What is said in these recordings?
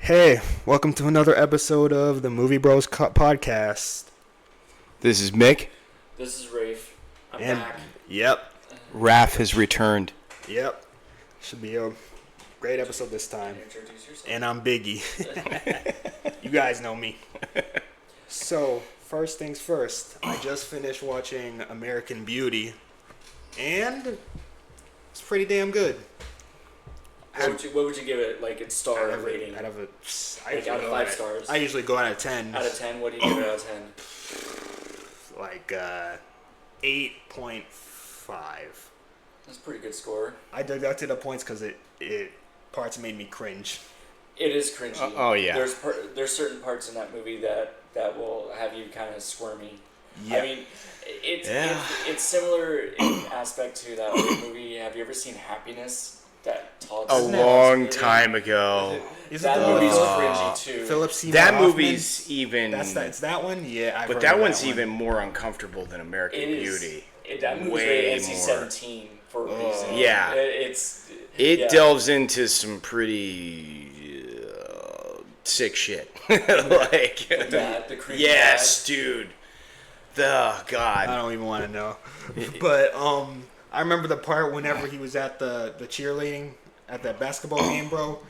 Hey, welcome to another episode of the Movie Bros Podcast. This is Mick. This is Rafe. I'm back. Yep. Raph has returned. Yep. Should be a great episode this time. Introduce yourself. And I'm Biggy. You guys know me. So, first things first. I just finished watching American Beauty, and it's pretty damn good. What would you give it, like, its star rating? Out of 5 stars. I usually go out of 10. Out of 10, what do you give it out of 10? Like 8.5. That's a pretty good score. I deducted the points because it parts made me cringe. It is cringy. Oh yeah. There's certain parts in that movie that will have you kind of squirmy. Yeah. I mean, it's similar in aspect to that other movie. Have you ever seen Happiness? That Todd a long time ago. That movie's cringy too. Philip Seymour That Hoffman. movie's even. It's that one. Yeah, but that one's even more uncomfortable than American Beauty. That movie's rated NC-17 for a reason. Yeah. It delves into some pretty sick shit. Like the creepy yes, dude. The God. I don't even want to know. But I remember the part whenever he was at the cheerleading at that basketball game, bro.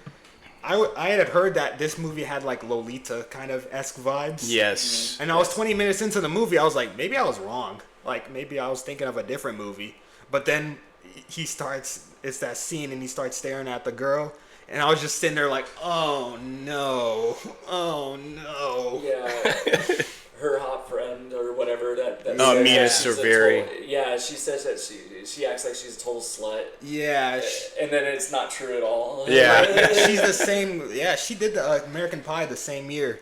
I had heard that this movie had like Lolita kind of esque vibes. Yes. And I was 20 minutes into the movie, I was like, maybe I was wrong. Like maybe I was thinking of a different movie. But then it's that scene and he starts staring at the girl. And I was just sitting there like, oh no. Yeah. Her hot friend or whatever that Mina Cerveri. Yeah, she says that she acts like she's a total slut. Yeah. And then it's not true at all. Yeah. She's the same. Yeah, she did the American Pie the same year.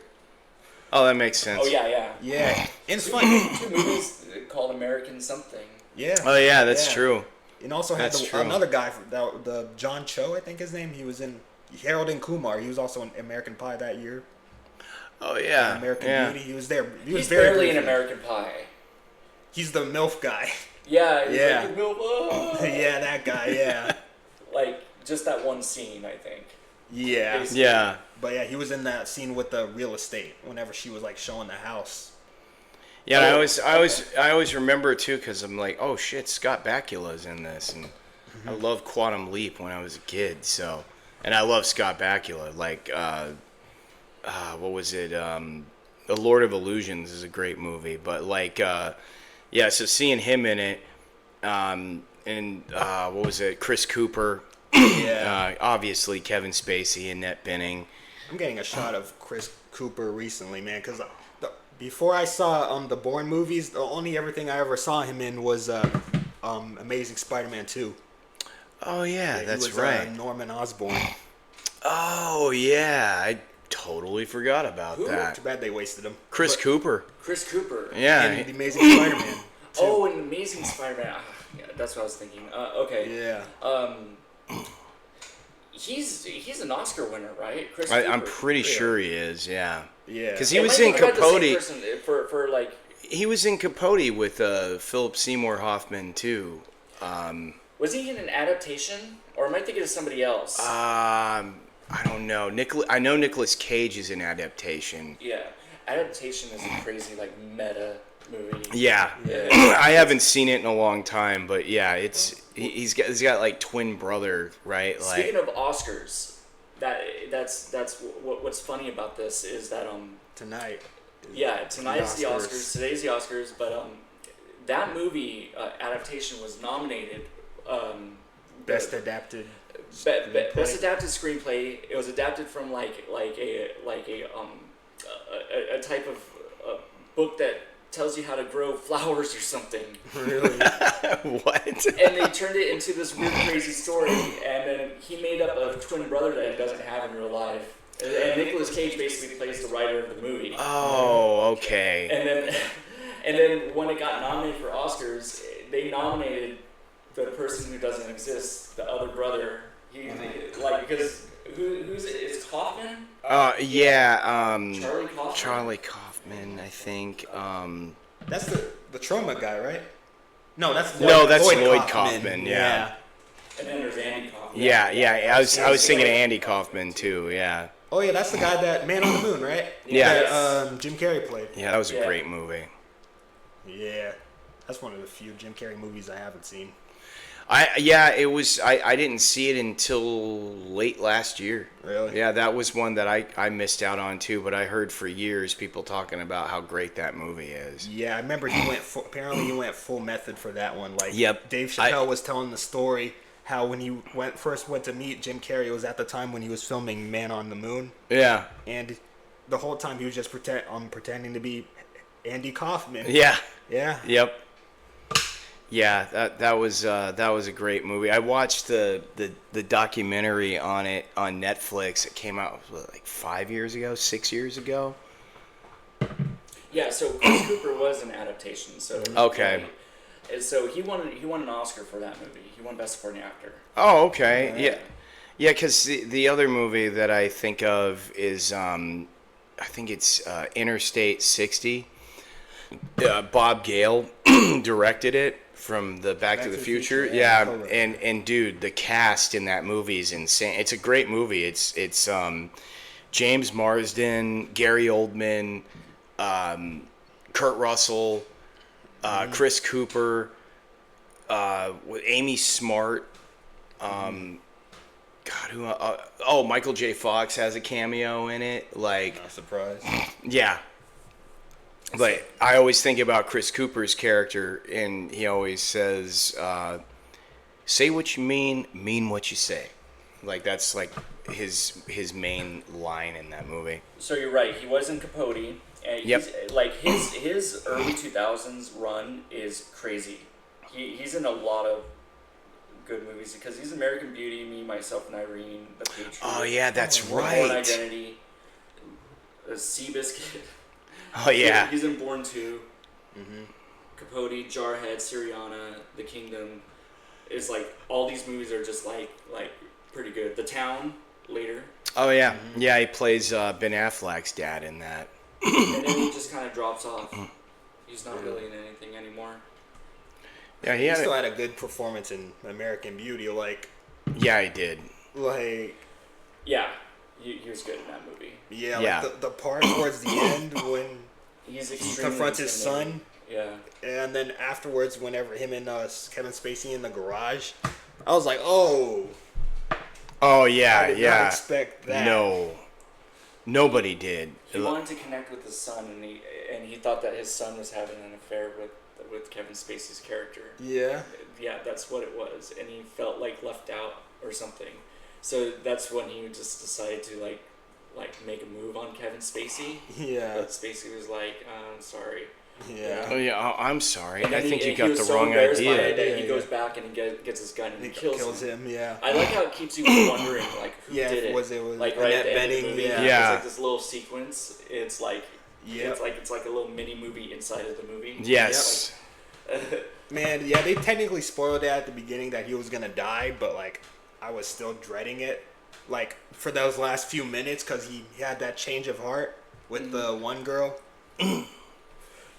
Oh, that makes sense. Oh, yeah. Yeah. And it's funny. 2 movies called American something. Yeah. Oh, yeah, that's true. And also had another guy, the John Cho, I think his name. He was in Harold and Kumar. He was also in American Pie that year. Oh, yeah. American Beauty. He was there. He's barely in American Pie. He's the MILF guy. Yeah. Yeah. Like, MILF. Yeah, that guy, yeah. Like, just that one scene, I think. Yeah. Basically. Yeah. But yeah, he was in that scene with the real estate whenever she was like showing the house. Yeah, I always remember too because I'm like, oh shit, Scott Bakula's in this, and I loved Quantum Leap when I was a kid. So, and I love Scott Bakula. Like, what was it? The Lord of Illusions is a great movie, but like, yeah. So seeing him in it, and what was it? Chris Cooper. Yeah. Obviously Kevin Spacey, Annette Bening. I'm getting a shot of Chris Cooper recently, man, because before I saw the Bourne movies, the only everything I ever saw him in was Amazing Spider-Man 2. Oh yeah, He that's was, right. Norman Osborn. Oh yeah, I totally forgot about that. Too bad they wasted him. Chris Cooper. Chris Cooper. Yeah. And the Amazing Spider-Man. Oh, and Amazing Spider-Man. Yeah, that's what I was thinking. Okay. Yeah. He's an Oscar winner, right? Chris I'm Cooper. pretty sure he is. Yeah. Yeah. Because he was in Capote. For like. He was in Capote with Philip Seymour Hoffman too. Was he in an adaptation, or am I thinking of somebody else? I don't know. I know Nicolas Cage is in adaptation. Yeah, adaptation is a crazy like meta movie. Yeah. I haven't seen it in a long time, but yeah, he's got like twin brother, right? Speaking of Oscars, that's what's funny about this is that Tonight. Yeah, tonight's the Oscars. Today's the Oscars, but that movie adaptation was nominated. Best adapted. Best adapted screenplay. It was adapted from like a type of book that tells you how to grow flowers or something. Really? What? And they turned it into this weird, crazy story, and then he made up a twin brother that he doesn't have in real life. And Nicolas Cage basically plays the writer of the movie. Oh, okay. And then when it got nominated for Oscars, they nominated the person who doesn't exist, the other brother. Because who's it? It's Kaufman? Yeah. Charlie Kaufman. Charlie Kaufman, I think. That's the trauma guy, right? No, that's Lloyd Kaufman. Yeah. And then there's Andy Kaufman. Yeah. I was thinking of Andy Kaufman too. Yeah. Oh yeah, that's the guy that Man on the Moon, right? Yeah. That Jim Carrey played. Yeah, that was a Yeah. great movie. Yeah, that's one of the few Jim Carrey movies I haven't seen. It was. I didn't see it until late last year. Really? Yeah, that was one that I missed out on too. But I heard for years people talking about how great that movie is. Yeah, I remember he went. Apparently, he went full method for that one. Like, Yep. Dave Chappelle was telling the story how when he first went to meet Jim Carrey, it was at the time when he was filming Man on the Moon, Yeah. and the whole time he was just pretending to be Andy Kaufman. Yeah. Yeah. Yep. Yeah, that was a great movie. I watched the documentary on it on Netflix. It came out like 5 years ago, 6 years ago. Yeah, so Chris Cooper was an adaptation. So Okay. So he won an Oscar for that movie. He won Best Supporting Actor. Oh, okay. Yeah, because the other movie that I think of is I think it's Interstate 60. Bob Gale directed it from the Back to the Future. Yeah, and dude, the cast in that movie is insane. It's a great movie. It's James Marsden, Gary Oldman, Kurt Russell, Chris Cooper, Amy Smart. Michael J. Fox has a cameo in it. Like, Not surprised. yeah. But I always think about Chris Cooper's character, and he always says, "Say what you mean what you say." Like that's like his main line in that movie. So you're right. He was in Capote. And Yep. His early 2000s run is crazy. He's in a lot of good movies because he's American Beauty, Me, Myself, and Irene, The Patriot. Oh yeah, that's Born right. Identity, Seabiscuit. Oh yeah. He's in Born 2. Capote, Jarhead, Syriana, The Kingdom. Is like all these movies are just like pretty good. The Town later. Oh yeah. Yeah, he plays Ben Affleck's dad in that. And then he just kind of drops off. He's not really in anything anymore. Yeah, He still had a good performance in American Beauty. Yeah, he did. Yeah, he was good in that movie. Yeah. Like the part towards the end when He's he extremely confronts his son, Yeah. and then afterwards, whenever him and Kevin Spacey in the garage, I was like, oh. Oh yeah, I did not expect that. No, nobody did. He wanted to connect with his son, and he thought that his son was having an affair with Kevin Spacey's character. Yeah. Yeah, that's what it was, and he felt like left out or something. So that's when he just decided to like make a move on Kevin Spacey. Yeah. But Spacey was like, I'm sorry. Yeah. Oh yeah, I'm sorry. And I then think he you got was the so wrong embarrassed by idea. it that Yeah, he goes back and he gets his gun and he kills him. Yeah. I like how it keeps you wondering like who did it. Was like right Annette at the end of the Bening? movie, Yeah. Yeah. It's like this little sequence. It's like it's like a little mini movie inside of the movie. Yes. Man, yeah, they technically spoiled it at the beginning that he was gonna die, but I was still dreading it, for those last few minutes because he had that change of heart with the one girl.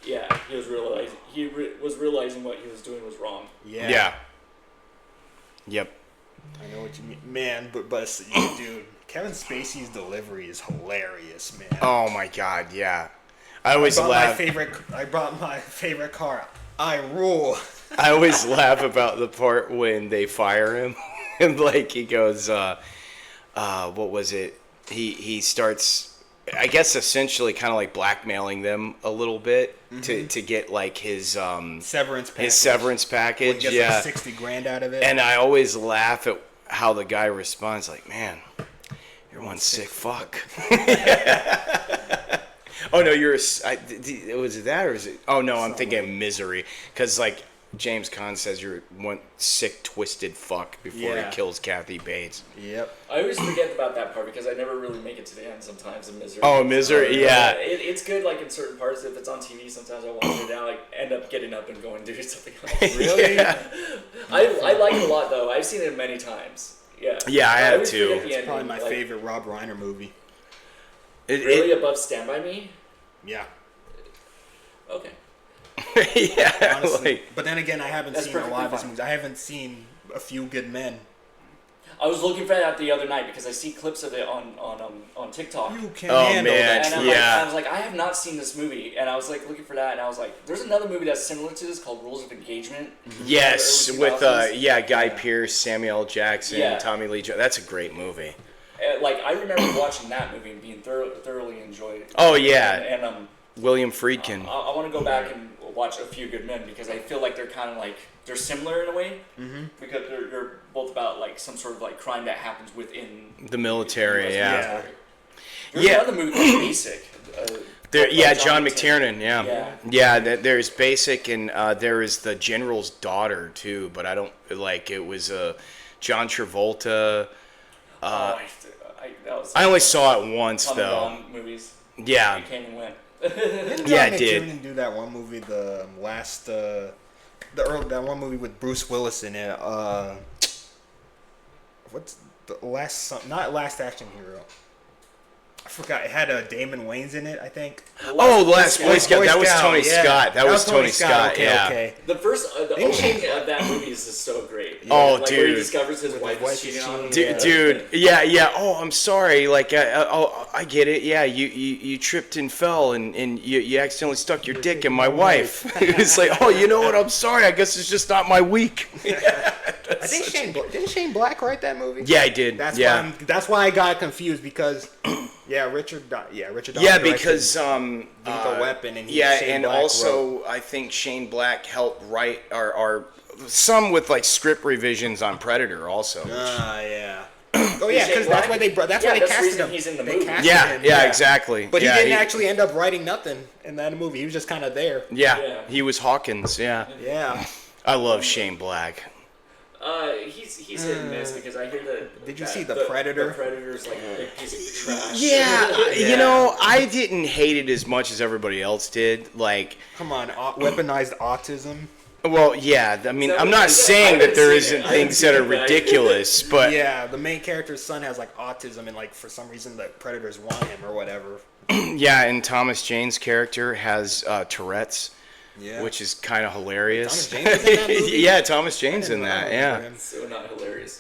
Yeah, he was realizing what he was doing was wrong. Yeah. Yeah. Yep. I know what you mean, man. But dude, Kevin Spacey's delivery is hilarious, man. Oh my God, yeah. I always laugh. I brought my favorite car. I rule. I always laugh about the part when they fire him, and he goes, what was it? He starts, I guess, essentially kind of blackmailing them a little bit to get his Severance package. his severance package. Gets Yeah, $60,000 out of it. and I always laugh at how the guy responds, man, you're one sick fuck. Oh no, was it that or is it? Oh no, I'm thinking Misery, because James Caan says you're one sick twisted fuck before he kills Kathy Bates. Yep. I always forget about that part because I never really make it to the end sometimes in Misery. Oh, Misery, yeah. It's good in certain parts. If it's on TV, sometimes I watch it and I end up getting up and going do something else. Really? Yeah. I like it a lot though. I've seen it many times. Yeah. Yeah, I have always too. forget the It's probably ending, my favorite Rob Reiner movie. Really above Stand By Me? Yeah. Okay. Yeah. Honestly. But then again, I haven't That's seen a lot of his perfectly movies. I haven't seen A Few Good Men. I was looking for that the other night because I see clips of it on TikTok. You can't handle that. And I was like, I have not seen this movie, and I was like looking for that, and I was like, there's another movie that's similar to this called Rules of Engagement. Yes, with Guy Pearce, Samuel L. Jackson, Tommy Lee Jones. That's a great movie. Like I remember watching that movie and being thoroughly enjoyed. Oh yeah. And William Friedkin. I want to go back and watch A Few Good Men because I feel like they're kind of like they're similar in a way because they're both about like some sort of like crime that happens within the military. There's another movie called Basic. John McTiernan. There's Basic and there is the General's Daughter too, but I don't like it was John Travolta. I only saw it once though. Movies. Yeah. It came and went. It did. Do that one movie, the last, that one movie with Bruce Willis in it. What's the last? Not Last Action Hero. I forgot. It had Damon Wayans in it, I think. Last Boy Scout. That was Tony Scott. That was Tony Scott. Okay. The opening of that movie is just so great. Oh, like, dude. where he discovers his wife is cheating on him. Dude. Yeah. Oh, I'm sorry. Like, I get it. Yeah, you tripped and fell and you accidentally stuck your dick in my wife. It's like, oh, you know what? I'm sorry. I guess it's just not my week. I think didn't Shane Black write that movie? Yeah, he did. That's why I got confused because Richard Donner. Yeah, because Lethal Weapon and Shane Black also wrote. I think Shane Black helped write or some with like script revisions on Predator also. Yeah. Oh yeah, because that's why they casted him. He's in the movie. Exactly. But he didn't actually end up writing nothing in that movie. He was just kind of there. Yeah, he was Hawkins. Yeah. I love Shane Black. He's hit and miss because I hear that. Did you see the Predator? The Predator's like a big piece of trash. Yeah, you know, I didn't hate it as much as everybody else did. Like, come on, weaponized autism. Well, yeah. I mean, I'm not saying that there isn't things that are ridiculous, but yeah, the main character's son has like autism, and like for some reason the predators want him or whatever. Yeah, and Thomas Jane's character has Tourette's. Yeah. Which is kind of hilarious. Thomas Jane's in that movie? Yeah, Thomas Jane's in that. Yeah. So not hilarious.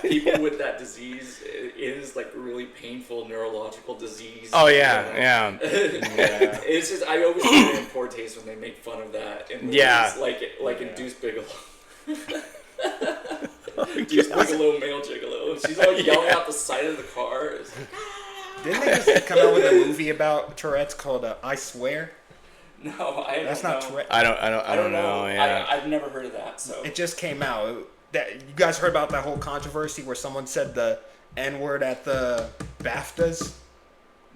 People with that disease, it is like really painful neurological disease. Oh yeah. It's just I always find it in poor taste when they make fun of that. In movies, like in Deuce Bigelow. Deuce Bigelow, male gigolo. She's all yelling out the side of the car. Didn't they just come out with a movie about Tourette's called I Swear? No, That's not Tourette. I don't know. Yeah. I've never heard of that. So it just came out. That you guys heard about that whole controversy where someone said the N-word at the BAFTAs?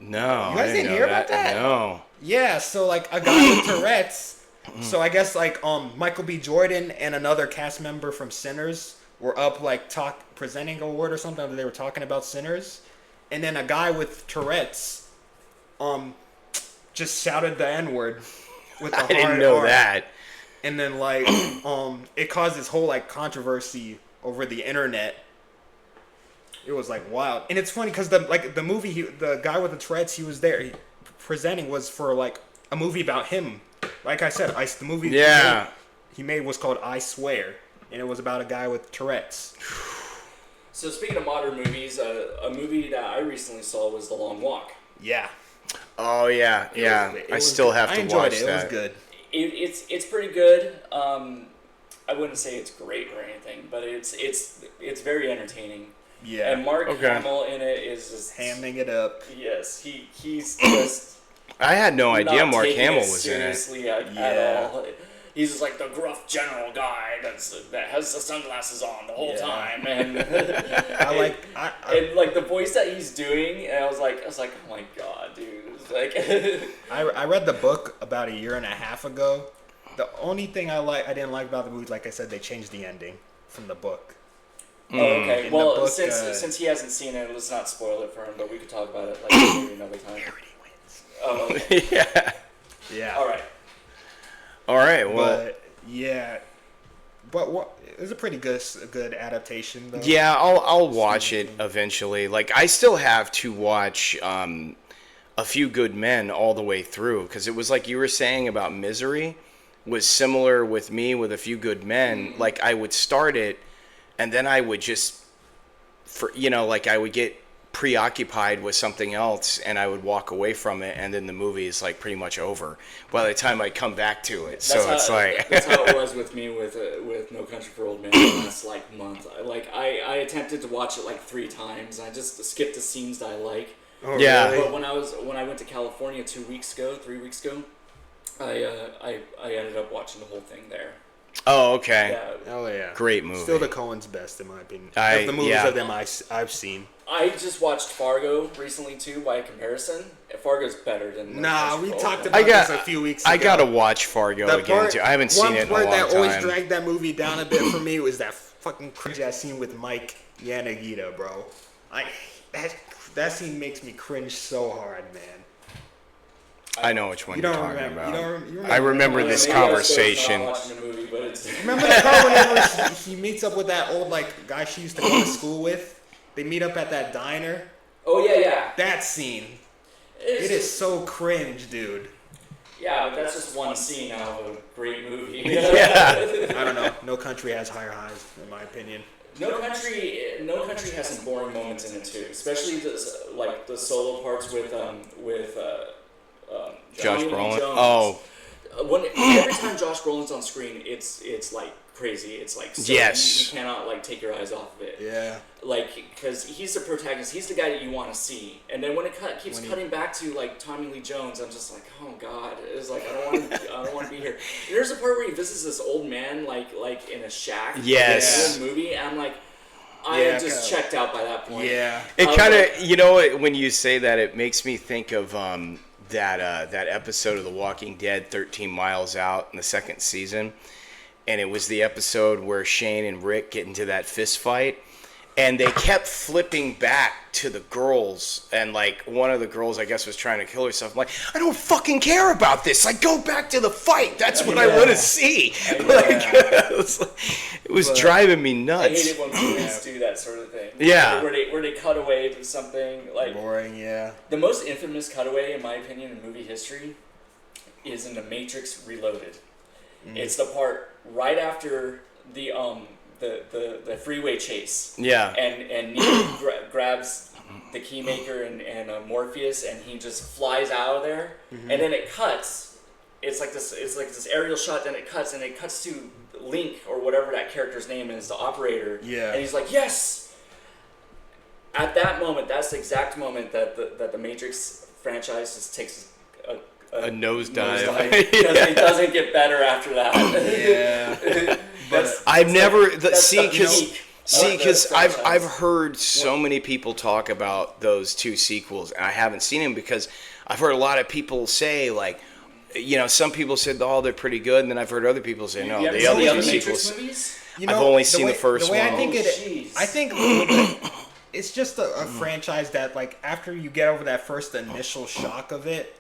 No, you guys didn't hear about that? No. Yeah, so like a guy with Tourette's. So I guess like Michael B. Jordan and another cast member from Sinners were up like presenting an award or something. They were talking about Sinners, and then a guy with Tourette's just shouted the N-word with the hard R. I didn't know that. And then like it caused this whole like controversy over the internet. It was like wild. And it's funny because the movie the guy with the Tourette's he was there presenting was for like a movie about him. Like I said, the movie he made was called I Swear, and it was about a guy with Tourette's. So speaking of modern movies, a movie that I recently saw was The Long Walk. Yeah. Oh yeah. I still have to watch that. It was good. It's pretty good. I wouldn't say it's great or anything, but it's very entertaining. Yeah. And Mark Hamill in it is just hamming it up. Yes, he's just. I had no idea Mark Hamill was in it. Seriously at all. He's just like the gruff general guy that has the sunglasses on the whole time, and and like the voice that he's doing, and I was like, oh my god, dude! It's like I read the book about a year and a half ago. The only thing I didn't like about the movie, like I said, they changed the ending from the book. Oh, okay. In well, the book, since he hasn't seen it, let's not spoil it for him. But we could talk about it like maybe another time. Charity wins. Oh, okay. Yeah. All right. Well. But it was a pretty good adaptation, though. Yeah, I'll watch it eventually. Like I still have to watch A Few Good Men all the way through because it was like you were saying about Misery was similar with me with A Few Good Men. Like I would start it. and then I would just, like I would get preoccupied with something else, and I would walk away from it, and then the movie is like pretty much over by the time I come back to it. That's how it was with me with No Country for Old Men the last like month. I attempted to watch it like 3 times. I just skipped the scenes that I like. Oh, yeah. Really? But when I went to California 3 weeks ago, I ended up watching the whole thing there. Oh, okay. Yeah. Oh, yeah. Great movie. Still the Coens' best, in my opinion. Of the movies of them I've seen. I just watched Fargo recently, too, by comparison. Fargo's better than... Nah, we talked about this a few weeks ago. I gotta watch Fargo again, too. I haven't seen it in a long time. One part that always dragged that movie down a bit for me was that fucking cringe-ass scene with Mike Yanagita, bro. That scene makes me cringe so hard, man. I know which one you're talking about. You remember I remember this conversation. Remember the part whenever he meets up with that old guy she used to go to school with? They meet up at that diner. Oh yeah. That scene. It is so cringe, dude. Yeah, but that's just one scene out of a great movie. Yeah. I don't know. No Country has higher highs, in my opinion. No Country has some boring moments in it too, especially the solo parts with Josh Brolin. Jones. Oh. Every time Josh Brolin's on screen, it's like crazy. It's like so yes. You cannot take your eyes off of it. Yeah. Because he's the protagonist. He's the guy that you want to see. And then when it keeps cutting back to Tommy Lee Jones, I'm just like, oh god. It's like I don't want to be here. And there's a part where he visits this old man like in a shack. Yes. In the movie, and I'm like, I just checked out by that point. Yeah. It kind of when you say that, it makes me think of that episode of The Walking Dead, 13 Miles Out, in the 2nd season. And it was the episode where Shane and Rick get into that fist fight. And they kept flipping back to the girls. And, one of the girls, I guess, was trying to kill herself. I'm like, I don't fucking care about this. Go back to the fight. That's what I want to see. It was driving me nuts. I hate it when movies do that sort of thing. Yeah. Where they cut away to something. Boring, yeah. The most infamous cutaway, in my opinion, in movie history is in The Matrix Reloaded. It's the part right after the freeway chase. Yeah. And Neo grabs the keymaker and Morpheus, and he just flies out of there. Mm-hmm. And then it cuts. It's like this aerial shot. Then it cuts to Link, or whatever that character's name is, the operator. Yeah. And he's like, yes. At that moment, that's the exact moment that the Matrix franchise just takes a nosedive. It doesn't get better after that. Yeah. Because I've heard so many people talk about those 2 sequels, and I haven't seen them because I've heard a lot of people say some people said they're pretty good, and then I've heard other people say no. The other 2 sequels. Movies? I've only seen the first one. I think it's just a franchise that after you get over that first initial shock of it,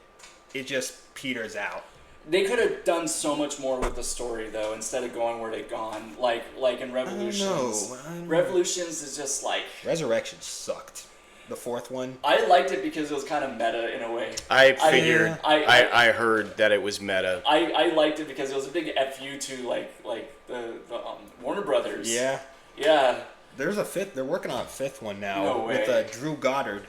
it just peters out. They could have done so much more with the story, though, instead of going where they've gone. Like in Revolutions. I know. Revolutions is just Resurrection sucked. The 4th one. I liked it because it was kind of meta in a way. I figured. I heard that it was meta. I liked it because it was a big FU to the Warner Brothers. Yeah. Yeah. There's a 5th. They're working on a 5th one now. No way. With Drew Goddard.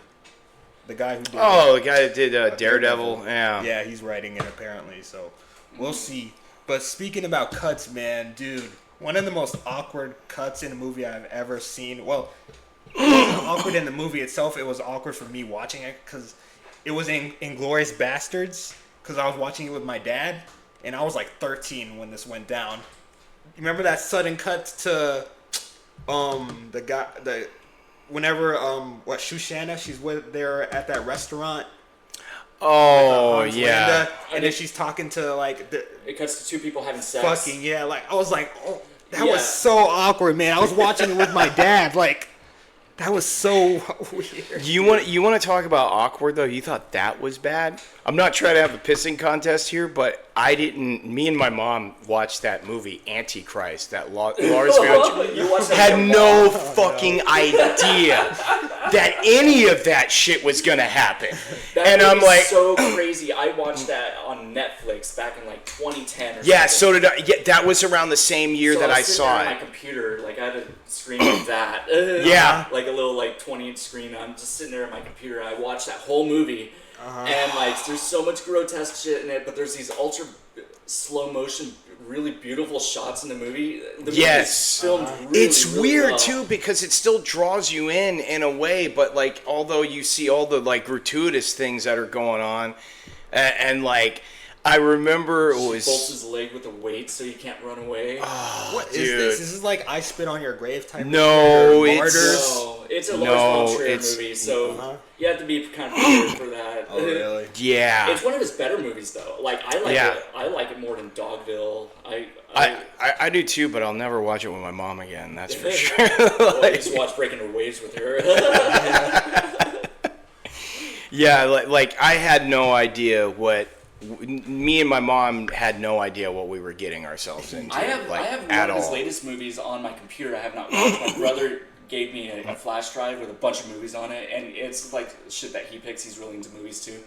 The guy who did the guy that did Daredevil. Yeah, he's writing it apparently, so we'll see. But speaking about cuts, man, dude, one of the most awkward cuts in a movie I've ever seen. Well, it wasn't awkward in the movie itself. It was awkward for me watching it because it was in Inglourious Bastards, because I was watching it with my dad, and I was 13 when this went down. You remember that sudden cut to the guy, whenever Shoshana, she's there at that restaurant. Oh yeah. And then she's talking to it cuts to 2 people having sex. Fucking yeah, I was oh, that was so awkward, man. I was watching it with my dad, that was so weird. You want to talk about awkward though? You thought that was bad? I'm not trying to have a pissing contest here, but I didn't. Me and my mom watched that movie Antichrist. That Lars von Trier had no fucking idea that any of that shit was gonna happen. And I'm like, so crazy. I watched that on Netflix back in 2010. Yeah, so did I. Yeah, that was around the same year that I saw it. On my computer, I had to screen like that. Yeah. Like a little 20-inch screen. I'm just sitting there on my computer. I watched that whole movie, and there's so much grotesque shit in it, but there's these ultra slow motion, really beautiful shots in the movie. The movie is filmed really, it's really weird well. too because it still draws you in a way, but although you see all the gratuitous things that are going on, and I remember it was bolts his leg with a weight so you can't run away. What is this? This is like I Spit on Your Grave type. No, it's a Lars von Trier movie, so you have to be kind of prepared for that. Oh, really? Yeah. It's one of his better movies, though. I like it more than Dogville. I do too, but I'll never watch it with my mom again. That's for sure. Well, I just watch Breaking the Waves with her. Yeah, I had no idea what. Me and my mom had no idea what we were getting ourselves into. I have one of his latest movies on my computer. I have not watched. My brother gave me a flash drive with a bunch of movies on it, and it's shit that he picks. He's really into movies too,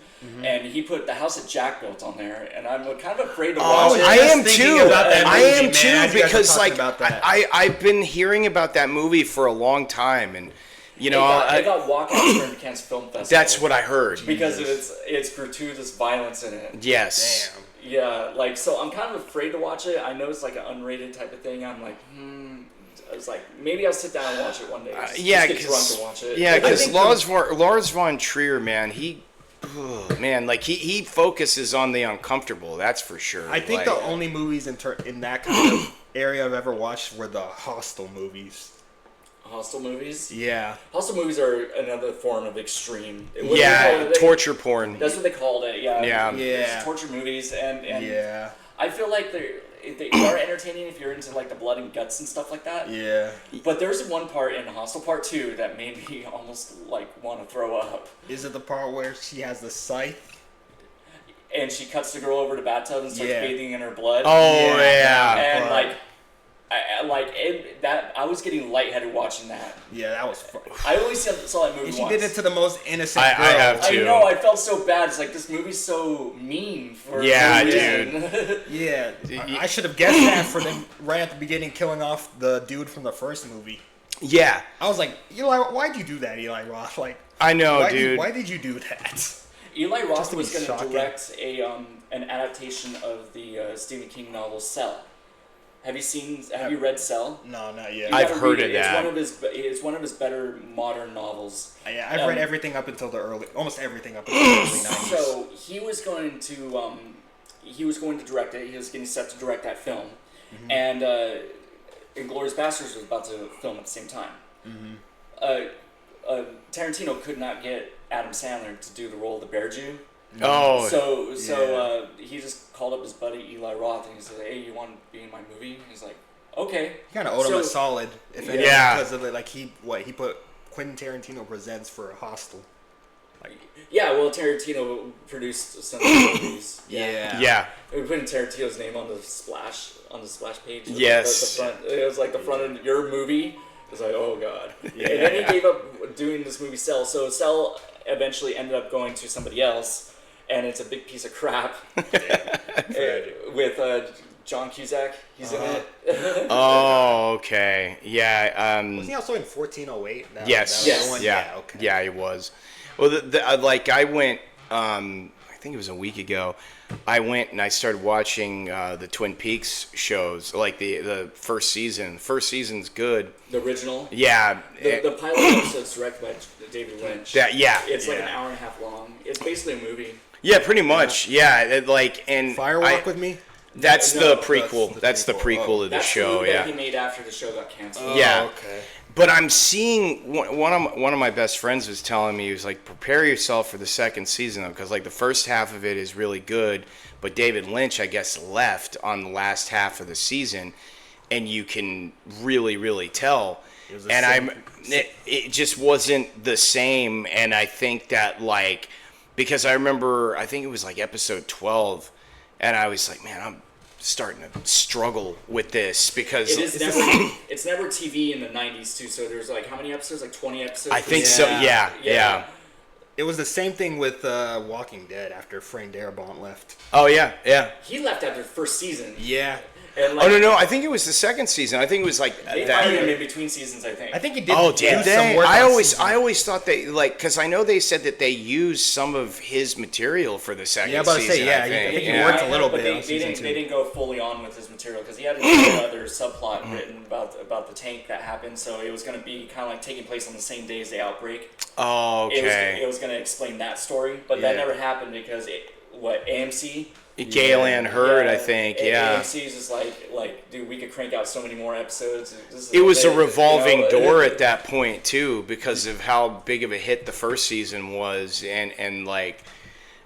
and he put The House that Jack Built on there, and I'm kind of afraid to watch it. I am too. I am too because I've been hearing about that movie for a long time, and you know, it got walkouts during the Cannes Film Festival. That's what I heard. Because it's gratuitous violence in it. Yes. Damn. Yeah, so I'm kind of afraid to watch it. I know it's like an unrated type of thing. I'm like, I was like, maybe I'll sit down and watch it one day. Just get drunk and watch it. Yeah, because Lars von Trier, man, he focuses on the uncomfortable. That's for sure. I think the only movies in that kind of area I've ever watched were the Hostel movies. Hostel movies? Yeah. Hostel movies are another form of extreme. Torture porn. That's what they called it. Yeah. Yeah. Torture movies, and yeah. I feel like they are entertaining if you're into the blood and guts and stuff like that. Yeah. But there's one part in Hostel Part 2 that made me almost want to throw up. Is it the part where she has the scythe? And she cuts the girl over the bathtub and starts bathing in her blood. Oh yeah. And I was getting lightheaded watching that. Yeah, that was fun. I only saw that movie and she once. did it to the most innocent girl. I have too. I know, I felt so bad. It's this movie's so mean for no reason. Yeah, I should have guessed that for them right at the beginning, killing off the dude from the first movie. Yeah. I was like, Eli, why'd you do that, Eli Roth? I know, dude. Why did you do that? Eli Roth was going to direct an adaptation of the Stephen King novel Cell. Have you read Cell? No, not yet. I've heard of that. It's one of his better modern novels. Yeah, I've read everything up until almost everything up until the early 90s. So he was going to direct it. He was getting set to direct that film, and Inglourious Basterds was about to film at the same time. Tarantino could not get Adam Sandler to do the role of the Bear Jew. Oh. So he just called up his buddy Eli Roth and he said, "Hey, you want to be in my movie?" And he's like, "Okay." He kind of owed him a solid, if anything, because of he put Quentin Tarantino Presents for a Hostel. Yeah, well, Tarantino produced some movies. Yeah. We put in Tarantino's name on the splash page. Yes. The front, it was the front of your movie. It was like, oh god. Yeah. And then he gave up doing this movie Cell. So Cell eventually ended up going to somebody else. And it's a big piece of crap with John Cusack. He's in it. Oh, okay. Yeah. Was he also in 1408? Yes. Yeah. Okay. Yeah, he was. Well, I went. I think it was a week ago. I went and I started watching the Twin Peaks shows, the first season. First season's good. The original. Yeah. The pilot episode's directed by David Lynch. It's an hour and a half long. It's basically a movie. Yeah, pretty much. Yeah, and Firewalk with Me. That's the prequel. That's the prequel of the show. That's the yeah. he made after the show got canceled. Yeah. Okay. But I'm seeing one of my best friends was telling me, he was like, prepare yourself for the second season, because the first half of it is really good, but David Lynch, I guess, left on the last half of the season, and you can really tell. And it just wasn't the same, and I think that because I remember, I think it was episode 12, and I was like, man, I'm starting to struggle with this because it's never TV in the 90s too. So there's how many episodes? 20 episodes. I think so. Yeah. It was the same thing with Walking Dead after Frank Darabont left. Oh yeah. He left after the first season. Yeah. And, Oh no, I think it was the second season. I think it was like they fired him in between seasons, I think. I think he did. Oh, do did some they? work I on always season. thought they because I know they said that they used some of his material for the second Yeah, I'm about to season. say, yeah, I think. I think he Yeah. worked a little but bit on season 2. They didn't go fully on with his material because he had another subplot written about the tank that happened. So it was going to be kind of like taking place on the same day as the outbreak. Oh, okay. It was going to explain that story, but that never happened because AMC. Galen Hurd, I think. Yeah. AMC is just like, dude, we could crank out so many more episodes. It was a revolving door at that point too, because of how big of a hit the first season was, and like,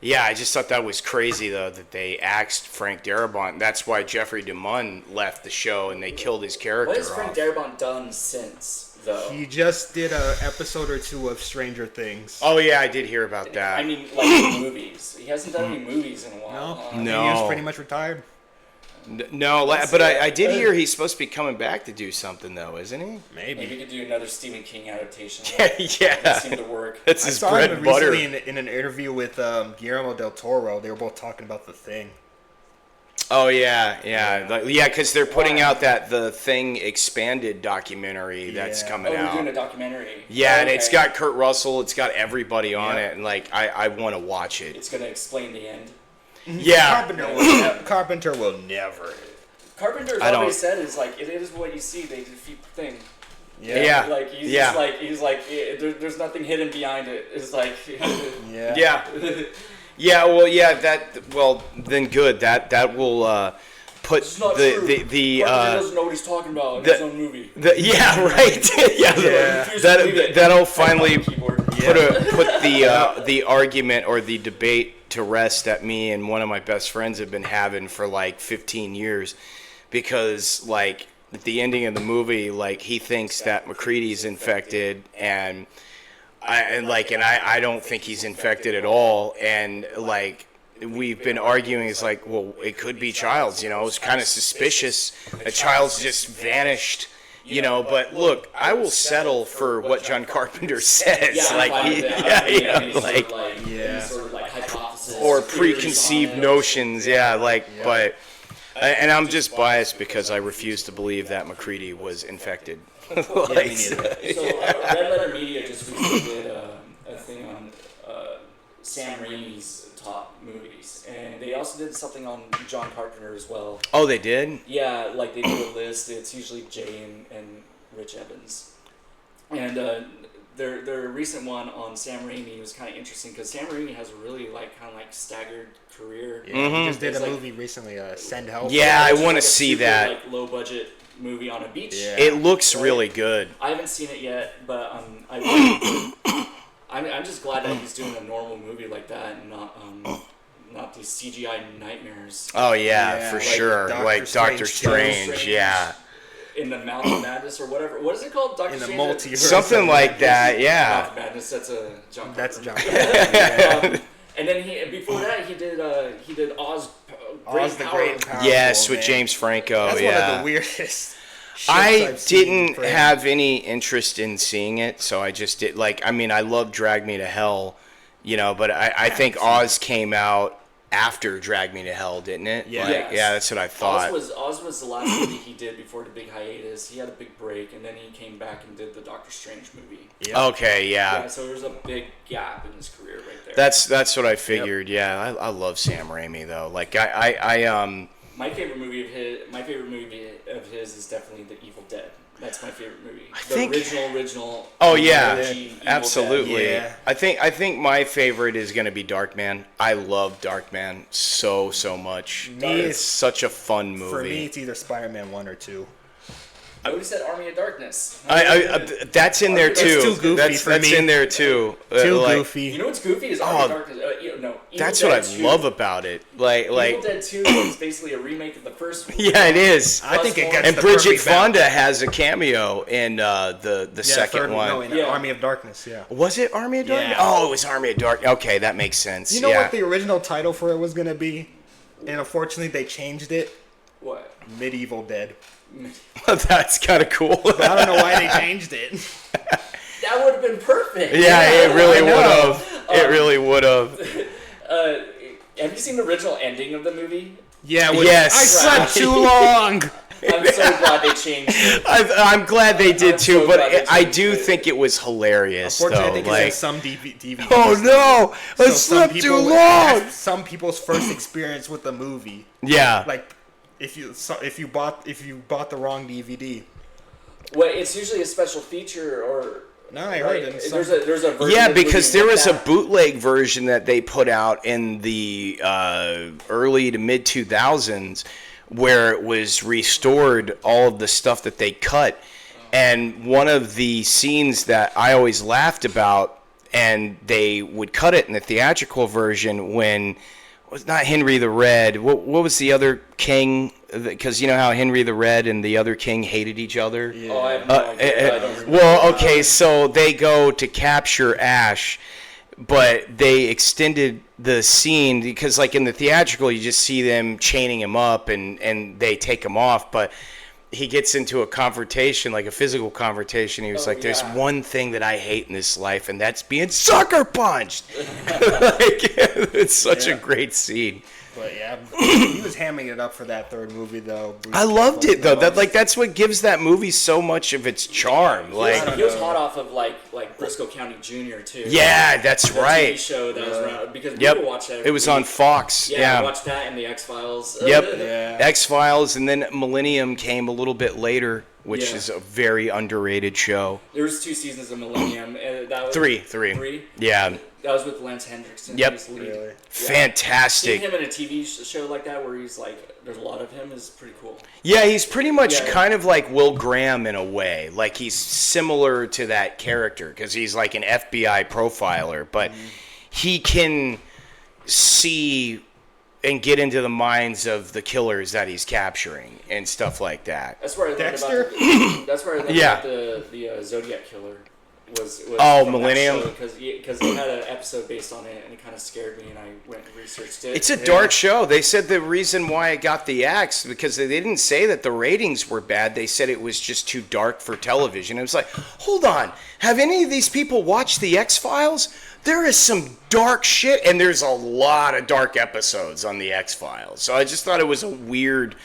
yeah, I just thought that was crazy though that they axed Frank Darabont. That's why Jeffrey DeMunn left the show and they killed his character. What has Frank off. Darabont done since though? He just did an episode or 2 of Stranger Things. Oh yeah, I did hear about that. I mean, like movies. He hasn't done any movies in a while. No. He was pretty much retired. No, but I did hear he's supposed to be coming back to do something though, isn't he? Maybe we could do another Stephen King adaptation. Yeah. That seemed to work. That's I his saw bread him and butter. recently in an interview with Guillermo del Toro. They were both talking about The Thing. Oh yeah, because they're putting out the Thing expanded documentary that's Yeah. coming We're out. doing a documentary. Yeah, Oh, and it's okay. got Kurt Russell. It's got everybody on Yeah. it, and like I want to watch it. It's gonna explain the end. Yeah, Carpenter will never. Carpenter's I don't- always said is like it is what you see. They defeat the thing. Yeah. Like he's Yeah. just like there's nothing hidden behind it. It's like Yeah. Then good. That will put It's not the true. the Carpenter doesn't know what he's talking about in the- his own movie. yeah right Yeah. that'll finally Keyboard. put the argument or the debate to rest that me and one of my best friends have been having for like 15 years, because like at the ending of the movie, like he thinks that McCready's infected, and I don't think he's infected at all, and like we've been arguing, it's like, well, it could be Childs, you know. It's kind of suspicious that Childs just vanished, you know. But look, I will settle for what John Carpenter says, Yeah, like I'm fine with that. Any Yeah. sort of like hypothesis or theories preconceived on it. notions, but. And I'm just biased because I refuse to believe that McCready was infected. Me neither. So Red Letter Media just recently did a thing on Sam Raimi's top movies, and they also did something on John Carpenter as well. Oh, they did? Yeah, like they do a list. It's usually Jay and Rich Evans, and their recent one on Sam Raimi was kind of interesting because Sam Raimi has a really kind of staggered career. Yeah, he just did It's a like- movie recently, Send Help. Yeah, I It's want to like a see super, that. low budget movie on a beach. Yeah. It looks really good. I haven't seen it yet, but I'm just glad that he's doing a normal movie like that and not these CGI nightmares Oh, yeah, Yeah, for like sure. Doctor Like Doctor Strange. Strange, yeah. in the Mouth of Madness or whatever. What is it called? Doctor In the Strange? multiverse. Something like that, Mouth yeah. of Madness. That's a John. That's Carpenter. John. Yeah. And then before that he did Oz. Oz the Great and Powerful. Yes, with man. James Franco, That's yeah. one of the weirdest. shits I I've seen didn't for him. have any interest in seeing it, so I just did. I love Drag Me to Hell, you know, but I think Oz came out after Drag Me to Hell, didn't it? Yeah. Yes. Yeah, that's what I thought. Oz was the last movie he did before the big hiatus. He had a big break, and then he came back and did the Doctor Strange movie. Yeah. Okay, Yeah, so there was a big gap in his career right there. That's what I figured. Yeah, I love Sam Raimi though. Like My favorite movie of his is definitely The Evil Dead. That's my favorite movie. The think- original. Oh yeah, OG Evil absolutely. Yeah. I think my favorite is gonna be Darkman. I love Darkman so much. Me, It's it's- such a fun movie. For me, it's either Spider-Man 1 or 2. I always said Army of Darkness. That's in there That's too. too goofy that's for that's me. in there too. Too Like, goofy. You know what's goofy is Army Oh, of Darkness. Evil That's Dead what I 2. love about it. Evil Like Dead 2 is basically a remake of the first one. yeah, it is. I think it gets And the Bridget perfect balance. Fonda has a cameo in the second third one. No, in Yeah. Army of Darkness, yeah. Was it Army of Darkness? Yeah. Oh, it was Army of Dark. Okay, that makes sense. You know yeah. what the original title for it was going to be? And unfortunately, they changed it. What? Medieval Dead. That's kind of cool. But I don't know why they changed it. That would have been perfect. Yeah, it really I would know. have. It really would have. Have you you seen the original ending of the movie? Yeah. Yes. I slept too long. I'm so glad they changed it. I'm glad they did I'm too, so but glad they I changed do it. think it was hilarious, Unfortunately, though. I think Like, it's in some DVDs. oh no, I So some slept too people- long. that's some people's first experience with the movie. Yeah. Like, if you bought the wrong DVD. Well, it's usually a special feature or. No, I heard it. There's a version Yeah, of the because movie there with was a that. bootleg version that they put out in the early to mid 2000s where it was restored all of the stuff that they cut. And one of the scenes that I always laughed about, and they would cut it in the theatrical version when, was not Henry the Red, what was the other king? Because you know how Henry the Red and the other king hated each other? Yeah. Oh, I have no idea. I don't remember. Well, okay, so they go to capture Ash, but they extended the scene because, like, in the theatrical, you just see them chaining him up and they take him off, but he gets into a confrontation, like a physical confrontation. He was like, there's yeah. one thing that I hate in this life, and that's being sucker punched. Like, it's such a great scene. But yeah, he was hamming it up for that third movie though. Bruce I loved Campbell. it though. That's what gives that movie so much of its charm. Like, He was hot off of like Briscoe County Jr. too. yeah, that's The right. TV show that was around because Yep. we would watch that. It was on Fox. Yeah, Yeah. I watched that and the X Files. Yep. Yeah. X-Files, and then Millennium came a little bit later, which Yeah. is a very underrated show. There was 2 seasons of Millennium. And that was Three. Three. Yeah. That was with Lance Hendrickson. Yep. He was the lead. Really? Seeing Fantastic. him in a TV show like that where he's like, there's a lot of him is pretty cool. Yeah, he's pretty much Yeah. kind of like Will Graham in a way. Like, he's similar to that character because he's like an FBI profiler, but he can see and get into the minds of the killers that he's capturing and stuff like that. That's where I learned Dexter? about the, that's where I learned Yeah. about the Zodiac Killer. Was Oh, from that Millennium? show, because they had an episode based on it and it kind of scared me and I went and researched it. It's a dark show. They said the reason why it got the axe because they didn't say that the ratings were bad. They said it was just too dark for television. It was like, hold on, have any of these people watched the X-Files? There is some dark shit, and there's a lot of dark episodes on the X-Files. So I just thought it was a weird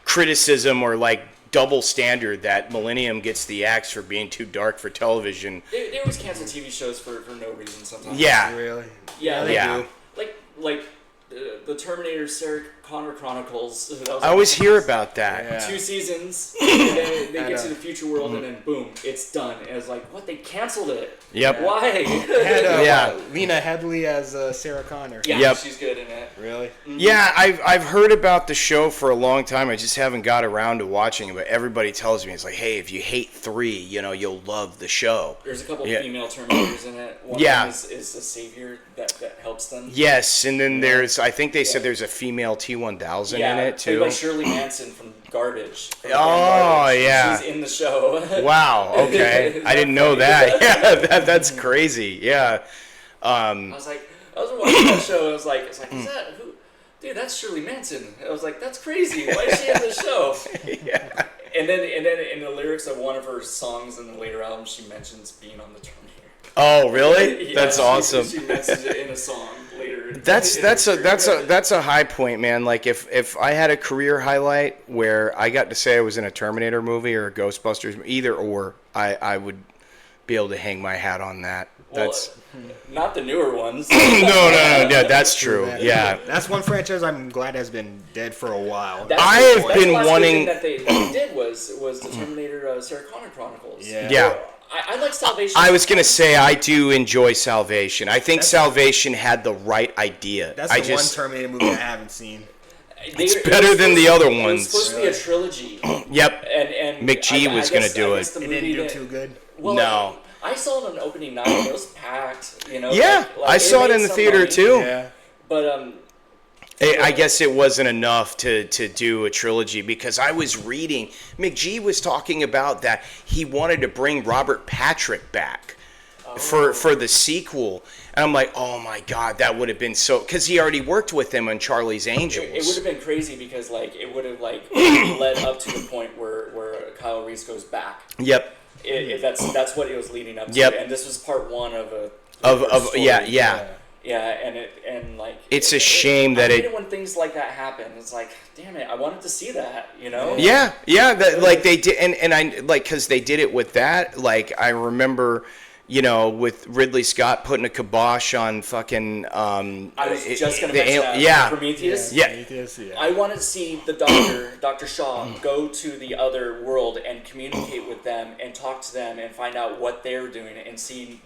criticism or like double standard that Millennium gets the axe for being too dark for television. They always cancel TV shows for no reason sometimes. Yeah. Really? Yeah, they Yeah. do. Like the Terminator Sarah Connor Chronicles. That was I always hear about that. Yeah. 2 seasons, and then they I get know. to the future world, and then boom, it's done. And it's like, what? They canceled it. Yep. Why? Had Yeah. Lena Headey as Sarah Connor. Yeah, Yep. she's good in it. Really? Yeah, I've heard about the show for a long time. I just haven't got around to watching it. But everybody tells me it's like, hey, if you hate 3, you'll love the show. There's a couple Yeah. female Terminators in it. One Yeah. of them is a savior that helps them. Yes, and then I think they said there's a female T-1000 in it played too. by Shirley Manson from Garbage. From Oh, Garbage. yeah. She's in the show. Wow. Okay, I didn't know that. Yeah, that's crazy. Yeah. I was watching that show. And I was like, is that who? Dude, that's Shirley Manson. I was like, that's crazy. Why is she in the show? Yeah. And then in the lyrics of one of her songs in the later album, she mentions being on the Terminator. Oh, really? Yeah, That's awesome. She mentions it in a song later. That's a high point, man. Like if I had a career highlight where I got to say I was in a Terminator movie or a Ghostbusters, either or, I would be able to hang my hat on that. That's not the newer ones. no, yeah, that's true. Yeah. That's one franchise I'm glad has been dead for a while. I have been the last good wanting- thing that they did was the Terminator Sarah Connor Chronicles. Yeah. Yeah. I like Salvation. I was gonna say I do enjoy Salvation. I think Salvation had the right idea. That's I the just one Terminator movie I haven't seen. It's better than the other It ones. was supposed to be a trilogy. Yep. And Mick G was gonna do guess it. the It movie didn't do that- too good. Well, No. I saw it on opening night. It was packed. Yeah, I saw it made in the some theater money, too. Yeah. But I guess it wasn't enough to do a trilogy because I was reading Mick G was talking about that he wanted to bring Robert Patrick back for the sequel, and I'm like, oh my god, that would have been so because he already worked with him on Charlie's Angels. it would have been crazy because it would have led up to the point where Kyle Reese goes back. Yep. That's what it was leading up to. Yep. And this was part 1 of a Of story. yeah. Yeah, and it's a shame that I hate it when things like that happen. It's like, damn it, I wanted to see that, you know? Yeah, that, like they did, and I like because they did it with that. Like I remember, you know, with Ridley Scott putting a kibosh on fucking. I was just gonna mention that. Yeah, Prometheus. Yeah. Prometheus, yeah. I want to see the Dr. Shaw, go to the other world and communicate with them and talk to them and find out what they're doing and see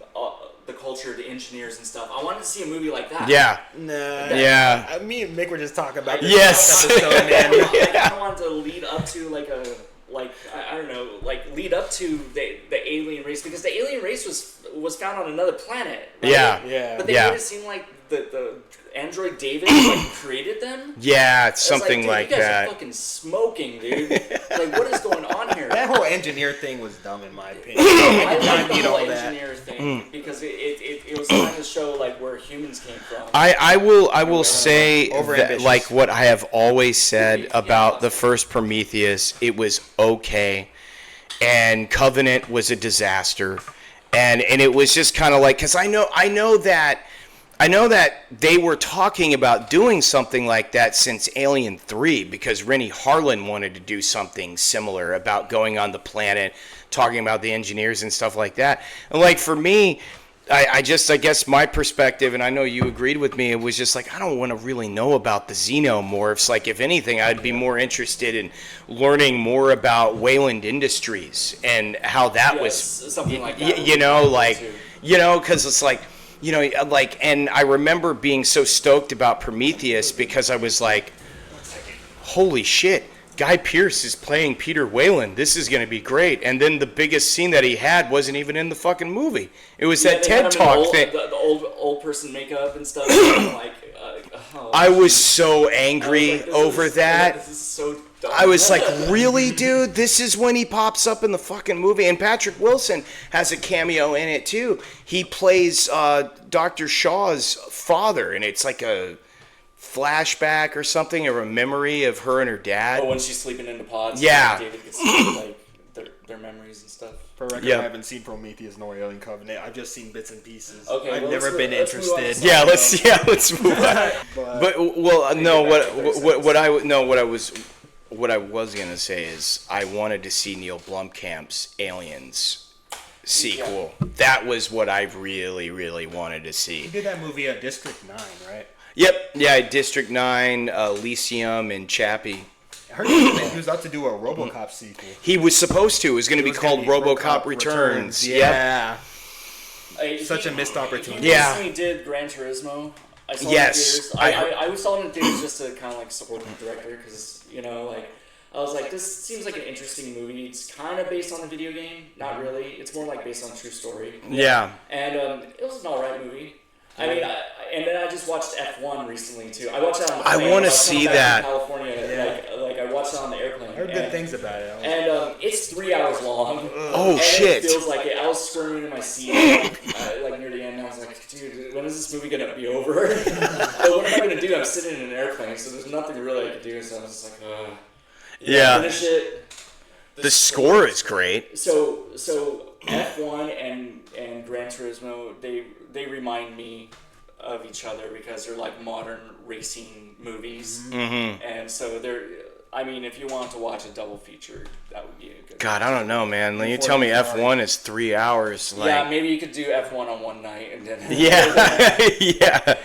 the culture, the engineers and stuff. I wanted to see a movie like that. Yeah. Nah. Yeah. Me and Mick were just talking about this Yes. episode, man. I kind of wanted to lead up to I don't know, lead up to the alien race, because the alien race was found on another planet. Right? Yeah. But they made it seem like the android David created them. Yeah, it's something like that. You guys are fucking smoking, dude. Like, what is going on here? That whole engineer thing was dumb in my opinion. I like the need whole all that. engineer thing because it was trying to show like where humans came from. I will say that, Overambitious. like what I have always said about the first Prometheus, it was okay, and Covenant was a disaster, and it was just kind of like, because I know that they were talking about doing something like that since Alien 3, because Rennie Harlan wanted to do something similar about going on the planet, talking about the engineers and stuff like that. And like for me, I guess my perspective, and I know you agreed with me, it was just like, I don't want to really know about the xenomorphs. Like, if anything, I'd be more interested in learning more about Wayland Industries and how that was, something like that. you know, like, you know, because it's like, you know, like, and I remember being so stoked about Prometheus because I was like, holy shit, Guy Pearce is playing Peter Wayland. This is going to be great. And then the biggest scene that he had wasn't even in the fucking movie. It was that TED Talk thing. The old person makeup and stuff. Like, I was so angry over that. This is so dumb. I was like, really, dude? This is when he pops up in the fucking movie. And Patrick Wilson has a cameo in it, too. He plays Dr. Shaw's father, and it's like a flashback or something, or a memory of her and her dad. Oh, when she's sleeping in the pods. Yeah. David gets like their memories and stuff. For record, Yeah. I haven't seen Prometheus nor Alien Covenant. I've just seen bits and pieces. Okay, I've well, never been let's move on to interested. something Let's move on. But well, no, what I was gonna say is I wanted to see Neil Blomkamp's Aliens sequel. That was what I really, really wanted to see. He did that movie District 9, right? Yep, yeah, District 9, Elysium, and Chappie. I heard he was about to do a RoboCop sequel. He was supposed to. It was going to be was called gonna be RoboCop Returns. Yep. Yeah. Such a missed opportunity. He Yeah. recently did Gran Turismo. I saw Yes. it in theaters. I saw it in theaters just to kind of like support the director, because, you know, like, I was like, this seems like an interesting movie. It's kind of based on a video game. Not really. It's more like based on a true story. Yeah. And it was an alright movie. I mean, and then I just watched F1 recently too. I watched it on the plane. I want to was coming see back that. from California, like I watched it on the airplane. I heard good things about it. And it's 3 hours long. Oh, and shit. It feels like it. I was squirming in my seat like near the end. And I was like, dude, when is this movie gonna be over? But what am I gonna do? I'm sitting in an airplane, so there's nothing really I could do. So I was just like, Yeah. Finish it. The score is great. So F1 and Gran Turismo, they remind me of each other because they're like modern racing movies. Mm-hmm. And so I mean, if you want to watch a double feature, that would be a good. God, I don't know, man. You tell me F1 is 3 hours. Like, Yeah, maybe you could do F1 on one night and then. Yeah, yeah.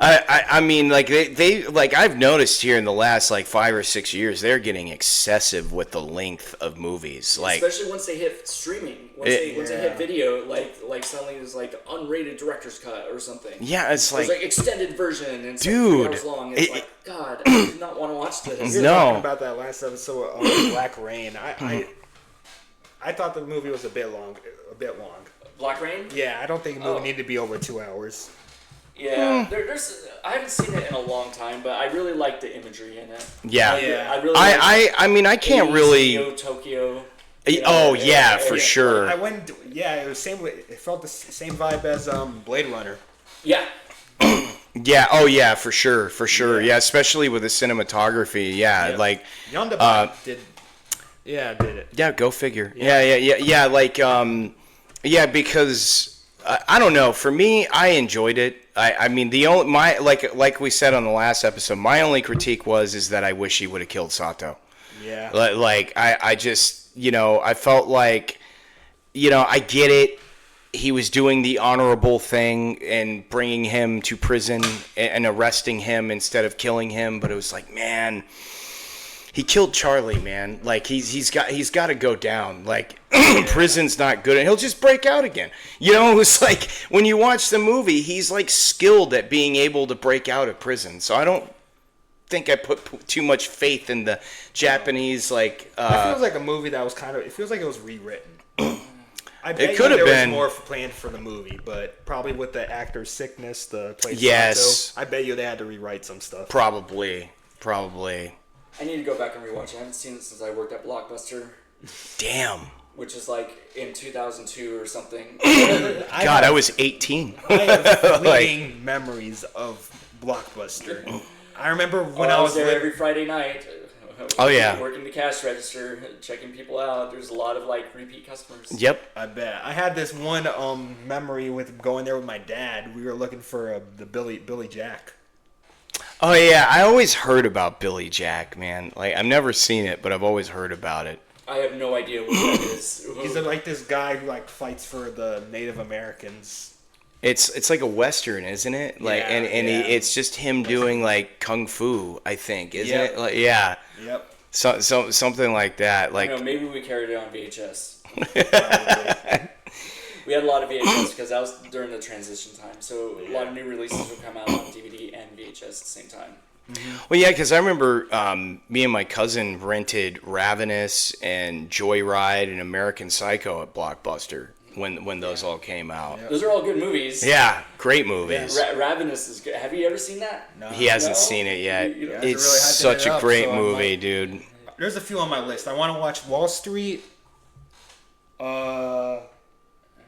I mean, like they like I've noticed here in the last like 5 or 6 years, they're getting excessive with the length of movies. Like, especially once they hit streaming, once they hit video, like suddenly it's like unrated director's cut or something. yeah, it's There's like, like extended version and it's dude, like 3 hours long. It's like, God, I do not want to watch this. We were No. talking about that last episode of Black Rain. I thought the movie was a bit long. Black Rain? Yeah, I don't think the movie needed to be over 2 hours. Yeah, there's. I haven't seen it in a long time, but I really like the imagery in it. yeah. I really. I mean, I can't really. Tokyo. Oh yeah, for sure. I went. Yeah, it was same. It felt the same vibe as Blade Runner. Yeah. Yeah. Oh yeah, for sure. Yeah, especially with the cinematography. Yeah, like. Yonda did it. Yeah, go figure. Yeah. Like, yeah, because I don't know. For me, I enjoyed it. I mean, the only like we said on the last episode, my only critique is that I wish he would have killed Sato. Yeah. Like I just, I felt like, I get it. He was doing the honorable thing and bringing him to prison and arresting him instead of killing him, but it was like, man, he killed Charlie, man. Like he's got to go down. Like prison's not good, and he'll just break out again. It's like when you watch the movie, he's like skilled at being able to break out of prison. So I don't think I put too much faith in the Japanese like. It feels like a movie that was it feels like it was rewritten. I bet it could have been was more planned for the movie, but probably with the actor's sickness, the place. Yes. Sato, I bet you they had to rewrite some stuff. Probably. I need to go back and rewatch it. I haven't seen it since I worked at Blockbuster. Damn. Which is like in 2002 or something. I was 18. I have fleeting memories of Blockbuster. I remember when I was there every Friday night. Oh yeah. Working the cash register, checking people out. There's a lot of like repeat customers. Yep. I bet. I had this one memory with going there with my dad. We were looking for the Billy Jack. Oh yeah, I always heard about Billy Jack, man. Like I've never seen it, but I've always heard about it. I have no idea what that is. He's like this guy who like fights for the Native Americans. It's like a western, isn't it? Like Yeah, it's just him doing like kung fu, I think, isn't Yep. it? Like yeah. Yep. So something like that. Like maybe we carried it on VHS. Probably. We had a lot of VHS because that was during the transition time. So a lot of new releases would come out on DVD and VHS at the same time. Well, yeah, because I remember me and my cousin rented Ravenous and Joyride and American Psycho at Blockbuster when those all came out. Yep. Those are all good movies. Yeah, great movies. Ravenous is good. Have you ever seen that? No. He hasn't No? seen it yet. You know, It's really hyping such it a up, great so I'm movie, like- dude. There's a few on my list. I want to watch Wall Street.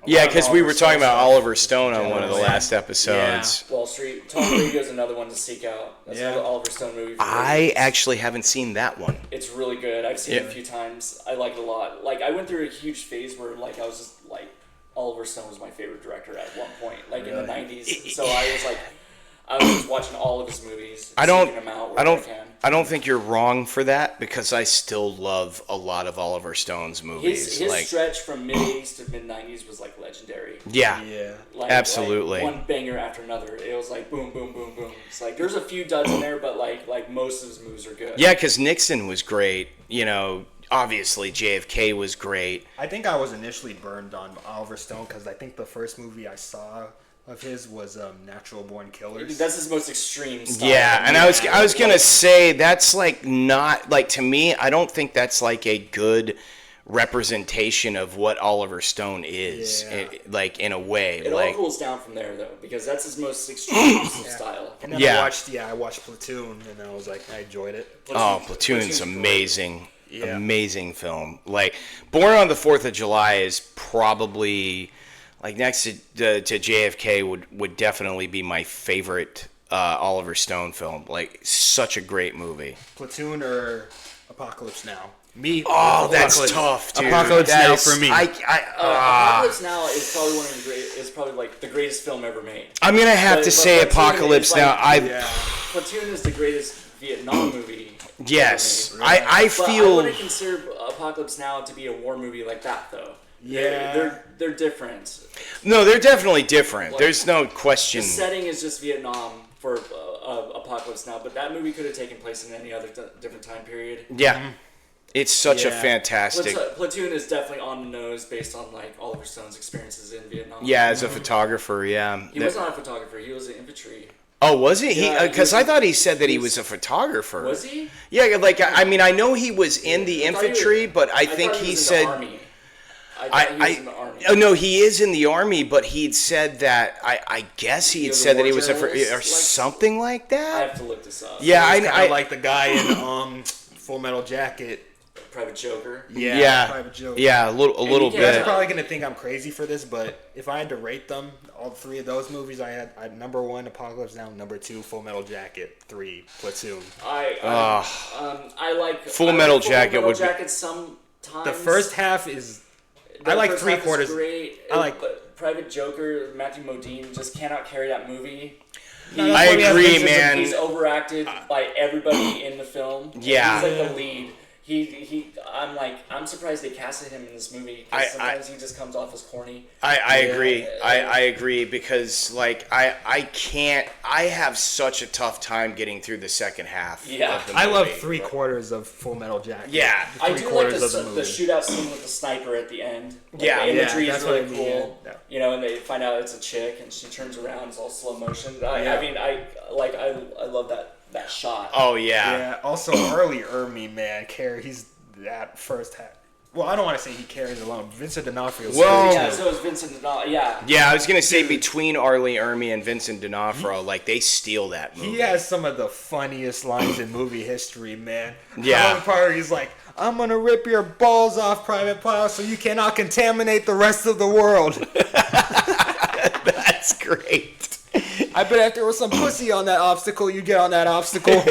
Yeah, because we were talking about stuff. Oliver Stone on one of the last episodes. Wall Street. Talk Radio is another one to seek out. That's another Oliver Stone movie. I actually haven't seen that one. It's really good. I've seen it a few times. I like it a lot. Like I went through a huge phase where like I was just like Oliver Stone was my favorite director at one point, like in the 90s. So I was just watching all of his movies. Seeking them out wherever I can. I don't think you're wrong for that because I still love a lot of Oliver Stone's movies. His like, stretch from mid 80s to mid 90s was like legendary. yeah, Yeah. Like, absolutely. Like one banger after another. It was like boom, boom, boom, boom. It's like there's a few duds in there, but like most of his movies are good. Yeah, because Nixon was great. Obviously JFK was great. I think I was initially burned on Oliver Stone because I think the first movie I saw of his was Natural Born Killers. That's his most extreme style. Yeah, and I was gonna say that's like not like to me. I don't think that's like a good representation of what Oliver Stone is. Yeah. Like in a way, It like all cools down from there though, because that's his most extreme use of style. And then Yeah. I watched Platoon, and I was like, I enjoyed it. Platoon's great. amazing. Yeah. Amazing film. Like Born on the 4th of July is probably like next to JFK would definitely be my favorite Oliver Stone film. Like such a great movie. Platoon or Apocalypse Now? Me. Oh, that's Apocalypse. tough, dude. Apocalypse That Now is- for me. Apocalypse Now is probably one of the great. Is probably like the greatest film ever made. I'm gonna have to But say Platoon Apocalypse is Now. like- Yeah. Platoon is the greatest Vietnam movie. Yes, ever made. I But I feel. wouldn't consider Apocalypse Now to be a war movie like that though. Yeah. They're different. No, they're definitely different. Like, There's no The question. setting is just Vietnam for Apocalypse Now, but that movie could have taken place in any other different time period. Yeah, it's such a Yeah. fantastic. Platoon is definitely on the nose based on like Oliver Stone's experiences in Vietnam. Yeah, as a photographer, yeah. He was not a photographer. He was an infantry. Oh, was he? Yeah, Because he was- I thought he said that he was a photographer. Was he? Yeah, like I mean, I know he was in the I thought he was- infantry, but I think thought he was in the said. Army. I thought he was in the Army. Oh no, he is in the army, but he'd said that I guess he had was a said that war he was a journalist, or like- something like I that. have to look this up. Yeah, He's kinda I like the guy in Full Metal Jacket. Private Joker. Yeah. Private Joke. yeah, a little you You guys bit. are probably gonna think I'm crazy for this, but if I had to rate them, all three of those movies, I number 1 Apocalypse Now, number 2 Full Metal Jacket, 3 Platoon. I like Full Metal Full Jacket Metal would be- Jacket sometimes. The first half is I like first half is 3/4. Great. I like Private Joker. Matthew Modine just cannot carry that movie. I agree, man. He's overacted by everybody in the film. Yeah. He's like the lead. I'm surprised they casted him in this movie. Because sometimes he just comes off as corny. I agree. I agree because like I can't. I have such a tough time getting through the second half. Yeah. Of the I love movie. 3/4 of Full Metal Jacket. Yeah. I do like of the movie. the shootout scene with the sniper at the end. Like, Yeah. the imagery Yeah, is that's what really I mean, cool. yeah. You know, and they find out it's a chick, and she turns around. It's all slow motion. I love that shot. Oh yeah. Yeah. Also, Arlie Ermey, man, he's that first half. Well, I don't want to say he carries alone. Vincent D'Onofrio's Well- great, Yeah, too. so is Vincent D'Onofrio. Yeah. Yeah, I was gonna say between Arlie Ermey and Vincent D'Onofrio, like they steal that movie. He has some of the funniest lines in movie history, man. Yeah. One part, he's like, "I'm gonna rip your balls off, Private Pile, so you cannot contaminate the rest of the world." That's great. I bet if there was some pussy on that obstacle, you'd get on that obstacle.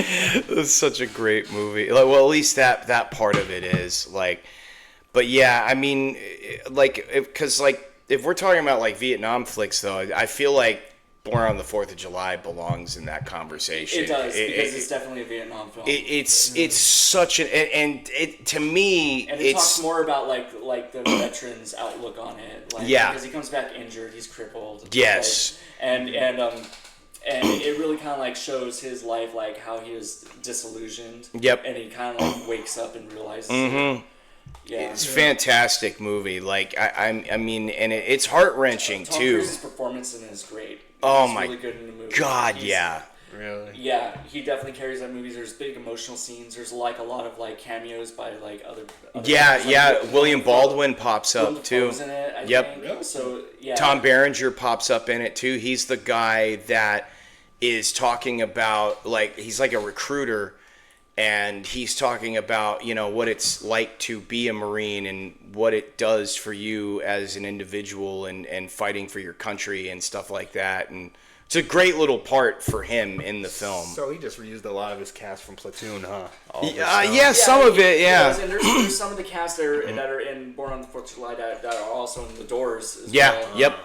It's such a great movie. Like, well, at least that part of it is like. But yeah, I mean, like, because like if we're talking about like Vietnam flicks, though, I feel like Born on the 4th of July belongs in that conversation. It does because it's definitely a Vietnam film. It's such an and it to me and it talks more about like the veterans' outlook on it. Like, Yeah. Because he comes back injured, he's crippled. Yes. Like, and it really kind of like shows his life, like how he was disillusioned. Yep. And he kind of like wakes up and realizes. Mm-hmm. Yeah. It's a fantastic movie. Like I mean, and it's heart wrenching Tom too. Cruise's performance in it is great. Oh He's my really good in the movie. God, He's- yeah. Really? Yeah, he definitely carries that movie. There's big emotional scenes. There's like a lot of like cameos by like other Yeah, actors, like, yeah. Willem William Baldwin pops Willem up too. Dafoe's in it, I Yep. think. So yeah. Tom Berenger pops up in it too. He's the guy that is talking about like he's like a recruiter, and he's talking about what it's like to be a Marine and what it does for you as an individual and fighting for your country and stuff like that. And it's a great little part for him in the film. So he just reused a lot of his cast from Platoon, huh? Yeah, some of it, yeah. And there's some of the cast that are in Born on the 4th of July that are also in The Doors as Yeah, well. yep.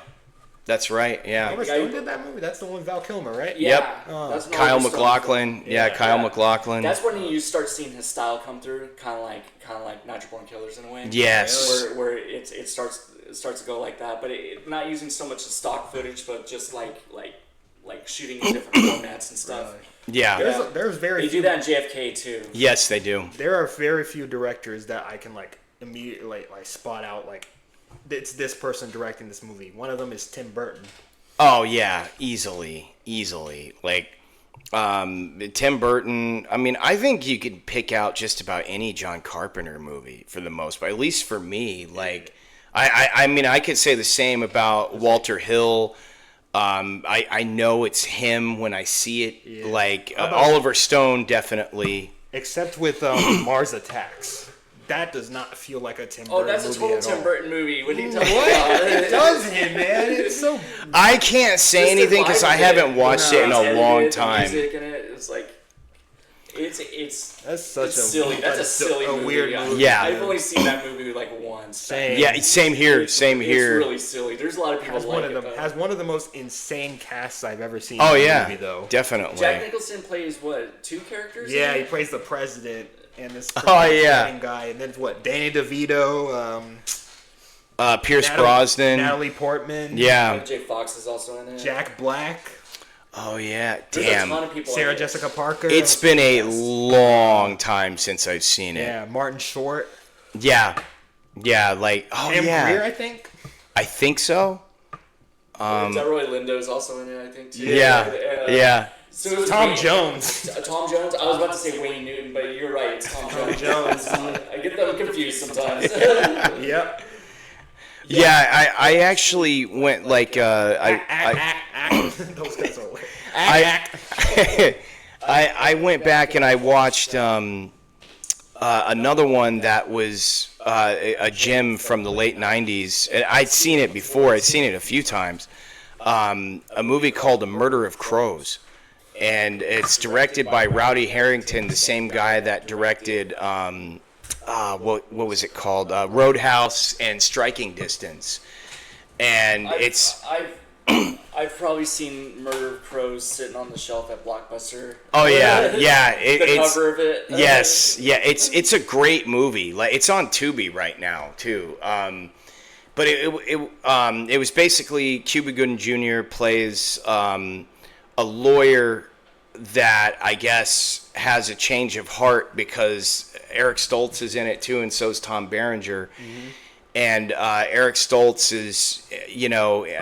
That's right, yeah. Oliver Stone did that movie? That's the one with Val Kilmer, right? Yeah, Yep. that's an Kyle Oliver Stone MacLachlan. film. Yeah, Kyle MacLachlan. That's when you start seeing his style come through, kind of like Natural Born Killers in a way. Yes. Where it starts to go like that, but not using so much stock footage, but just like shooting in different formats and stuff. Yeah. There's very They few. do that in JFK too. Yes, they do. There are very few directors that I can like immediately like spot out like it's this person directing this movie. One of them is Tim Burton. Oh yeah, easily. Like Tim Burton. I mean, I think you could pick out just about any John Carpenter movie for the most part. At least for me, like I mean, I could say the same about Walter Hill. I know it's him when I see it. Yeah. Like How about- Oliver Stone, definitely. Except with Mars Attacks. That does not feel like a Tim Burton Oh, that's a movie total at Tim all. Burton movie. What are you What? talking about? It does him, man. It's so... I can't say Just the anything because vibe I of it. haven't watched it in It's a edited, long the time. music in it, it's like it's That's such it's silly. That's a silly movie. weird movie. Yeah. I've only seen that movie like once. Same. Yeah, same here. Same It's here. really silly. There's a lot of people Has like one it. of the though. has one of the most insane casts I've ever seen Oh in a yeah, movie, though. definitely. Jack Nicholson plays what? 2 characters? in Yeah, he it? plays the president and this Oh, yeah. main guy, and then what? Danny DeVito, Pierce Brosnan. Natalie Portman, Yeah. Jay Fox is also in it. Jack Black, Oh yeah. There's a ton Damn. of people. Sarah in it. Jessica Parker. It's been a long time since I've seen it. yeah, Martin Short, Yeah. Yeah. Like. Oh and yeah. Weir, I think. I think so. Delroy Lindo's also in it, I think. Too. Yeah. Yeah. So it was Tom Wayne- Jones. Tom Jones. I was about to say Wayne Newton, but you're right. It's Tom Jones. Jones. I get them confused sometimes. Yep. Yeah. I actually went like I Those guys are hilarious. I went back and I watched another one that was a gem from the late 90s. And I'd seen it before. I'd seen it a few times. A movie called A Murder of Crows. And it's directed by Rowdy Harrington, the same guy that directed what was it called? Roadhouse and Striking Distance, and I've probably seen Murder of Crows sitting on the shelf at Blockbuster. Oh yeah, yeah. The cover of it. Yes, yeah. It's a great movie. Like it's on Tubi right now too. But it was basically Cuba Gooding Jr. plays a lawyer that I guess has a change of heart because Eric Stoltz is in it too, and so is Tom Berenger. Mm-hmm. And Eric Stoltz is,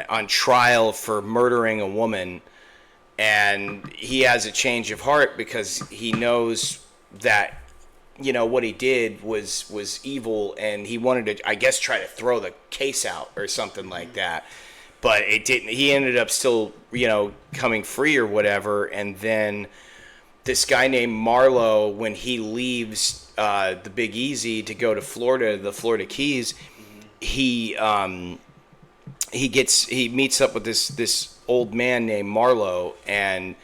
on trial for murdering a woman, and he has a change of heart because he knows that, what he did was evil, and he wanted to, I guess, try to throw the case out or something like that. But it didn't. He ended up still, coming free or whatever. And then this guy named Marlowe, when he leaves the Big Easy to go to Florida, the Florida Keys, he meets up with this old man named Marlowe, and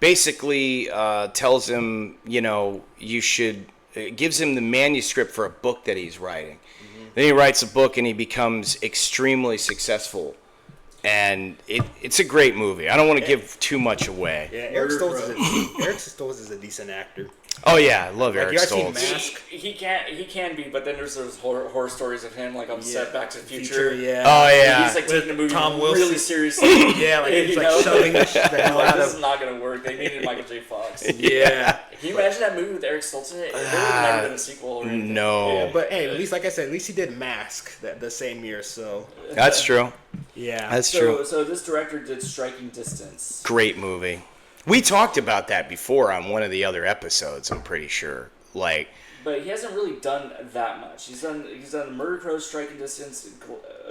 basically tells him, you should. Gives him the manuscript for a book that he's writing. Mm-hmm. Then he writes a book, and he becomes extremely successful. And it's a great movie. I don't want to give too much away. Yeah, Eric Stoltz is a decent actor. Oh yeah, I love Eric Stoltz. Mask? He can be, but then there's those horror stories of him, like on set Back to the Future. Yeah. Oh yeah. He's like taking the movie Tom Wilson. really seriously. Yeah, like he's like shoving the hell out this of. is not gonna work. They needed Michael J. Fox. Yeah. Can you imagine that movie with Eric Stoltz in it? There would have never been a sequel or anything. No. Yeah, but hey, at least like I said, at least he did Mask the same year. So. That's true. Yeah. That's true. So this director did Striking Distance. Great movie. We talked about that before on one of the other episodes, I'm pretty sure. But he hasn't really done that much. He's done Murder Crow, Striking Distance,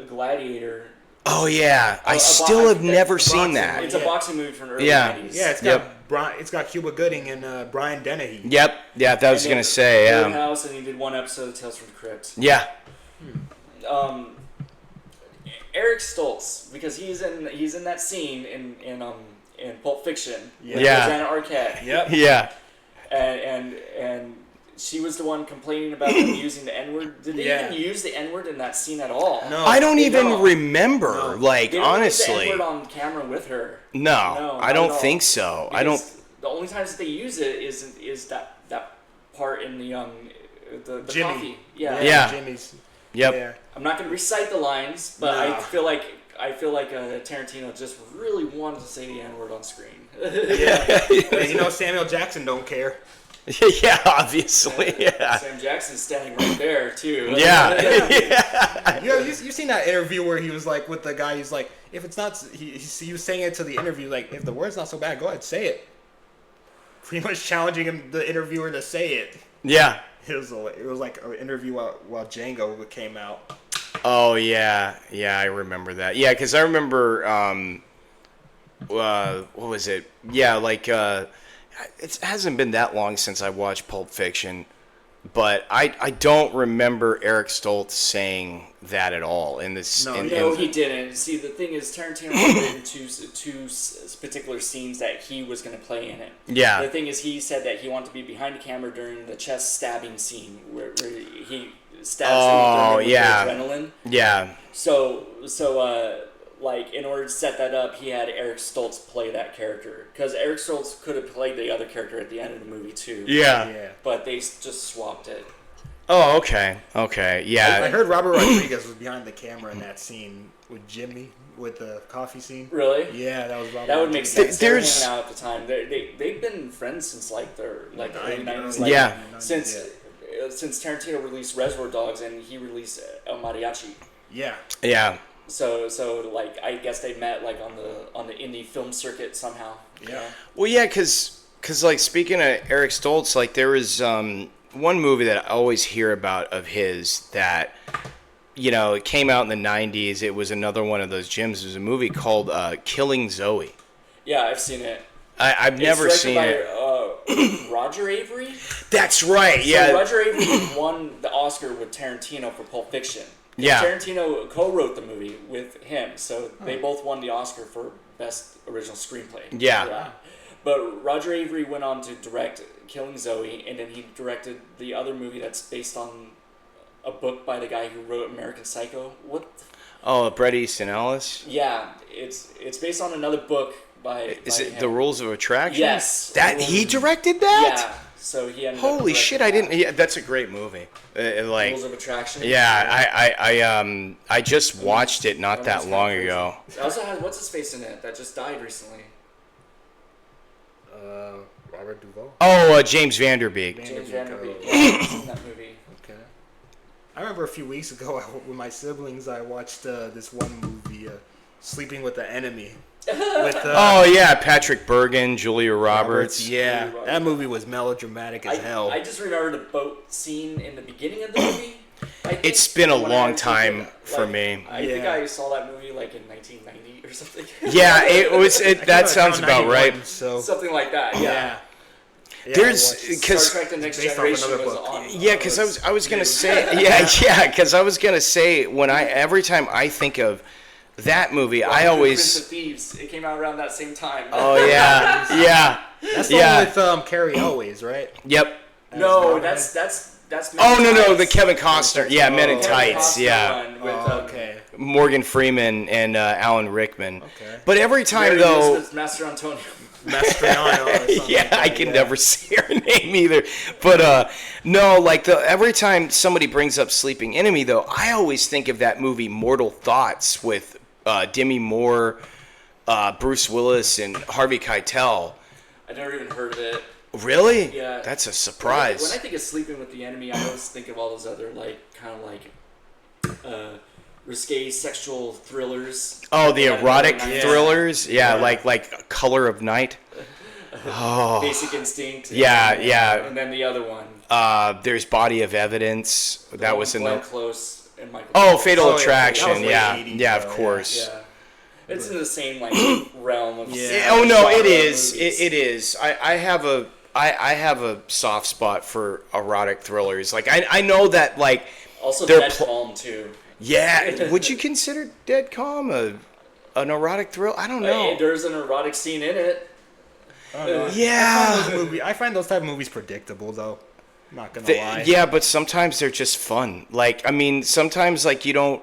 Gladiator. Oh yeah, I still have never seen that. It's a boxing movie from the early 90s. Yeah, it's got Cuba Gooding and Brian Dennehy. Yep, yeah, that was gonna say. House, and he did one episode of Tales from the Crypt. Yeah. Eric Stoltz, because he's in that scene in Pulp Fiction. With Yeah. Janet Arquette. Yep. Yeah. And she was the one complaining about them using the N-word. Did they even use the N-word in that scene at all? No. I don't even remember. No. Like, they don't honestly. use the N-word on camera with her. No, I don't think so. Because the only times that they use it is that part in the Jimmy. coffee. Yeah. Jimmy's. Yep. Yeah. I'm not going to recite the lines, but No. I feel like Tarantino just really wanted to say the N-word on screen. Yeah. Samuel Jackson don't care. Yeah, obviously. Yeah. Sam Jackson's standing right there too. Yeah. You've seen that interview where he was like with the guy. He's like, if it's not, he was saying it to the interview like, if the word's not so bad, go ahead, say it. Pretty much challenging the interviewer to say it. Yeah. It was like an interview while Django came out. Oh yeah, I remember that. Yeah, because I remember what was it? Yeah, like it hasn't been that long since I watched Pulp Fiction, but I don't remember Eric Stoltz saying that at all in this. No, he didn't. See, the thing is, Tarantino had written two particular scenes that he was going to play in it. Yeah. The thing is, he said that he wanted to be behind the camera during the chest stabbing scene where he stabs him with adrenaline. Yeah. So like, in order to set that up, he had Eric Stoltz play that character. Because Eric Stoltz could have played the other character at the end of the movie, too. Yeah. But they just swapped it. Oh, okay, yeah. I heard Robert Rodriguez was behind the camera in that scene with Jimmy, with the coffee scene. Really? Yeah, that was Robert. That would make sense. They were hanging out at the time. They've been friends since the early 90s. Yeah. Since Tarantino released Reservoir Dogs and he released El Mariachi. Yeah. Yeah. So like, I guess they met like on the indie film circuit somehow. Yeah. Well, yeah, because like, speaking of Eric Stoltz, like, there was one movie that I always hear about of his that, it came out in the 90s. It was another one of those gems. It was a movie called Killing Zoe. Yeah, I've seen it. I've never seen it. Roger Avery? That's right, yeah. So Roger Avery won the Oscar with Tarantino for Pulp Fiction. Yeah. Tarantino co-wrote the movie with him, so they both won the Oscar for Best Original Screenplay. Yeah. But Roger Avery went on to direct Killing Zoe, and then he directed the other movie that's based on a book by the guy who wrote American Psycho. What? Oh, Bret Easton Ellis? Yeah, it's based on another book by Is it him. The Rules of Attraction? Yes. He directed that? Yeah. So he ended Holy up shit! directing I didn't. Yeah, that's a great movie. Like, Rules of Attraction. yeah, I just watched it not that long ago. It also has what's his face in it that just died recently. Robert Duvall. Oh, James Vanderbeek. James Vanderbeek. Yeah, he's in that movie. Okay. I remember a few weeks ago with my siblings, I watched this one movie, Sleeping with the Enemy. With, Oh yeah, Patrick Bergen, Julia Roberts. Yeah, Julia Roberts. that movie was melodramatic as hell. I just remember the boat scene in the beginning of the movie. It's been a When long I time was for like, me. I think Yeah. I saw that movie like in 1990 or something. Yeah, it was. I came That out sounds around about 91, right. So Something like that. Yeah. yeah. There's- I watched it. 'cause- Star Trek: The Next based off Generation another was book. on. Yeah, because I was gonna say because I was gonna say every time I think of that movie, I Prince always. of Thieves. It came out around that same time. Oh yeah, yeah, That's the yeah. one with Carrie Elways, right? Yep. No, As that's Men Oh in no, Tights. the Kevin Costner. Yeah, Men in Oh. Kevin Tights. Costner Yeah, one with, Okay. Morgan Freeman and Alan Rickman. Okay. But every time Mary though. Elizabeth Master Antonio. Mastriano or something Yeah, like that, I can yeah. never say her name either. But no, like every time somebody brings up Sleeping Enemy, though, I always think of that movie Mortal Thoughts with Demi Moore, Bruce Willis, and Harvey Keitel. I never even heard of it. Really? Yeah. That's a When surprise. I think of Sleeping with the Enemy, I always think of all those other risque sexual thrillers. Oh, the Like, erotic yeah. thrillers? Yeah, Yeah. like Color of Night. Oh. Basic Instinct. Yeah, and, yeah. And then the other one. There's Body of Evidence. The That one was in Glenn the. Close and Michael. Oh, Douglas. Fatal Oh, yeah, Attraction. that was late Yeah, 80s, yeah, of though, yeah. course. Yeah. It's in the same realm of. Oh no, genre it is. movies. It is. I have a soft spot for erotic thrillers. Like I know that like Also, they're Dead pl- Calm too. yeah. Would you consider Dead Calm an erotic thrill? I don't know. There's an erotic scene in it. I don't know. Yeah. I find those type of movies predictable, though. I'm not gonna lie. Yeah, but sometimes they're just fun. Like I mean, sometimes like you don't.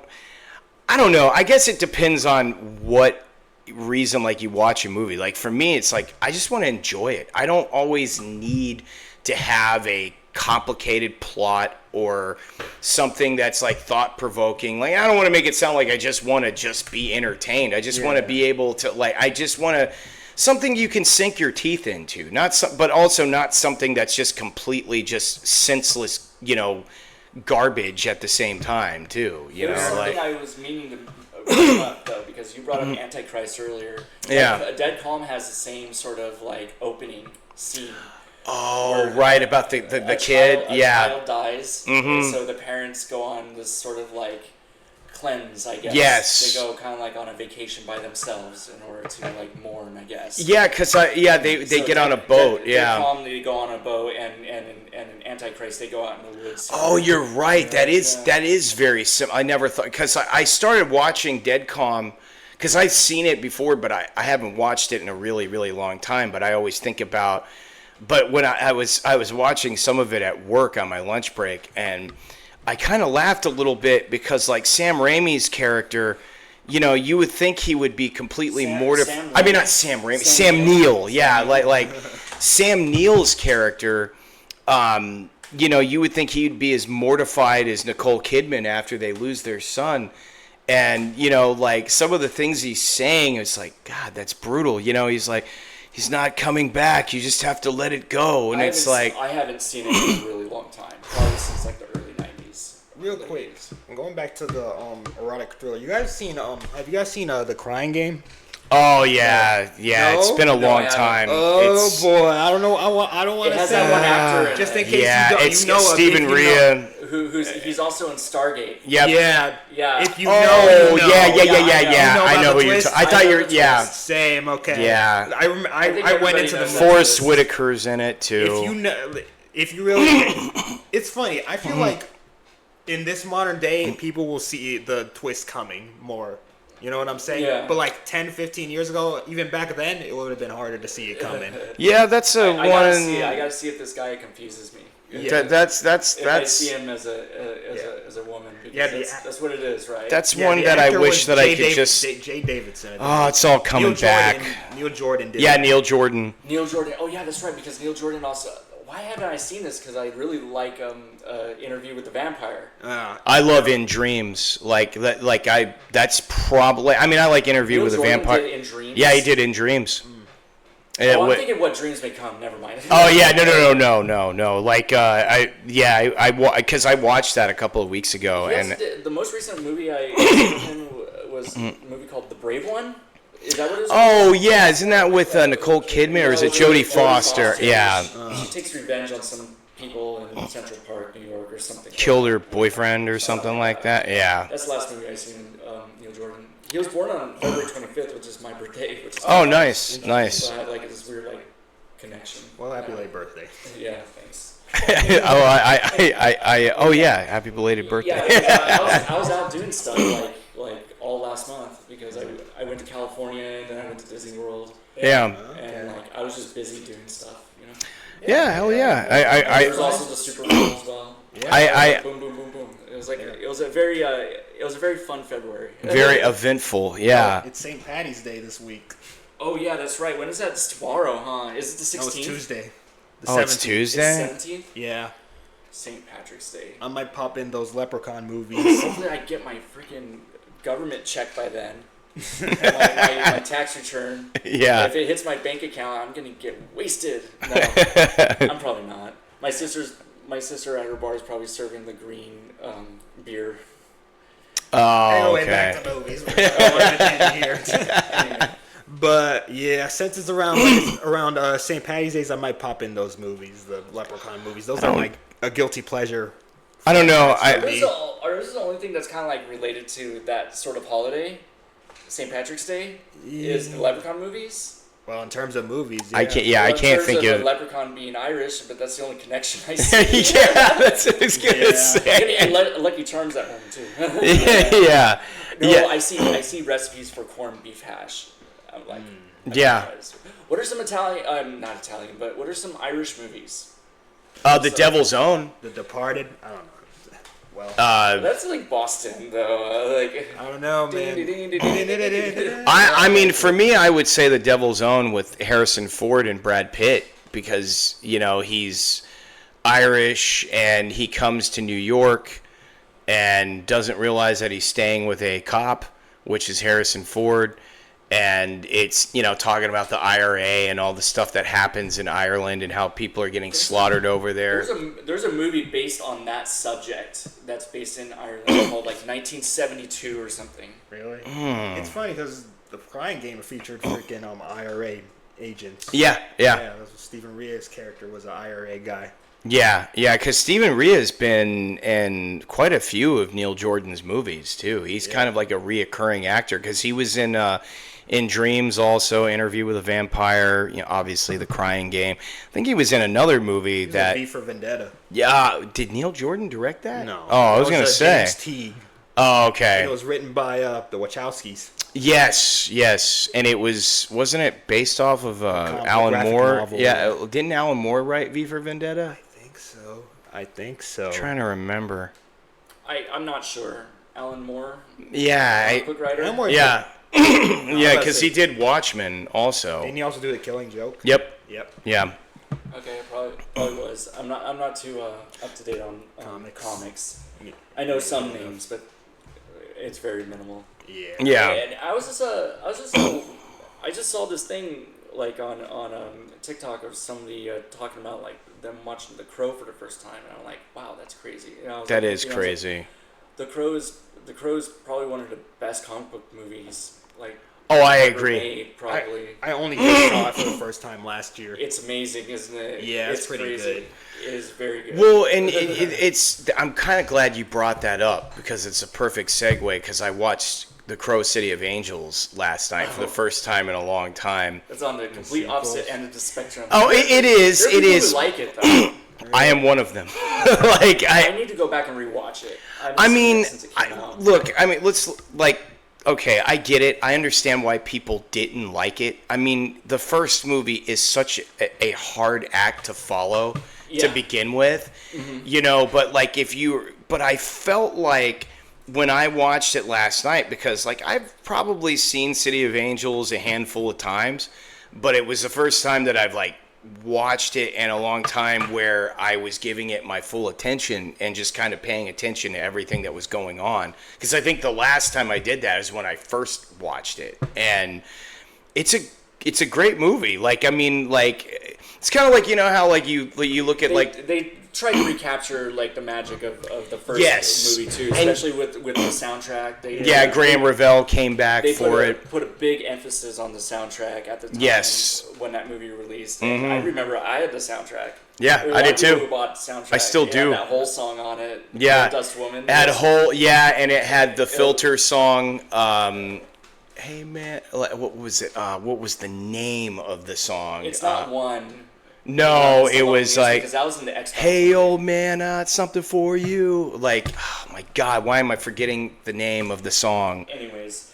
I don't know. I guess it depends on what reason like you watch a movie. Like for me, it's like I just want to enjoy it. I don't always need to have a complicated plot or something that's like thought provoking. Like I don't want to make it sound like I just want to just be entertained. I just want to be able to like I just want to something you can sink your teeth into. But also not something that's just completely just senseless, garbage at the same time too. There's something Like I was meaning to bring up though, because you brought up Antichrist earlier. Yeah. Like, Dead Calm has the same sort of like opening scene. oh right about the kid. A Yeah. child dies, and so the parents go on this sort of like cleanse, I guess. Yes. They go kind of like on a vacation by themselves in order to like mourn, I guess. Yeah, because they So get on a boat. Dead Yeah. Calm, they go on a boat, and in Antichrist, they go out in the woods. Oh, you're right. That Yeah. is very simple. I never thought because I started watching Dead Calm because I've seen it before, but I haven't watched it in a really really long time. But I always think about. But when I was watching some of it at work on my lunch break, and I kind of laughed a little bit because like Sam Raimi's character. You would think he would be completely mortified. Sam I mean, Raimi. not Sam Raimi. Sam Sam Neill. Neill. Yeah, like Sam Neill's character. You would think he'd be as mortified as Nicole Kidman after they lose their son. And, like some of the things he's saying, it's like, God, that's brutal. He's like, he's not coming back. You just have to let it go. And it's like, I haven't seen it in a really long time, probably since like the early 90s. Real quick, I'm going back to the erotic thriller. You guys seen have you guys seen The Crying Game? oh, yeah. Yeah, it's No? been a No, I long haven't. time. Oh It's- boy, I don't know. I don't want It to has say that one actor in just it. in case Yeah, you don't. it's you know Stephen if you Rea. Who's he's also in Stargate. Yep. Yeah. Yeah. If you Oh, know, you know. yeah. Yeah, I about know the who you're twist? I thought I know you're, the yeah. twist. Same. Okay. Yeah. I think went everybody into the knows movie. that. Forrest Whitaker's in it, too. If you know, if you really, it's funny. I feel like in this modern day, people will see the twist coming more You know what I'm saying? Yeah. But like 10, 15 years ago, even back then, it would have been harder to see it coming. Yeah, that's a I gotta see if this guy confuses me. Yeah. That's If I see him as a woman, because Yeah, that's what it is, right? that's Yeah, one the that I actor wish was that I Jay could Dav- just. Jay Davidson. Oh, it's all coming Neil back. Neil Jordan did Yeah, it. Neil Jordan. Neil Jordan. Oh yeah, that's right. Because Neil Jordan also. Why haven't I seen this? Because I really like Interview with the Vampire. I love In Dreams. That's probably. I mean, I like Interview Neil with Jordan a Vampire. did In Dreams? Yeah, he did In Dreams. Oh, I'm thinking What Dreams May Come. Never mind. Oh yeah, no. Like, because I watched that a couple of weeks ago, He and also did- the most recent movie I saw with him was a movie called The Brave One. Is that what it is? oh yeah, isn't that with Nicole Kidman or is it Jodie Foster? Yeah, She takes revenge on some people in Central Park, New York, or something. killed her boyfriend or something like that. Yeah. That's the last movie I seen. Neil Jordan. He was born on February 25th, which is my birthday. Which is Oh, nice. So I had like this weird connection. Well, happy late birthday. Yeah, thanks. Oh yeah, happy belated birthday. Yeah, I was out doing stuff like all last month because I went to California and then I went to Disney World. Yeah. And I was just busy doing stuff, you know. Yeah, hell yeah. There was also the Super Bowl as well. Boom, boom, boom, boom. It was a very fun February. Very eventful. Yeah. It's St. Patty's Day this week. Oh yeah, that's right. When is that? It's tomorrow, huh? Is it the 16th? No, it's Tuesday. Oh, it's Tuesday? It's 17th? Yeah. St. Patrick's Day. I might pop in those Leprechaun movies. Hopefully I get my freaking government check by then. my tax return. Yeah. If it hits my bank account, I'm gonna get wasted. No, I'm probably not. My sister at her bar is probably serving the green beer. Oh, Anyway, okay. back to movies. Anyway. But yeah, since it's around St. Patty's Days, I might pop in those movies, the Leprechaun movies. Those are like a guilty pleasure. I don't know. This is the only thing that's kind of like related to that sort of holiday, St. Patrick's Day, is the Leprechaun movies. Well, in terms of movies, yeah. I can't think of the Leprechaun being Irish, but that's the only connection I see. Yeah, that's what I was gonna say. And Lucky Charms at home too. Yeah. No, Yeah. I see recipes for corned beef hash. I'm like, Yeah. What are some Italian? Not Italian, but what are some Irish movies? The Devil's Own. The Departed. I don't know. Well, That's like Boston though. I don't know, man. I mean, for me, I would say The Devil's Own with Harrison Ford and Brad Pitt because, you know, he's Irish and he comes to New York and doesn't realize that he's staying with a cop, which is Harrison Ford. And it's, you know, talking about the IRA and all the stuff that happens in Ireland and how people are getting slaughtered over there. There's a movie based on that subject that's based in Ireland called like 1972 or something. Really? It's funny because the Crying Game featured freaking IRA agents. Yeah. That's what Stephen Rhea's character was, an IRA guy. Yeah, because Stephen Rhea's been in quite a few of Neil Jordan's movies, too. He's kind of like a reoccurring actor because he was in Dreams also, Interview with a Vampire, you know, obviously The Crying Game. I think he was in another movie that... V for Vendetta. Yeah, did Neil Jordan direct that? No. Oh, I was going to say. James Teague. Oh, okay. And it was written by the Wachowskis. Yes, and it wasn't it based off of Alan graphic Moore? novel. Yeah, didn't Alan Moore write V for Vendetta? I think so. I'm trying to remember. I'm not sure. Alan Moore? Yeah. Book writer? Alan Moore Yeah. Yeah, because he did Watchmen also. Didn't he also do The Killing Joke? Yep. Yeah. Okay, probably was. I'm not too up to date on comics. I know some names, but it's very minimal. Yeah. And I just saw this thing like on TikTok of somebody talking about like them watching The Crow for the first time, and I'm like, wow, that's crazy. That is crazy. The Crow's probably one of the best comic book movies. Like, oh, I ever agree. made, probably. I only just saw it for the first time last year. It's amazing, isn't it? Yeah, it's pretty crazy. good. It is very good. Well, and it's I'm kind of glad you brought that up because it's a perfect segue because I watched The Crow City of Angels last night for the first time in a long time. It's on the complete opposite end of the spectrum. Oh, it is. There are It people is. who like it though. I am one of them. I need to go back and rewatch it. I mean, since it came out. look. I mean, let's like. okay, I get it. I understand why people didn't like it. I mean, the first movie is such a hard act to follow to begin with, but like but I felt like when I watched it last night, because like I've probably seen City of Angels a handful of times, but it was the first time that I've like watched it in a long time where I was giving it my full attention and just kind of paying attention to everything that was going on. Because I think the last time I did that is when I first watched it, and it's a great movie. Like, I mean, like it's kind of like, you know how like you look at they tried to recapture like the magic of the first movie too, especially with the soundtrack. Graham Revell came back for it. Put a big emphasis on the soundtrack at the time when that movie released. And I remember I had the soundtrack. Yeah, I did too. Bought soundtrack. I still do. That whole song on it. Yeah, Dust Woman. It had and it had the Filter song. Hey man, what was it? What was the name of the song? It's not one. No, it was like, that was in the X-Files. Hey old man, it's something for you. Like, oh my God, why am I forgetting the name of the song? Anyways,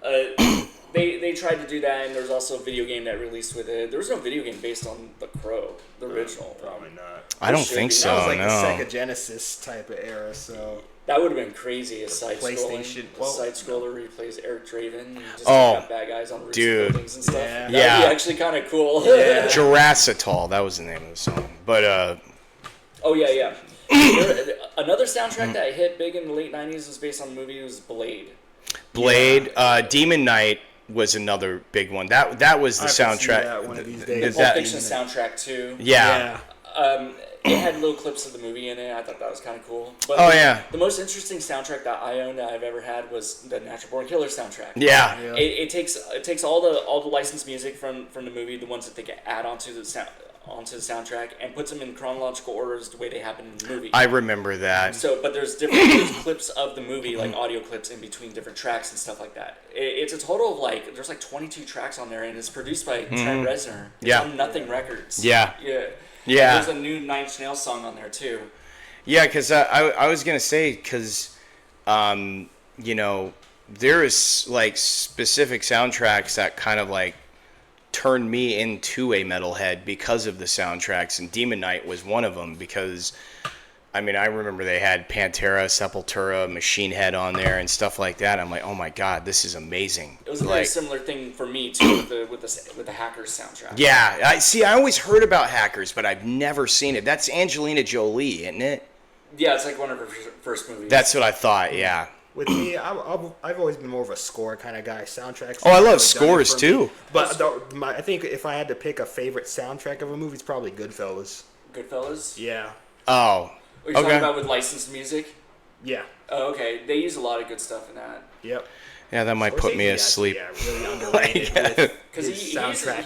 they tried to do that, and there's also a video game that released with it. There was no video game based on The Crow, the original. Probably not. I don't think so. That was like the Sega Genesis type of era, so. That would have been crazy. A side scroller where he plays Eric Draven. And just got bad guys on roofs and buildings and stuff. Yeah. That would be actually kind of cool. Yeah. Jurassital, that was the name of the song. But oh yeah. Another soundtrack that hit big in the late '90s was based on the movie. Was Blade. Demon Knight was another big one. That was the soundtrack. That one of these days. Pulp Fiction soundtrack too. Yeah. It had little clips of the movie in it. I thought that was kind of cool. But the most interesting soundtrack that I owned that I've ever had was the Natural Born Killer soundtrack. Yeah. It takes all the licensed music from the movie, the ones that they can add onto the soundtrack, and puts them in chronological orders the way they happen in the movie. I remember that. So, but there's different clips of the movie, like audio clips in between different tracks and stuff like that. It's a total of there's 22 tracks on there, and it's produced by Trent Reznor. It's on Nothing Records. Yeah. Yeah. There's a new Nine Inch Nails song on there too. Yeah, because I was gonna say because there is like specific soundtracks that kind of like turned me into a metalhead because of the soundtracks, and Demon Knight was one of them because. I mean, I remember they had Pantera, Sepultura, Machine Head on there and stuff like that. I'm like, oh my God, this is amazing. It was a very similar thing for me too with the Hackers soundtrack. Yeah, I always heard about Hackers, but I've never seen it. That's Angelina Jolie, isn't it? Yeah, it's like one of her first movies. That's what I thought. Yeah. With me, I've always been more of a score kind of guy. Soundtracks. Oh, I love scores too. But I think if I had to pick a favorite soundtrack of a movie, it's probably Goodfellas. Goodfellas? Yeah. Oh. Are you talking about with licensed music? Yeah. Oh, okay. They use a lot of good stuff in that. Yep. Yeah, that might put me asleep. Yeah, really underrated. Because he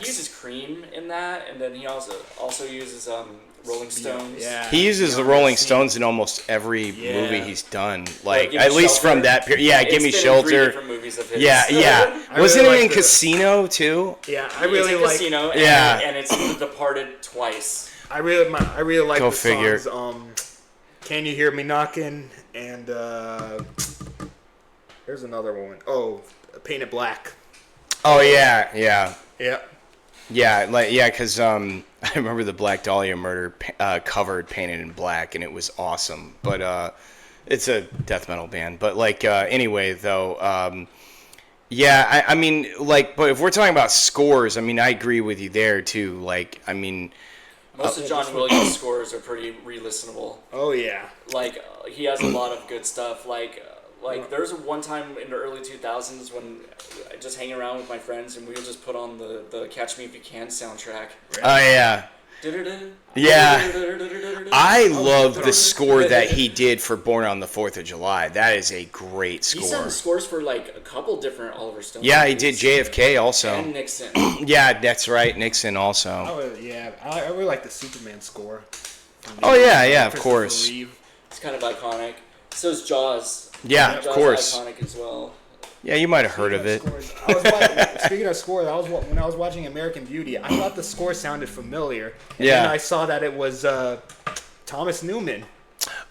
uses Cream in that, and then he also uses Rolling Stones. Yeah. He uses the Rolling Stones in almost every movie he's done. Like at least from that period. Yeah, Give Me Shelter. 3 different movies of his. Yeah. Wasn't it in Casino too? Yeah, I really like Casino. And it's The Departed twice. I really like Go the figure. songs. Can You Hear Me Knocking? And there's another one. Oh, Painted Black. Oh yeah. Yeah. Yeah, because I remember the Black Dahlia murder covered Painted in Black, and it was awesome. But it's a death metal band. But anyway, though, I mean, but if we're talking about scores, I mean, I agree with you there too. Most of John Williams' scores are pretty re-listenable. Oh yeah. He has a lot of good stuff. There's one time in the early 2000s when I just hanging around with my friends and we would just put on the Catch Me If You Can soundtrack. Oh yeah. Yeah. I love the score that he did for Born on the 4th of July. That is a great score. He's done scores for a couple different Oliver Stone Yeah, movies. he did JFK also. And Nixon. Yeah, that's right. Nixon also. Oh yeah, I really like the Superman score. Oh yeah, of course. It's kind of iconic. So is Jaws. Yeah, of course. Iconic as well. Yeah, you might have heard of it. Speaking of scores, when I was watching American Beauty, I thought the score sounded familiar. And then I saw that it was Thomas Newman.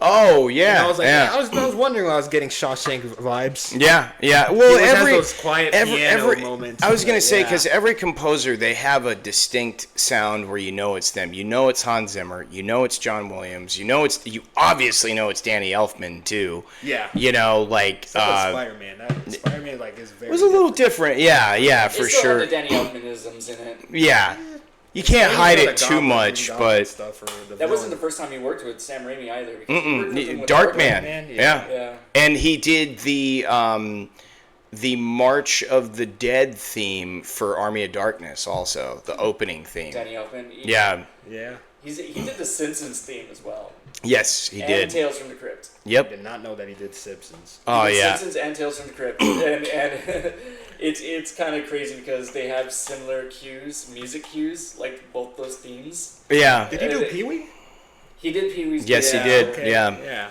Oh yeah, And I was like, yeah. I was wondering why I was getting Shawshank vibes. Yeah. Well, He always has every those quiet piano moments. I was gonna say Yeah. because every composer they have a distinct sound where you know it's them. You know it's Hans Zimmer. You know it's John Williams. You obviously know it's Danny Elfman too. Yeah. You know, like Spider-Man. That Spider-Man like is very. it was a little different. Yeah, for It still sure. had the Danny Elfmanisms in it. Yeah. You can't hide it too much, but That wasn't the first time he worked with Sam Raimi either. Because he worked with him with Darkman. Darkman, Yeah. And he did the March of the Dead theme for Army of Darkness also, the opening theme. Danny Elfman. Yeah. He did the Simpsons theme as well. Yes, he and did. Tales from the Crypt. I Yep. did not know that he did Simpsons. Oh He did yeah. Simpsons and Tales from the Crypt, and it's kind of crazy because they have similar cues, music cues, like both those themes. Yeah. Did he do Pee-wee? He did Pee-wee's. Yes, Big he did. Okay. Yeah.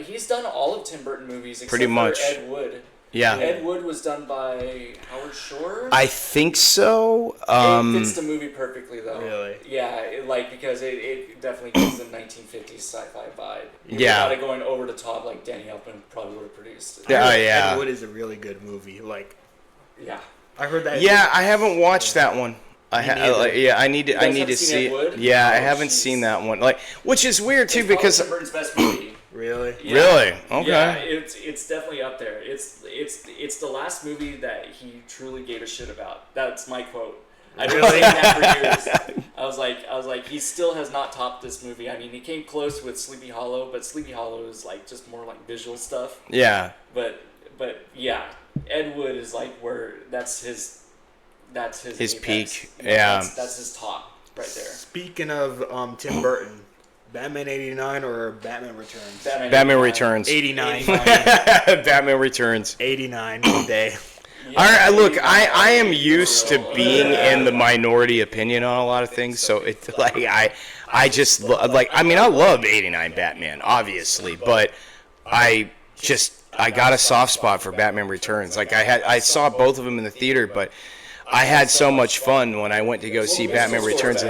He's done all of Tim Burton movies except Pretty much. for Ed Wood. Yeah. Ed Wood was done by Howard Shore. I think so. It fits the movie perfectly, though. Really? Yeah, because it definitely gives the 1950s sci-fi vibe. Yeah. Without it going over the top like Danny Elfman probably would have produced. Yeah. Ed Wood is a really good movie. Like, Yeah. I heard that. Yeah, I haven't watched that one. I need You guys to haven't see seen it. Ed Wood? Yeah, I Oh, haven't jeez. seen that one. Like, which is weird too It's probably because Tim Burton's best movie. Really? Yeah. Really? Okay. Yeah, it's definitely up there. It's the last movie that he truly gave a shit about. That's my quote. I've been saying that for years. I was like, he still has not topped this movie. I mean, he came close with Sleepy Hollow, but Sleepy Hollow is like just more like visual stuff. Yeah. But yeah, Ed Wood is like where that's his His apex. peak. You know, Yeah. that's his top right there. Speaking of Tim Burton, Batman 89 or Batman Returns? Batman Returns. 89. Batman Returns. 89 day. Yeah, All right, look, I am used to being in the minority opinion on a lot of things, so it's like I just like I mean I love '89 Batman obviously, but I got a soft spot for Batman Returns. Like I saw both of them in the theater, but I had so much fun when I went to go see Batman Returns.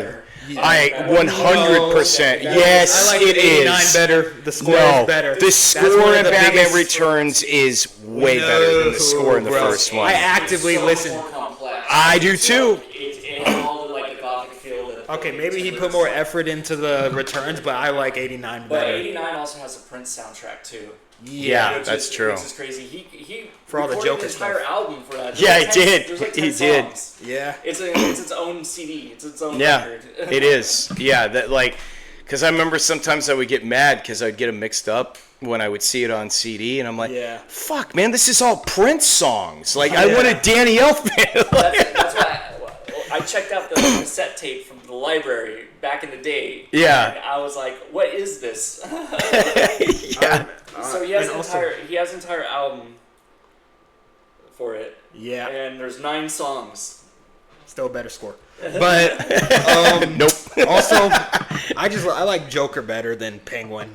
I 100%. Yes, I like it 89 is. better. The score No, is better. the That's score one of in the Batman biggest- Returns is way better than the score in the bro. first one. I actively so listen. More complex. I do too. It has all the like the gothic feel. Okay, maybe he put more effort into the Returns, but I like 89 But better. 89 also has a Prince soundtrack too. Yeah, Which that's is, true. Which is crazy. He For all the recorded Joker an entire stuff. album for that. Yeah, There's he like did. 10 there's like He 10 did. songs. Yeah. It's its own CD. It's its own Yeah, record. it is. Yeah, that like, because I remember sometimes I would get mad because I'd get them mixed up when I would see it on CD, and I'm like, Yeah. fuck, man, this is all Prince songs. Like, I Yeah. wanted Danny Elfman. That's why I checked out the cassette tape from the library back in the day. Yeah. And I was like, what is this? Yeah. So he has and an also- entire album for it. Yeah. And there's 9 songs. Still a better score. But Nope. also, I like Joker better than Penguin.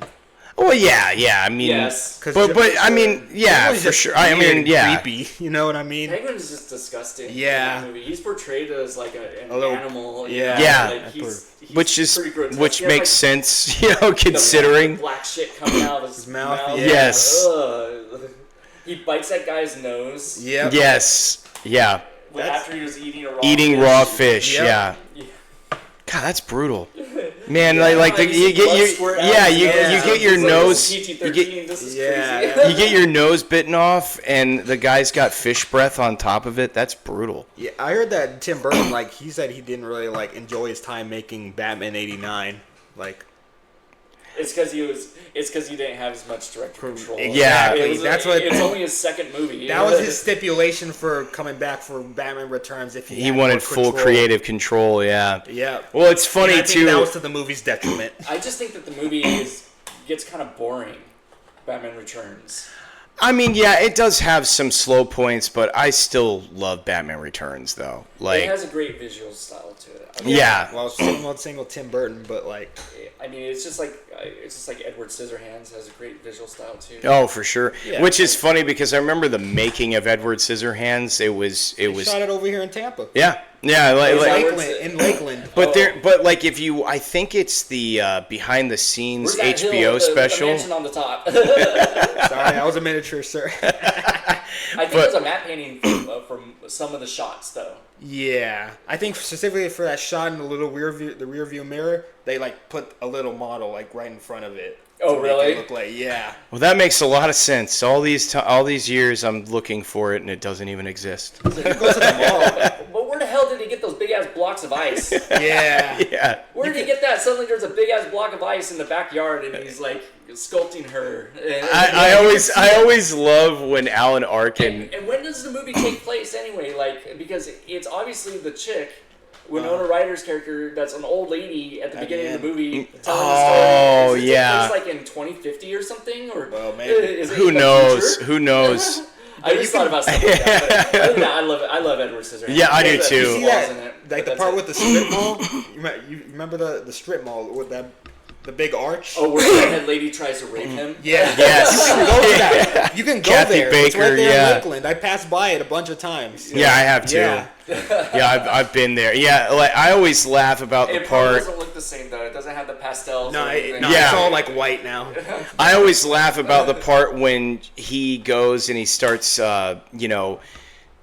Well, yeah. I mean, Yes. Cause but I mean, yeah, Penguin's for just sure. I weird mean, and yeah. creepy. You know what I mean? Penguin is just disgusting. Yeah. In the movie. He's portrayed as like an little- animal. you yeah. know, Yeah. Like he's Which pretty grotesque. which He has, makes like, sense, you know, the considering. black shit coming out of his mouth, mouth. yeah. Yes. Ugh. He bites that guy's nose. Yep. Yes. Yeah. After he was eating a raw Eating fish. raw fish. Yep. Yeah. Yeah. God, that's brutal. Man, like you you see get blood your squirt out yeah of his you nose. you get your It's like, nose this is you PG-13, get this is Yeah. crazy. you get your nose bitten off and the guy's got fish breath on top of it. That's brutal. Yeah, I heard that Tim Burton, like, he said he didn't really like enjoy his time making Batman '89. Like, It's because he didn't have as much director control. Exactly. It was- That's what- It's only his second movie. that was his stipulation for coming back for Batman Returns. If He had wanted more full control. creative control. Yeah. Yeah. Well, it's funny And I think that too. was to the movie's detriment. I just think that the movie gets kind of boring. Batman Returns. I mean, yeah, it does have some slow points, but I still love Batman Returns though. Like, It has a great visual style to it. I yeah. Well, same with Tim Burton, but like, I mean, it's just like Edward Scissorhands has a great visual style too. Oh, for sure. Yeah. Which is funny because I remember the making of Edward Scissorhands. It was shot it over here in Tampa. yeah, Yeah, In Lakeland. But like if you, I think it's the behind the scenes Where's that HBO hill with the special. mansion on the top? Sorry, I was a miniature, sir. I think there's a matte painting from some of the shots though. Yeah, I think specifically for that shot in the little rear view mirror, they like put a little model like right in front of it. Oh, to really? Make it look like, yeah. Well, that makes a lot of sense. All these years, I'm looking for it, and it doesn't even exist. So you go to the mall. But where the hell did he get those big ass blocks of ice? Yeah. Yeah. Where did he get that? Suddenly there's a big ass block of ice in the backyard, and he's like sculpting her. I always love when Alan Arkin. And when does the movie take place anyway? Like, because it's obviously the chick, Winona Ryder's character, that's an old lady at the beginning of the movie telling the story. Oh, Does it yeah. take place like in 2050 or something? Or Well, maybe. is it Who in the knows? future? Who knows? I just thought about something like that. But other than that, I love Edward Scissorhands. Yeah, I do There's a too. few See flaws that? in it, Like but the that's part it. with the strip mall? You remember the strip mall with the big arch? Oh, where the redhead lady tries to rape him? Yeah. Yes. You can go to that. You can go Kathy there. It's right Baker, there yeah. in Lakeland. I passed by it a bunch of times. Yeah, I have too. Yeah. Yeah, I've been there. Yeah, like I always laugh about the It probably part. doesn't look the same though. It doesn't have the pastels. No, or anything. Yeah. it's all like white now. I always laugh about the part when he goes and he starts,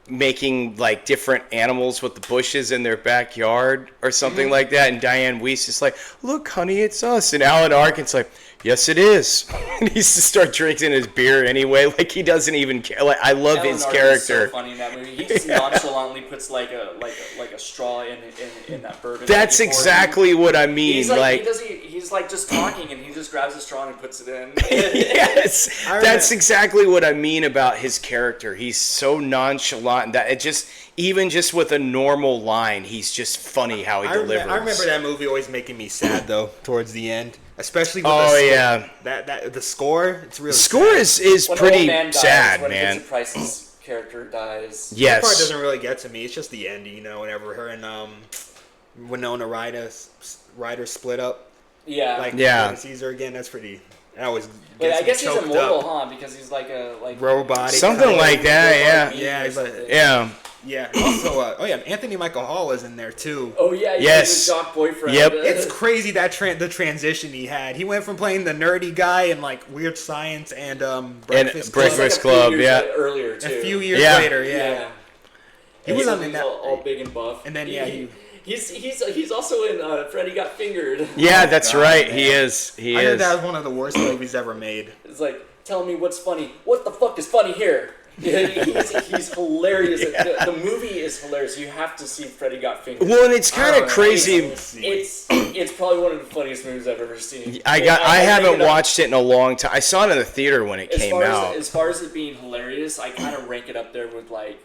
making like different animals with the bushes in their backyard or something like that. And Diane Weiss is like, "Look, honey, it's us." And Alan Arkin's like, "Yes, it is." And he's to start drinking his beer anyway. Like he doesn't even care. Like I love Alan his Arkin is character. so funny in that movie. He just nonchalantly puts like a straw in that bourbon. That's before exactly what I mean. He's like just talking and he just grabs a straw and puts it in. Yes, I that's remember- exactly what I mean about his character. He's so nonchalant that it just, even just with a normal line, he's just funny how he delivers. I remember that movie always making me sad though towards the end, especially with the score. It's really The score sad. is When pretty old man dies, sad, when man. Vincent Price's character dies. That part Yes. doesn't really get to me. It's just the ending, whenever her and Winona Ryder split up. Yeah. Like Yeah. when he sees her again, that's pretty. That always But gets I me guess he's choked immortal, up. huh? Because he's like a Robotic. Something kinda. like that, yeah. Yeah, he's like- Yeah. Yeah. Also, Anthony Michael Hall is in there too. Oh yeah, he's Yes. his jock boyfriend. Yep. It's crazy that the transition he had. He went from playing the nerdy guy in like Weird Science and Breakfast Club. Breakfast Club, yeah. Earlier too. A few years Yeah. later, yeah. He was on in that. all big and buff. And then, he's also in Freddy Got Fingered. Yeah, that's God, right. man. He is. He I heard is. that was one of the worst movies ever made. It's like, tell me what's funny. What the fuck is funny here? Yeah, he's hilarious. The movie is hilarious. You have to see Freddy Got Fingered. Well, and it's kind of crazy. It's probably one of the funniest movies I've ever seen. I haven't watched it in a long time. I saw it in the theater when it came out. As far as it being hilarious, I kind of rank it up there with like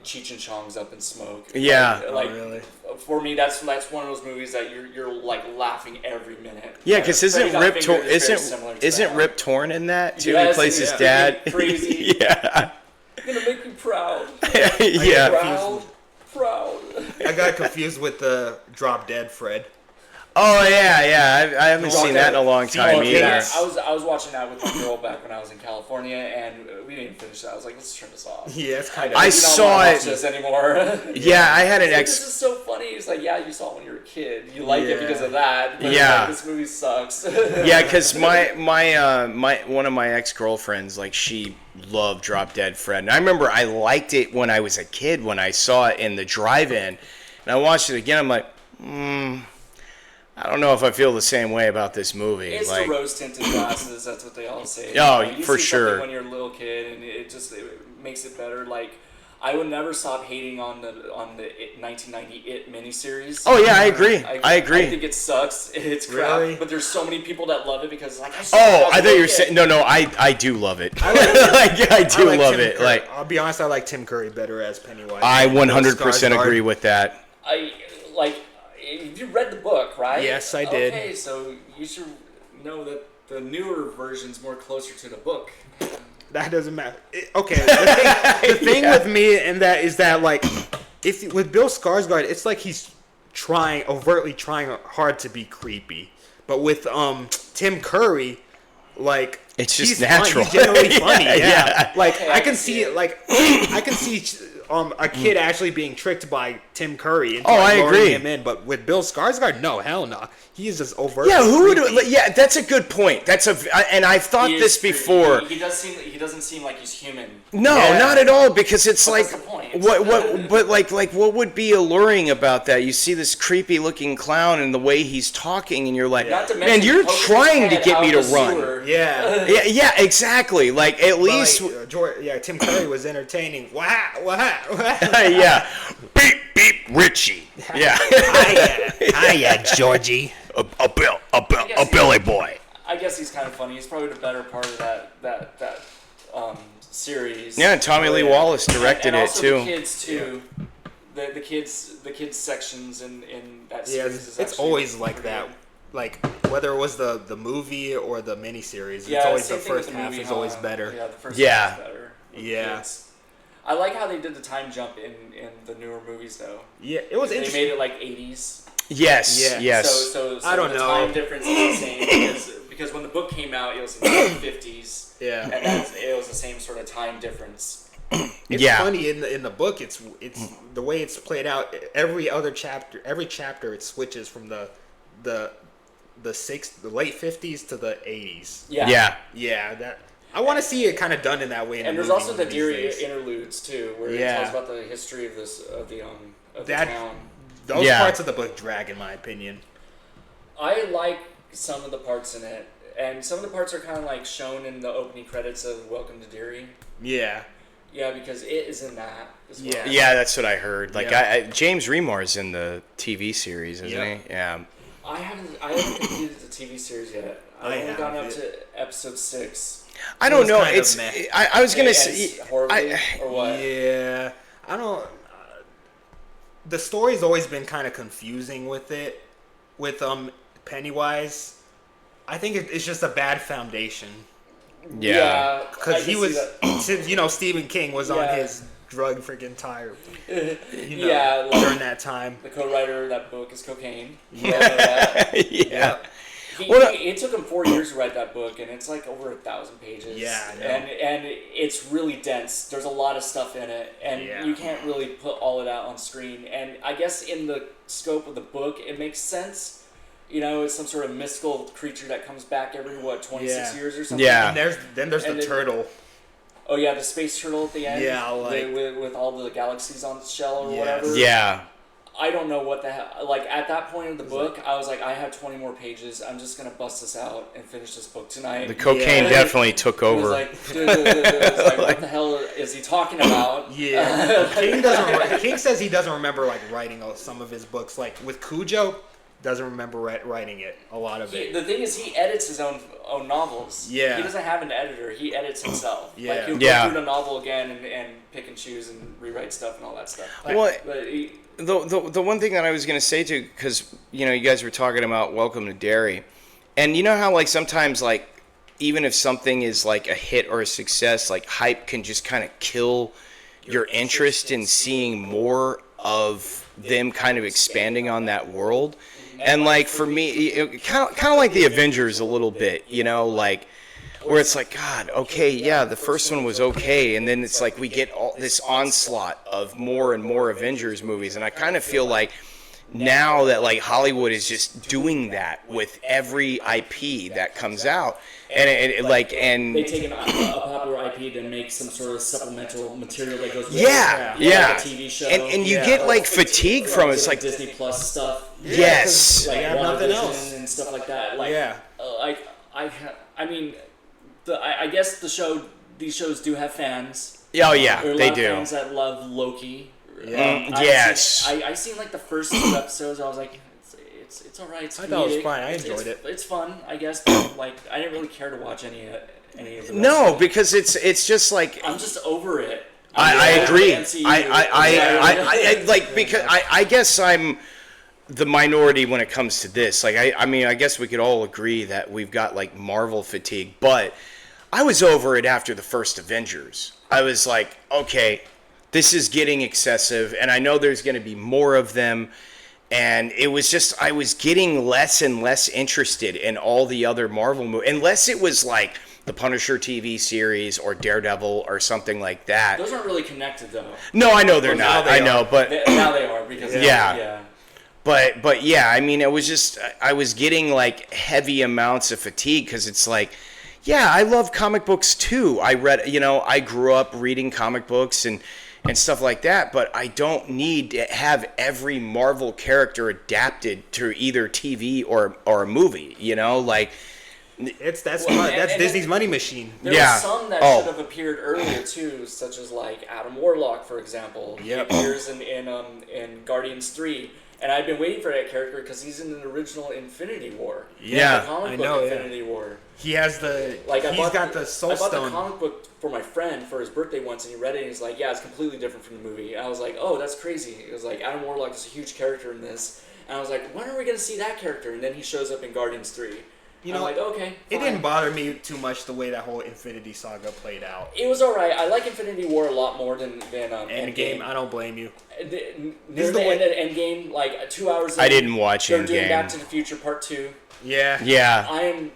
Cheech and Chong's Up in Smoke. Yeah. Like, really? For me, that's one of those movies that you're like laughing every minute. Yeah, because Freddy isn't Got Rip Fingered Torn is very similar to that. Rip Torn in that too? Yes, He plays his yeah. dad. Crazy. Yeah. I'm gonna make you proud. Yeah. Proud. I got confused with the Drop Dead Fred. Oh yeah. I haven't seen that in a long time Okay, either. I was watching that with my girl back when I was in California, and we didn't finish that. I was like, let's turn this off. Yeah, it's kind of. I We don't saw wanna it- watch this anymore. Yeah, I had an This ex. is so funny. It's like, yeah, you saw it when you were a kid. You like it Yeah. because of that. But Yeah. like, this movie sucks. Yeah, because my one of my ex-girlfriends, like, she loved Drop Dead Fred, and I remember I liked it when I was a kid when I saw it in the drive-in, and I watched it again. I'm like, I don't know if I feel the same way about this movie. It's like, the rose-tinted glasses. That's what they all say. Oh, You for see sure. something when you're a little kid, and it makes it better. Like, I would never stop hating on the 1990 It miniseries. Oh yeah, I agree. I agree. I think it sucks. It's crap. Really? But there's so many people that love it because like I I thought you were saying no. I do love it. I do like love Tim it. Curry. Like, I'll be honest, I like Tim Curry better as Pennywise. I 100% Skarsgård. agree with that. You read the book, right? Yes, I did. Okay, so you should know that the newer version's more closer to the book. That doesn't matter. Okay, the thing with me and that is that like, if with Bill Skarsgård, it's like he's overtly trying hard to be creepy, but with Tim Curry, like It's just he's natural. He's generally funny. Yeah, Yeah. yeah. Like Okay, I can see it. Like I can see a kid actually being tricked by Tim Curry into I luring agree. him in, but with Bill Skarsgård, no, hell no. He is just overtly. Yeah, who would? creepy. Yeah, that's a good point. And I've thought He this is creepy. before. He doesn't seem like he's human. No, Yeah. not at all. Because it's But like, that's the point. but like, what would be alluring about that? You see this creepy looking clown and the way he's talking, and you're like, Not to man, mention you're poking his trying to head get out me to the run. sewer. Yeah. Yeah, exactly. Like at But, least, like, Tim Curry was entertaining. Wow. yeah, beep beep Richie. Yeah, Hiya, Georgie. a Billy boy. I guess he's kind of funny. He's probably the better part of that series. Yeah, and Tommy Lee Wallace directed and it also too. The kids too. The kids sections in that Yeah, series is it's actually always like pretty that. good. Like whether it was the movie or the miniseries, Yeah, it's always same the thing with first the half movie, is always huh? better. Yeah, the first Yeah. half is better. with the Yeah. kids. I like how they did the time jump in the newer movies though. Yeah, it was They interesting. made it like 80s. Yes, Yeah. yes. So I don't the know. time difference is the same because when the book came out, it was in the 50s. Yeah. And it was the same sort of time difference. It's Yeah. funny in the book. It's the way it's played out. Every chapter, it switches from the late 50s to the 80s. Yeah. Yeah, that I want to see it kind of done in that way. In And the there's movie also one the of these Deary days. interludes too, where it Yeah. tells about the history of the That- town. Those Yeah. parts of the book drag, in my opinion. I like some of the parts in it, and some of the parts are kind of like shown in the opening credits of Welcome to Deary. Yeah. Yeah, because it is in that as well. Yeah. Yeah, that's what I heard. Like, Yeah. James Remar's in the TV series, isn't Yep. he? Yeah. I haven't completed the TV series yet. I've I only gone up have. to episode 6. I don't was know. kind of It's. meh. I was gonna It say. ends horribly, or what? Yeah, I don't. The story's always been kind of confusing with it, with Pennywise. I think it's just a bad foundation Yeah. I because can he see was that. since Stephen King was on Yeah. his drug freaking tire, Yeah, like, during that time. the co-writer of that book is cocaine. Yeah. We all know that. Yeah. Well, it took him 4 years to write that book, and it's like over 1,000 pages. Yeah, I know. and it's really dense. There's a lot of stuff in it, and Yeah. you can't really put all it out on screen. And I guess in the scope of the book, it makes sense. You know, it's some sort of mystical creature that comes back every 26 Yeah. years or something. Yeah. And there's And the then- turtle. Oh yeah, the space turtle at the end. Yeah, like- with all the galaxies on its shell or Yes. whatever. Yeah. I don't know what the hell. Like, at that point in the book, I was like, I have 20 more pages. I'm just going to bust this out and finish this book tonight. The cocaine Yeah. definitely took It was over. like, what the hell is he talking about? Yeah, King says he doesn't remember like writing some of his books. Like with Cujo, doesn't remember writing it. A lot of it. The thing is, he edits his own novels. Yeah. He doesn't have an editor. He edits himself. Yeah. Like, he'll Yeah. go through the novel again and pick and choose and rewrite stuff and all that stuff. Well, But the one thing that I was going to say too, because you guys were talking about Welcome to Derry, and you know how like sometimes like even if something is like a hit or a success, like hype can just kind of kill your interest in seeing more of them kind of expanding on that world. And like for me, kind of like the Avengers a little bit, like. Where it's like, God, okay, yeah, the first one was okay, and then it's like we get all this onslaught of more and more Avengers movies, and I kind of feel like now that like Hollywood is just doing that with every IP that comes out, and they take a popular IP to make some sort of supplemental material that goes with yeah, it. yeah, Like a TV show. and you get like fatigue from it. It's like Disney Plus stuff. yes, Like They have nothing WandaVision else. and stuff like that. Like, Yeah. I mean, I guess these shows do have fans. oh yeah, There are a they lot of do. fans that love Loki. Yeah. Yes. I seen like the first 2 episodes. I was like, it's alright. It's I thought it was comedic. fine. I It's- enjoyed it. It's fun, I guess. But like, I didn't really care to watch any of the No, because it's just like I'm just over it. I I'm agree. over the MCU. I like because I guess I'm the minority when it comes to this. Like I mean I guess we could all agree that we've got like Marvel fatigue, but I was over it after the first Avengers. I was like, okay, this is getting excessive, and I know there's going to be more of them. And it was just, I was getting less and less interested in all the other Marvel movies, unless it was like the Punisher TV series or Daredevil or something like that. Those aren't really connected though. No, I know they're not. Now they I know, but Now they are because yeah. But yeah, I mean, it was just I was getting like heavy amounts of fatigue because it's like, yeah, I love comic books too. I grew up reading comic books and stuff like that, but I don't need to have every Marvel character adapted to either TV or a movie. Like. That's Disney's money machine. There were some that should have appeared earlier too, such as like Adam Warlock, for example. Yep. He appears in Guardians 3, and I've been waiting for that character because he's in an original Infinity War. Yeah, the comic book Infinity War. He has he's got the Soul Stone. I bought the comic book for my friend for his birthday once, and he read it, and he's like, "Yeah, it's completely different from the movie." And I was like, "Oh, that's crazy." It was like Adam Warlock is a huge character in this, and I was like, "When are we gonna see that character?" And then he shows up in Guardians 3. I'm like, okay, fine. It didn't bother me too much the way that whole Infinity Saga played out. It was alright. I like Infinity War a lot more than Endgame. I don't blame you. Near the end of Endgame, like 2 hours in, I didn't watch they're Endgame. doing Back to the Future Part 2. Yeah. Yeah. I'm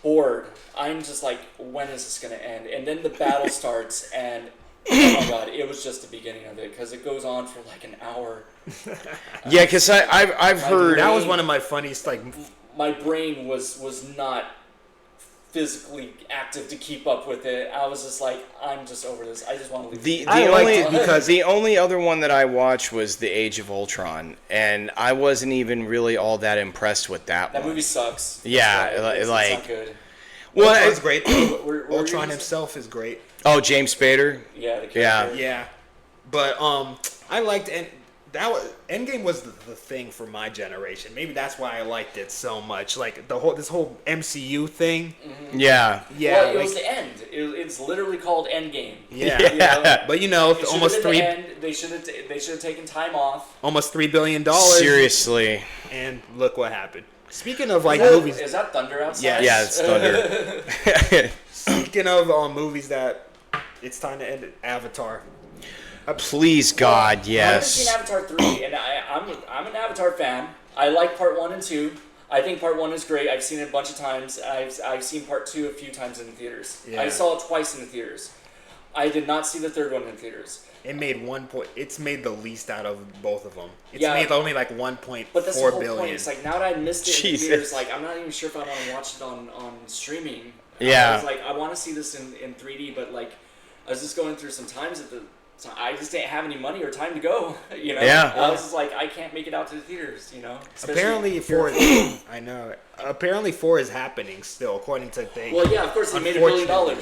bored. I'm just like, when is this going to end? And then the battle starts, and oh my god, it was just the beginning of it, because it goes on for like an hour. Yeah, because I've heard... That was one of my funniest, My brain was not physically active to keep up with it. I was just like, I'm just over this. I just want to leave. The only other one that I watched was The Age of Ultron, and I wasn't even really all that impressed with that one. That movie sucks. Yeah, it's not good. Well, it's great. Ultron himself is great. Oh, James Spader. Yeah, the character. Yeah. But I liked Endgame was the thing for my generation. Maybe that's why I liked it so much. Like this whole MCU thing. Mm-hmm. Yeah. Well, it was the end. It's literally called Endgame. Yeah. But almost they should have taken time off. Almost $3 billion. Seriously. And look what happened. Speaking of movies, is that thunder outside? Yeah, it's thunder. Speaking of movies that it's time to end, Avatar. Please, God, yes. I haven't seen Avatar 3, and I'm an Avatar fan. I like Part 1 and 2. I think Part 1 is great. I've seen it a bunch of times. I've seen Part 2 a few times in the theaters. Yeah. I saw it twice in the theaters. I did not see the third one in the theaters. It made It's made the least out of both of them. It's Yeah. made only like 1.4 But that's the whole billion. point. It's like, now that I missed it in the Jesus. theaters, like, I'm not even sure if I want to watch it on streaming. Yeah. I was like, I want to see this in 3D, but like, I was just going through some times so I just didn't have any money or time to go, Yeah. I was just like, I can't make it out to the theaters, Especially Apparently, if you're- I know. Apparently, 4 is happening still, according to things. Well, yeah, of course, they made $1 billion.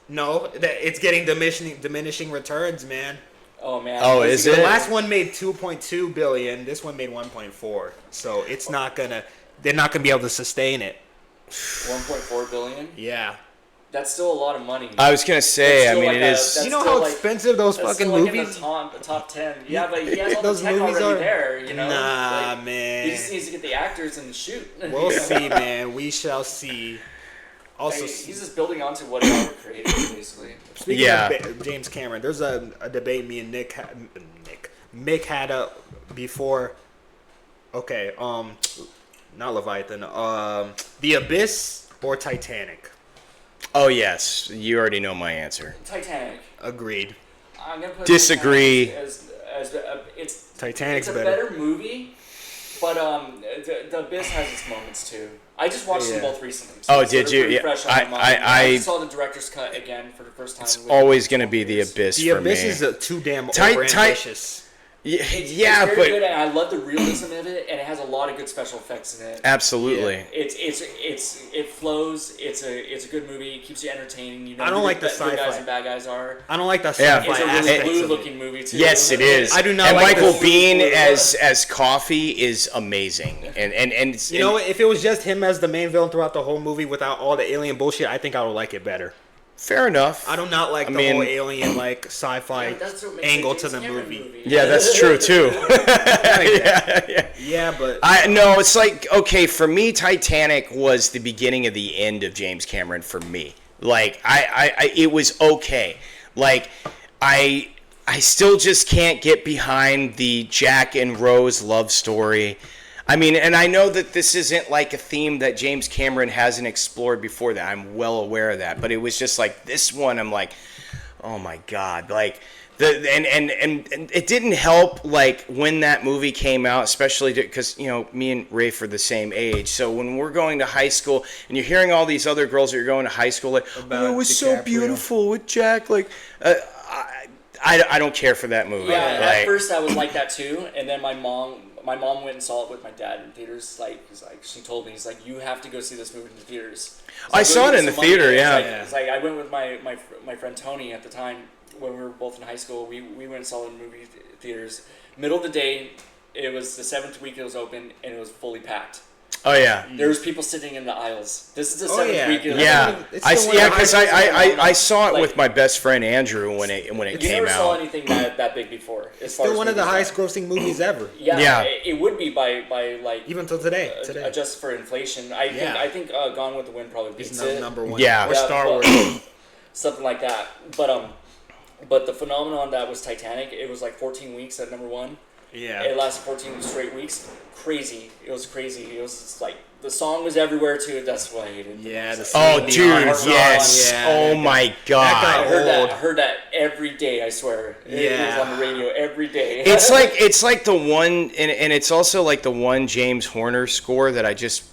No, it's getting diminishing returns, man. Oh man. Oh, is The it? last one made 2.2 billion. This one made 1.4. So it's not gonna. They're not gonna be able to sustain it. 1.4 billion? Yeah. That's still a lot of money. I was going to say, I mean, it is... That's You know still how expensive those that's fucking still like movies? in the top 10. Yeah, but he has all Those the tech movies already are- there, Nah, Like, man. He just needs to get the actors and shoot. We'll see, man. We shall see. Also, Like, he's just building onto what he already created, basically. speaking Yeah. of James Cameron, there's a debate me and Mick had before. Okay, not Leviathan. The Abyss or Titanic. Oh, yes. You already know my answer. Titanic. Agreed. I'm gonna put Disagree. Titanic as Titanic's it's a better movie, but the Abyss has its moments too. I just watched them both recently. So Oh, it's did sort of you? pretty Yeah. fresh on my mind. I just saw the director's cut again for the first time. It's always going to be The Abyss The for Abyss me. is too damn Tight- overambitious. It's Yeah, very but... good, and I love the realism of it, and it has a lot of good special effects in it. Absolutely. It flows. It's a good movie. It keeps you entertaining. You know I don't who like the good sci-fi. guys and bad guys are. I don't like the Yeah. sci-fi It's a really aspects of it. blue-looking movie too. Yes, it is. I do not and like Michael the- Biehn as Coffee is amazing. And You know, if it was just him as the main villain throughout the whole movie without all the alien bullshit, I think I would like it better. fair enough. I do not like the whole alien sci-fi That's what makes angle it to the James Cameron movie. Yeah, that's true too. Yeah, but No, it's like, okay, for me, Titanic was the beginning of the end of James Cameron for me. Like, it was okay. Like, I still just can't get behind the Jack and Rose love story. I mean, and I know that this isn't like a theme that James Cameron hasn't explored before that. I'm well aware of that. But it was just like this one, I'm like, oh my God. Like, and it didn't help, like, when that movie came out, especially because, you know, me and Rafe are the same age. So when we're going to high school and you're hearing all these other girls that you're going to high school, like, oh, it was so beautiful with Jack. Like, I don't care for that movie. Yeah, like, at first I was like that too, and then my mom went and saw it with my dad in theaters. Like, she told me, he's like, you have to go see this movie in the theaters. So I saw it in the theater, yeah. It's like I went with my friend Tony at the time when we were both in high school. We went and saw it in movie theaters. Middle of the day, it was the 7th week it was open, and it was fully packed. Oh yeah, there was people sitting in the aisles. This is the 7th week. Yeah, because I saw it with my best friend Andrew when it came out. You never saw anything that big before. It's still one of the highest grossing movies ever. Yeah. It would be by like even till today. Adjusted for inflation, I think Gone with the Wind probably beats it. Number one. Yeah, or Star Wars, something like that. But the phenomenon that was Titanic, it was like 14 weeks at number one. Yeah. It lasted 14 straight weeks. Crazy. It was crazy. It was just like, the song was everywhere too. That's what I hated. Yeah. Oh, dude. Yes. Yeah, oh my God. I heard that every day. I swear. It was on the radio every day. It's like the one, and it's also like the one James Horner score that I just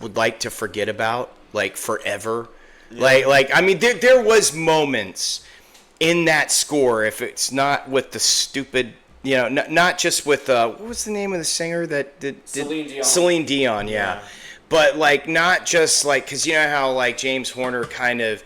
would like to forget about, like forever. Yeah. Like I mean, there was moments in that score, if it's not with the stupid. You know, not just with what was the name of the singer that did Celine Dion. Celine Dion, yeah. But like not just like, because you know how like James Horner kind of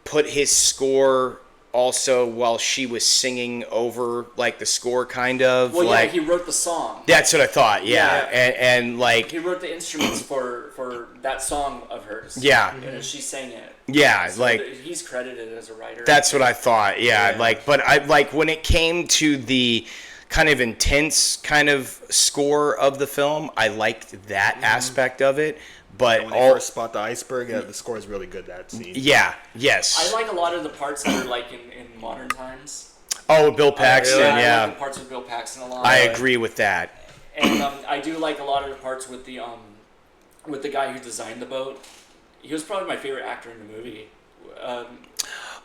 put his score also while she was singing over like the score kind of. Well, like, he wrote the song. That's what I thought. Yeah. And like he wrote the instruments for that song of hers. Yeah, and she sang it. Yeah, so like he's credited as a writer. That's what I thought. Yeah, like, but I like when it came to the kind of intense kind of score of the film, I liked that aspect of it. But when they first spot the iceberg, the score is really good, that scene. Yeah, yes. I like a lot of the parts that are like in modern times. Oh, Bill Paxton, I like the parts with Bill Paxton a lot. I agree with that. And I do like a lot of the parts with the guy who designed the boat. He was probably my favorite actor in the movie.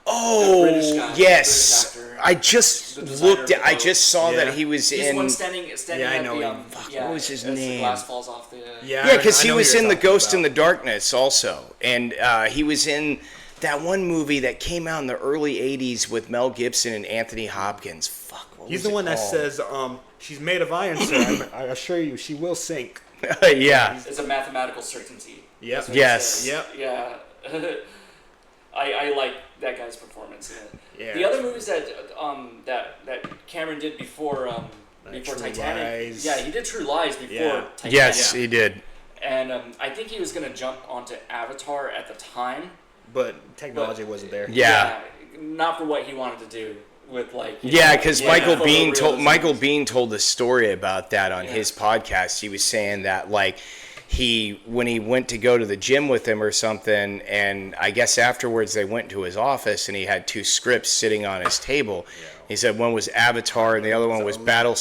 British guy, yes. British actor, I just looked at. I just saw that he was He's in. One standing I know at him. What was his name? The glass falls off the. Yeah, because he was in The Ghost in the Darkness also, and he was in that one movie that came out in the early '80s with Mel Gibson and Anthony Hopkins. Fuck, he's the one that says, "She's made of iron, sir. I assure you, she will sink." Yeah, it's a mathematical certainty. Yep. Yes. Yep. Yeah. I like that guy's performance in it. Yeah. The other movies that Cameron did before Titanic. Lies. Yeah, he did True Lies before Titanic. Yes, he did. And I think he was gonna jump onto Avatar at the time, but technology wasn't there. Yeah. Not for what he wanted to do with like. Because Michael Biehn told the story about that on his podcast. He was saying that like. When he went to go to the gym with him or something, and I guess afterwards they went to his office and he had two scripts sitting on his table. He said one was Avatar and the other one was Alita Battle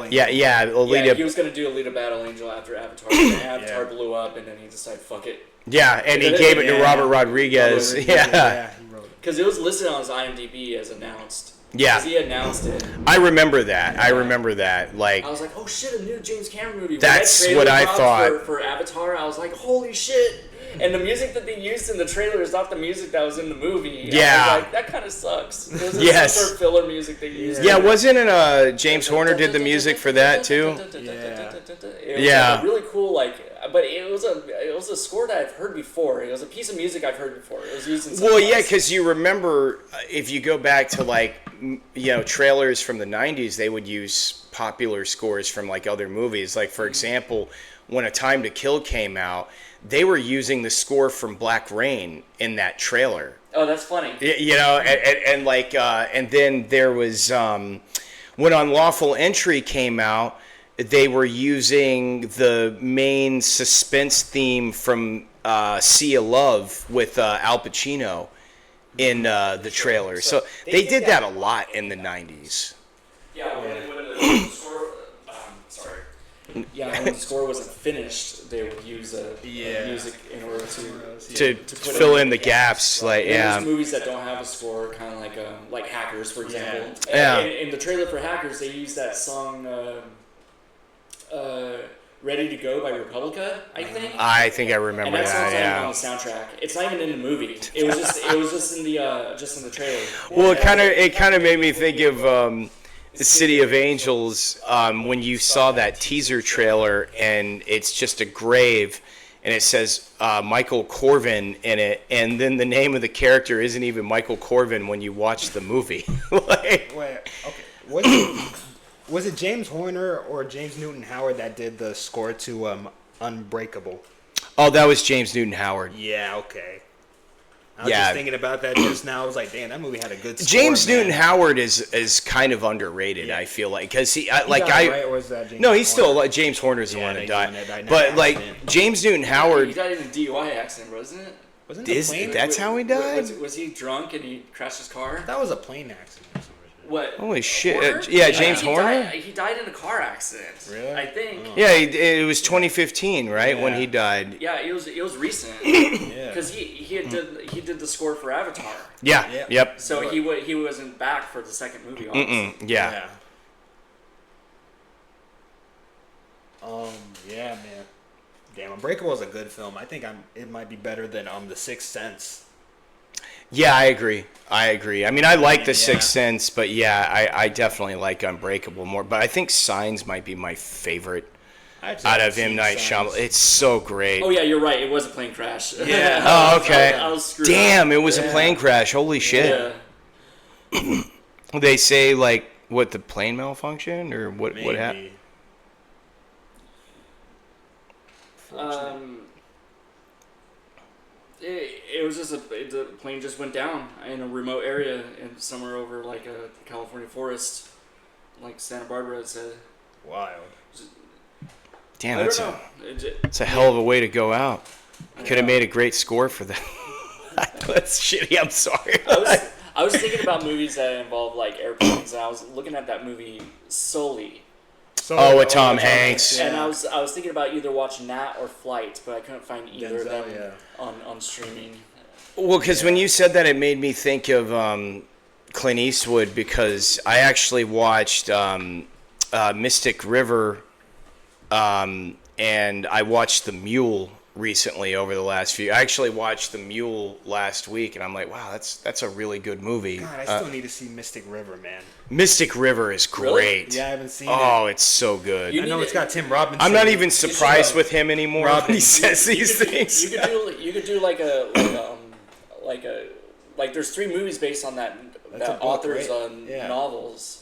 Angel. Alita. He was going to do Alita Battle Angel after Avatar. And Avatar blew up, and then he decided, fuck it. Yeah, and he gave it to Robert Rodriguez. Because it was listed on his IMDb as announced. Yeah, he announced it. I remember that. Like, I was like, "Oh shit, a new James Cameron movie." That's what I thought for Avatar. I was like, "Holy shit!" And the music that they used in the trailer is not the music that was in the movie. Yeah, I was like, that kind of sucks. It was some sort of filler music they used. Yeah, wasn't it? James Horner did the music for that too. It was really cool. But it was a score that I've heard before. It was a piece of music I've heard before. It was used in. Well, yeah, because you remember if you go back to like trailers from the '90s, they would use popular scores from like other movies. Like for example, when A Time to Kill came out, they were using the score from Black Rain in that trailer. Oh, that's funny. And then there was when Unlawful Entry came out, they were using the main suspense theme from Sea of Love with Al Pacino in the trailer. So they did that a lot in the 90s. Yeah, when the score, when the score wasn't finished, they would use music in order to fill in the gaps. Like, There's movies that don't have a score, kind of like Hackers, for example. Yeah. In the trailer for Hackers, they use that song "Ready to Go" by Republica, I think. I think I remember and that song's that. not even on the soundtrack. It's not even in the movie. It was just in the trailer. Well, it kind of made me think of the City of Angels when you saw that teaser trailer, and it's just a grave, and it says Michael Corvin in it, and then the name of the character isn't even Michael Corvin when you watch the movie. Wait, okay. Was it James Horner or James Newton Howard that did the score to Unbreakable? Oh, that was James Newton Howard. Yeah, okay. I was just thinking about that just now. I was like, damn, that movie had a good score. James Newton Howard is kind of underrated, I feel like, because he died, right? Or was that James Horner? He's still James Horner's the one that died. But like James Newton Howard, he died in a DUI accident, wasn't it? Wasn't it a plane? That's how he died? Was he drunk and he crashed his car? That was a plane accident. What? Holy shit! James Horner. He died in a car accident. Really? I think. Oh. Yeah, it was 2015, right, when he died. Yeah, it was recent. Because he did the score for Avatar. Yeah. Yep. So he wasn't back for the second movie. Honestly. Yeah. Yeah, man. Damn, Unbreakable is a good film. I think it might be better than The Sixth Sense. Yeah, I agree. I mean, I like The Sixth Sense, but I definitely like Unbreakable more. But I think Signs might be my favorite out of M. Night Shyamalan. It's so great. Oh, yeah, you're right. It was a plane crash. Yeah. Oh, okay. I was screwed Damn, up. it was a plane crash. Holy shit. Yeah. They say, like, what, the plane malfunctioned? Or what happened? It was just the plane just went down in a remote area and somewhere over like a California forest, like Santa Barbara. It said. Wild. Damn, that's a hell of a way to go out. Could have made a great score for that. That's shitty. I'm sorry. I was thinking about movies that involve like airplanes, and I was looking at that movie Sully. With Tom Hanks. And I was thinking about either watching that or Flight, but I couldn't find either of them on streaming. Well, because when you said that, it made me think of Clint Eastwood, because I actually watched Mystic River, and I watched The Mule recently over the last few. I actually watched The Mule last week, and I'm like, wow, that's a really good movie. God, I still need to see Mystic River, man. Mystic River is great. Really? Yeah, I haven't seen it. Oh, it's so good. I know it's got Tim Robinson. I'm not even surprised with him anymore when he says these things. You could do like there's 3 movies based on that author's novels.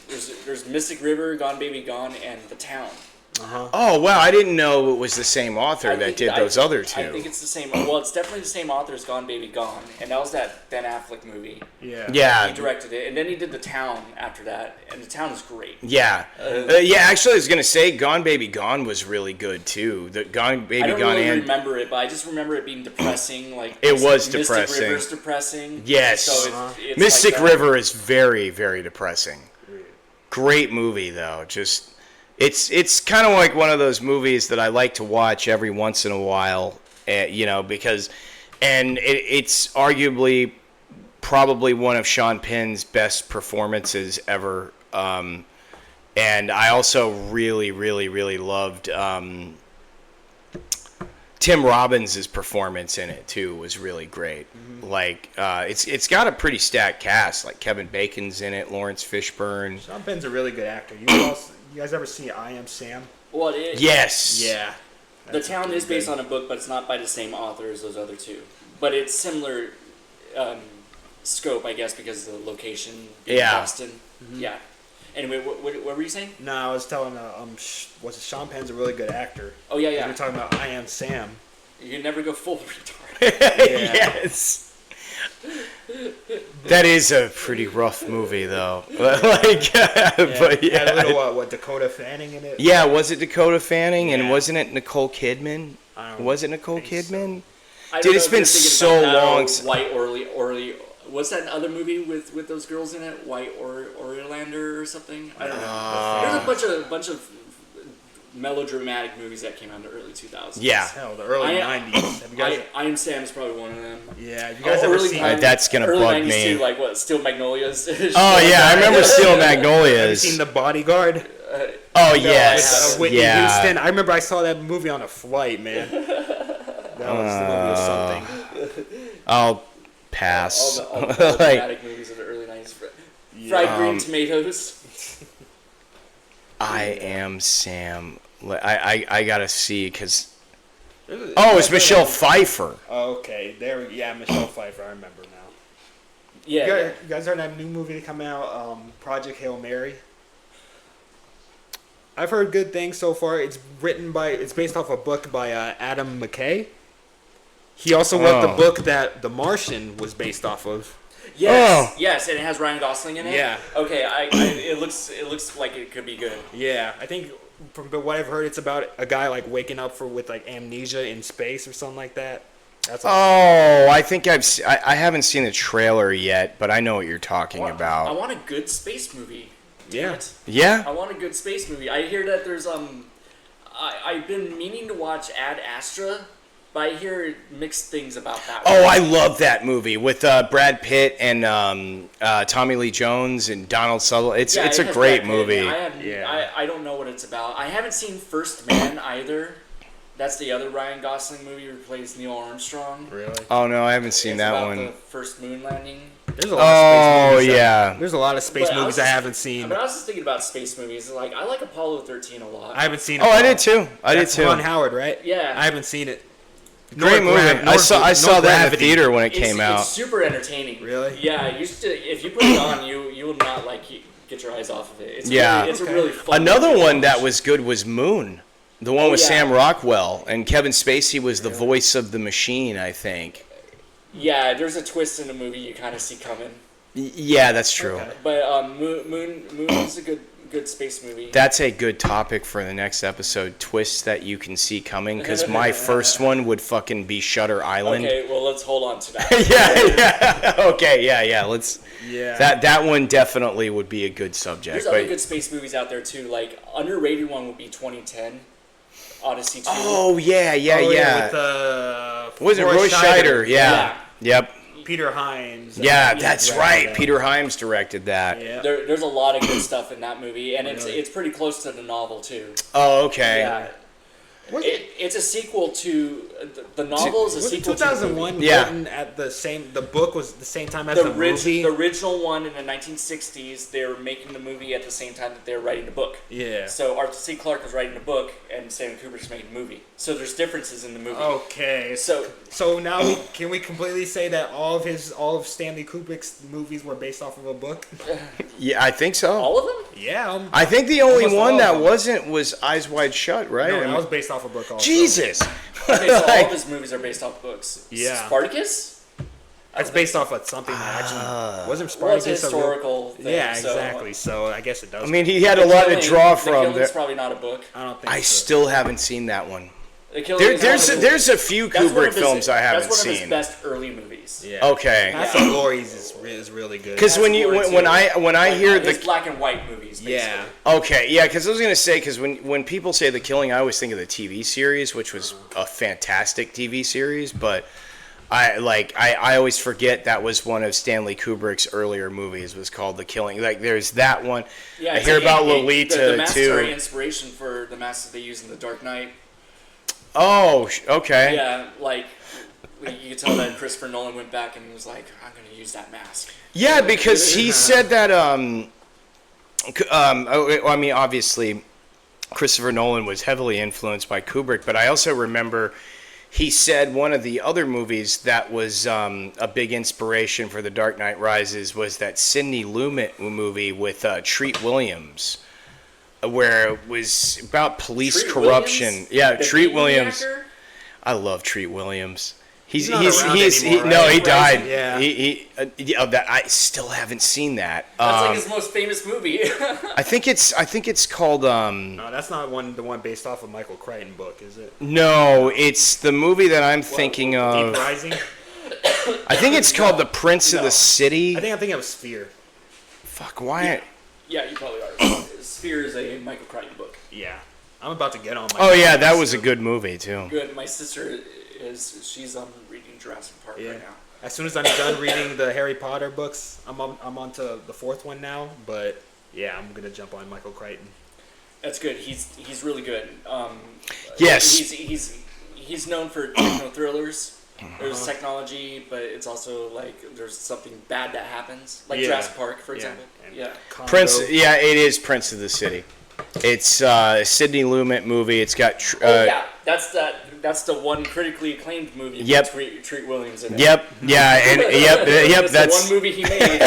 There's Mystic River, Gone Baby Gone, and The Town. Uh-huh. Oh, wow, I didn't know it was the same author that did those other 2. I think it's the same. Well, it's definitely the same author as Gone Baby Gone, and that was that Ben Affleck movie. Yeah. He directed it, and then he did The Town after that, and The Town is great. Yeah. Actually, I was going to say Gone Baby Gone was really good, too. The Gone Baby Gone. I don't really remember it, but I just remember it being depressing. Like it was Mystic depressing. River's depressing. Yes. So it's Mystic like River is very, very depressing. Great movie, though. Just... It's kind of like one of those movies that I like to watch every once in a while, because it's arguably probably one of Sean Penn's best performances ever. And I also really, really, really loved Tim Robbins' performance in it too. Was really great. Mm-hmm. Like it's got a pretty stacked cast. Like Kevin Bacon's in it, Lawrence Fishburne. Sean Penn's a really good actor. You guys ever seen I Am Sam? Well, it is. Yes. Yeah. The Town is based on a book, but it's not by the same author as those other 2. But it's similar scope, I guess, because of the location in Boston. Mm-hmm. Yeah. Anyway, what were you saying? No, I was telling Sean Penn's a really good actor. Oh, yeah. We were talking about I Am Sam. You can never go full retard. Yes. That is a pretty rough movie, though. But had a little Dakota Fanning in it. Yeah, was it Dakota Fanning, and wasn't it Nicole Kidman? Was it Nicole Kidman? So. Dude, it's been so long. White Orly. What's that other movie with those girls in it? White Orlander or something? I don't know. There's a bunch of melodramatic movies that came out in the early 2000s. Yeah. Hell, the early 90s. Have you guys? I Am Sam is probably one of them. Yeah. Have you guys ever early seen? That's gonna early bug 90s me. Too, like what? Steel Magnolias. Oh yeah, I remember Steel Have you Magnolias. seen The Bodyguard? Oh No, yes, Whitney yeah. Houston. I remember I saw that movie on a flight, man. That was something. I'll pass. All the melodramatic movies of the early 90s. Fried green tomatoes. I Am Sam. I gotta see because. Oh, it's Michelle Pfeiffer. Oh, okay, yeah, Michelle Pfeiffer. I remember now. Yeah. You guys heard that new movie that come out, Project Hail Mary? I've heard good things so far. It's based off a book by Adam McKay. He also wrote the book that The Martian was based off of. Yes, yes, and it has Ryan Gosling in it. Yeah. Okay, it looks like it could be good. Yeah, I think from what I've heard, it's about a guy like waking up with like amnesia in space or something like that. That's I think I haven't seen the trailer yet, but I know what you're talking I about. want a good space movie. Yeah. Yeah. I want a good space movie. I hear that there's I've been meaning to watch Ad Astra, but I hear mixed things about that. Oh, I love that movie with Brad Pitt and Tommy Lee Jones and Donald Sutherland. It's Yeah, a it has great Brad Pitt. movie. I don't know what it's about. I haven't seen First Man either. That's the other Ryan Gosling movie where he plays Neil Armstrong. Really? Oh no, I haven't seen It's that about one. the first moon landing. There's a lot of space movies. Yeah. There's a lot of space But movies I haven't seen. But I was just thinking about space movies. Like I like Apollo 13 a lot. I haven't seen. Oh, I did too. That's Ron Howard, right? Yeah. I haven't seen it. Great movie. I saw that in the theater when it came out. It's super entertaining. Really? Yeah. If you put it on, you will not get your eyes off of it. It's Yeah. Really, it's a really fun. Another movie to one that watch. was good was Moon. The one with yeah. Sam Rockwell and Kevin Spacey was the voice of the machine, I think. Yeah, there's a twist in the movie you kind of see coming. Yeah, that's true. Okay. But Moon is a good space movie. That's a good topic for the next episode. Twists that you can see coming, because my first one would fucking be Shutter Island. Okay, well let's hold on to that. yeah. Okay, yeah. Let's. Yeah. That one definitely would be a good subject. There's other good space movies out there too. Like underrated one would be 2010, Odyssey 2. Oh yeah. With Was it Roy Scheider? Yeah. Yep. Peter Hyams. Yeah, that's right. Yeah. Peter Hyams directed that. Yeah. There's a lot of good stuff in that movie, and it's pretty close to the novel too. Oh, okay. Yeah. It's a sequel to the novel. Is a sequel 2001 to the Yeah. written at the same. The book was the same time as movie. the movie. The original one in the 1960s. They were making the movie at the same time that they were writing the book. Yeah. So Arthur C. Clarke was writing the book, and Stanley Kubrick's making the movie. So there's differences in the movie. Okay. So now can we completely say that all of Stanley Kubrick's movies were based off of a book? Yeah, I think so. All of them? Yeah. I think the only Almost one all that of them. wasn't was Eyes Wide Shut, right? No, that was based off a book also. Jesus. Okay, so all of his movies are based off books. Yeah. Spartacus? That's based off of something that actually wasn't Well, it's a Spartacus a real- historical thing. Yeah, so- exactly. So I guess it does. I mean, he had a lot to draw from. The Killing's probably not a book. I don't think I so. still haven't seen that one. The Killing is not a book. There's a few That's one Kubrick of his- films I haven't That's one of his seen. best early movies. Yeah. Okay. Paths of Glories is really good. Because when I hear His the black and white movies, basically. Yeah. okay, yeah, because I was gonna say, because when people say The Killing, I always think of the TV series, which was a fantastic TV series, but I always forget that was one of Stanley Kubrick's earlier movies, was called The Killing. Like there's that one. Yeah, I it's hear like about the Lolita masks are too. inspiration for the masks that they use in The Dark Knight. Oh, okay. Yeah, like you could tell that Christopher Nolan went back and was like, "I'm going to use that mask." Yeah, because he said that. I mean, obviously, Christopher Nolan was heavily influenced by Kubrick, but I also remember he said one of the other movies that was a big inspiration for The Dark Knight Rises was that Sidney Lumet movie with Treat Williams, where it was about police Treat corruption. Williams? Yeah, The Treat Biggy Williams. actor? I love Treat Williams. He's not around anymore, no, right? he died. Yeah. That I still haven't seen that. That's like his most famous movie. I think it's called No, that's not the one based off of Michael Crichton book, is it? no, it's the movie that I'm thinking of. Deep Rising. I think it's called The Prince of the City. I think I'm thinking of Sphere. Fuck, why? Yeah, you probably are. Sphere is a Michael Crichton book. Yeah. I'm about to get on my. Oh yeah, that was a good movie too. Good. My sister she's reading Jurassic Park right now. As soon as I'm done reading the Harry Potter books, I'm on to the fourth one now. But yeah, I'm gonna jump on Michael Crichton. That's good. He's really good. Yes. He's known for techno thrillers. There's technology, but it's also like there's something bad that happens, like Jurassic Park, for example. Yeah. Prince. Yeah, it is Prince of the City. It's a Sidney Lumet movie. It's got. That's the one critically acclaimed movie. Yep. With Treat Williams in it. Yep. Yeah. And yep. That's the one movie he made.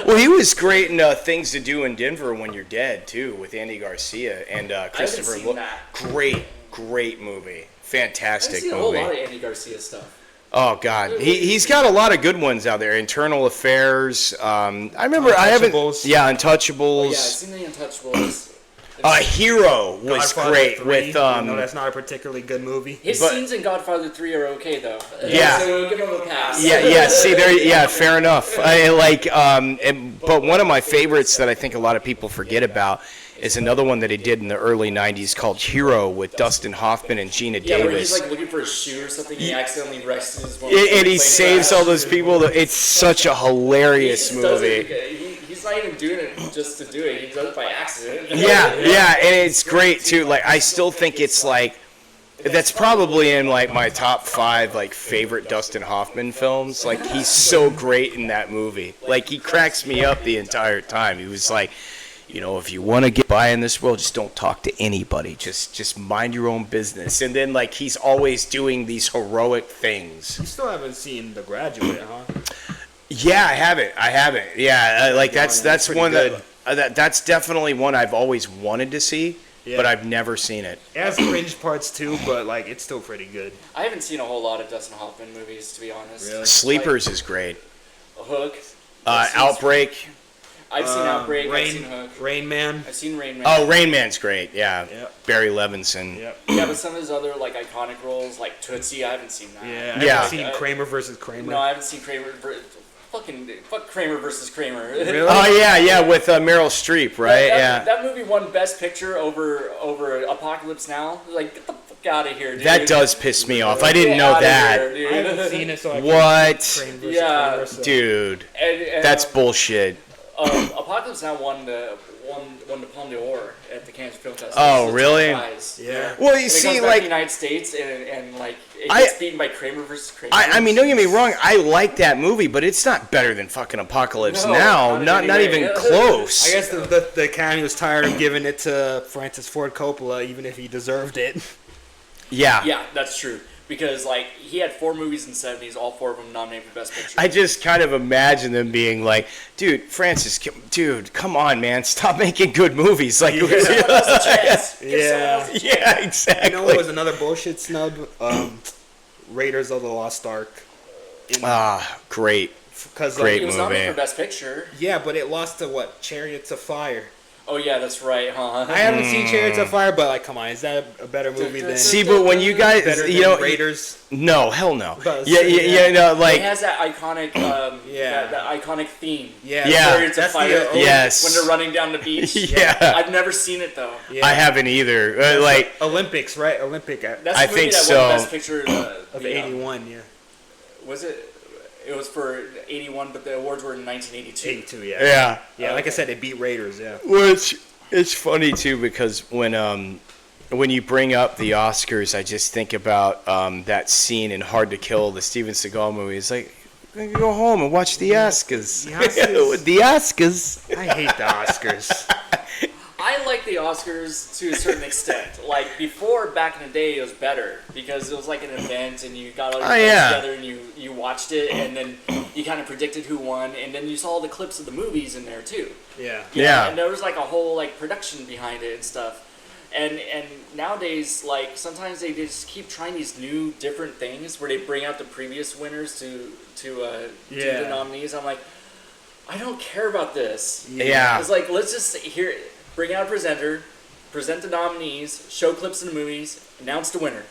Well, he was great in Things to Do in Denver When You're Dead too, with Andy Garcia and Christopher. I haven't seen that. Great movie. Fantastic I've seen movie. a whole lot of Andy Garcia stuff. Oh God, he's got a lot of good ones out there. Internal Affairs. I remember Untouchables. Untouchables. Oh, yeah, I've seen the Untouchables. Hero was Godfather great 3, with. No, that's not a particularly good movie. His scenes in Godfather 3 are okay though. Yeah. So we'll give him a pass. Yeah. See there. Yeah, fair enough. But one of my favorites that I think a lot of people forget about is another one that he did in the early '90s called Hero with Dustin Hoffman and Gina Davis. Yeah, where he's like looking for a shoe or something. He accidentally wrecks his one. And he saves all those people. It's such a hilarious movie. He's not even doing it just to do it. He does it by accident. Yeah, and it's great too. Like I still think it's like that's probably in like my top 5 like favorite Dustin Hoffman films. Like he's so great in that movie. Like he cracks me up the entire time. He was like, you know, if you want to get by in this world, just don't talk to anybody. Just mind your own business. And then like he's always doing these heroic things. You still haven't seen The Graduate, huh? Yeah, I haven't. Yeah, like that's one that's definitely one I've always wanted to see, but I've never seen it. It has cringe parts too, but like it's still pretty good. I haven't seen a whole lot of Dustin Hoffman movies, to be honest. Really? Sleepers is great. Hook. Outbreak. I've seen Outbreak. I've seen Hook. Rain Man. I've seen Rain Man. Oh, Rain Man's great. Yeah. Yep. Barry Levinson. Yep. Yeah, but some of his other like iconic roles, like Tootsie, I haven't seen that. I haven't seen Kramer versus Kramer. No, I haven't seen Kramer. Fuck Kramer versus Kramer. Really? Oh yeah, with Meryl Streep, right? That movie won Best Picture over Apocalypse Now. Like, get the fuck out of here, dude. That does piss me off. I didn't know that. Here, I haven't seen it, so I What? Kramer versus Yeah. Kramer, so. Dude, And, that's bullshit. Apocalypse Now won the Palme d'Or at the Cannes Film Festival. Oh, really? Yeah. Well, you And see, it goes back to like, the United States, and like it gets beaten by Kramer versus Kramer. I mean, don't get me wrong. I like that movie, but it's not better than fucking Apocalypse Now. Not even close. I guess the Academy was tired of giving it to Francis Ford Coppola, even if he deserved it. Yeah. Yeah, that's true. Because like he had 4 movies in the 70s, all 4 of them nominated for Best Picture. I just kind of imagine them being like, dude, Francis, come on, man, stop making good movies. Like, Give someone else a chance. Give someone else a chance. yeah, exactly. You know what was another bullshit snub? Raiders of the Lost Ark. Great. Because Great It was movie. nominated for Best Picture. Yeah, but it lost to what? Chariots of Fire. Oh yeah, that's right, huh? I haven't seen Chariots of Fire, but like, come on, is that a better movie than? See, but when you guys, better you than know, Raiders? No, hell no. But- Yeah, no, like, It has that iconic, Yeah. that iconic theme. Yeah, Chariots of that's Fire. the Yes. When they're running down the beach. Yeah. I've never seen it though. Yeah. I haven't either. Like, Olympics, right? Olympic That's I the movie think that so. won Best Picture of '81. Yeah, Was it? It was for '81, but the awards were in 1982. '82. Yeah. yeah. Yeah, like I said, it beat Raiders. Yeah. Which it's funny too because when you bring up the Oscars, I just think about that scene in Hard to Kill, the Steven Seagal movie. It's like, go home and watch the Oscars. The Oscars. I hate the Oscars. I like the Oscars to a certain extent. Like before, back in the day, it was better because it was like an event, and you got all your friends together, and you watched it, and then you kind of predicted who won, and then you saw the clips of the movies in there too. Yeah. Yeah. And there was like a whole like production behind it and stuff. And nowadays, like sometimes they just keep trying these new different things where they bring out the previous winners to do the nominees. I'm like, I don't care about this. Yeah. It's like let's just bring out a presenter, present the nominees, show clips of the movies, announce the winner.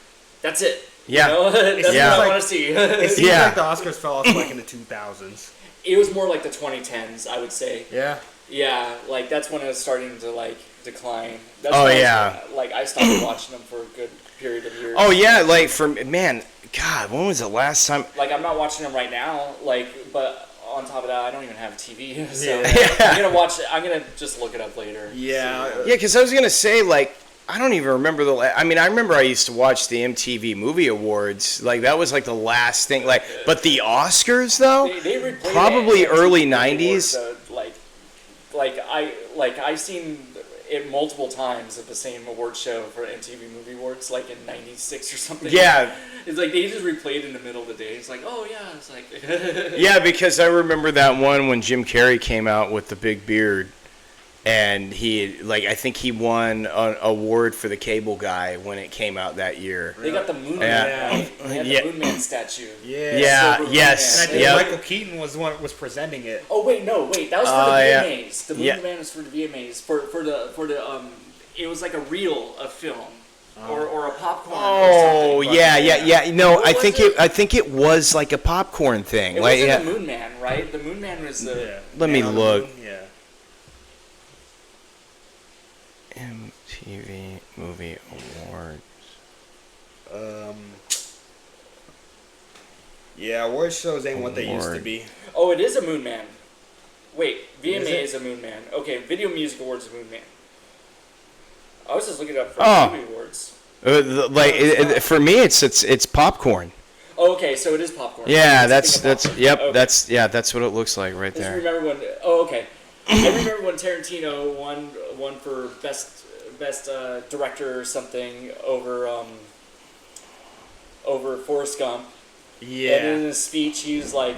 That's it. Yeah. You know? That's what I want to see. It seems like the Oscars fell off like in the 2000s. It was more like the 2010s, I would say. Yeah. Yeah, like that's when it was starting to like decline. That's Oh, why yeah. I stopped watching them for a good period of years. Oh yeah, like God, when was the last time? Like I'm not watching them right now. But on top of that, I don't even have a TV. So Yeah. I'm gonna just look it up later. Yeah. Yeah, because I was gonna say I don't even remember I remember I used to watch the MTV Movie Awards. Like that was like the last thing. But the Oscars though, They replayed probably it at early MTV '90s. Awards, I seen it multiple times at the same award show for MTV Movie Awards, like in '96 or something. Yeah. It's like they just replayed in the middle of the day. It's like, oh yeah, it's like. Yeah, because I remember that one when Jim Carrey came out with the big beard, and I think he won an award for the Cable Guy when it came out that year. They got the Moon Yeah. Man. Right? They had the Moon Man statue. Yeah. Yeah. Silver Yes. And I think Yep. Michael Keaton was presenting it. Oh wait, that was for the yeah. VMAs. The Moon Yeah. Man was for the VMAs for the it was like a reel of film or a popcorn. Oh or something. yeah. No, What I was think it was like a popcorn thing. It Like, wasn't the Moon Man, right? The Moon Man was the. Let me Man on the look. Moon, Yeah. MTV Movie Awards. Yeah, award shows ain't what they used to Award. be. Oh, it is a Moon Man. Wait, VMA Is it? is a Moon Man. Okay, Video Music Awards is a Moon Man. I was just looking it up for Oh. movie awards. For me, it's popcorn. Oh, okay, so it is popcorn. Yeah, It's that's a thing of popcorn. yep. Okay. That's what it looks like right Just there. remember when. Oh, okay. I remember when Tarantino won for best director or something over Forrest Gump. And in Yeah. his speech, he was like,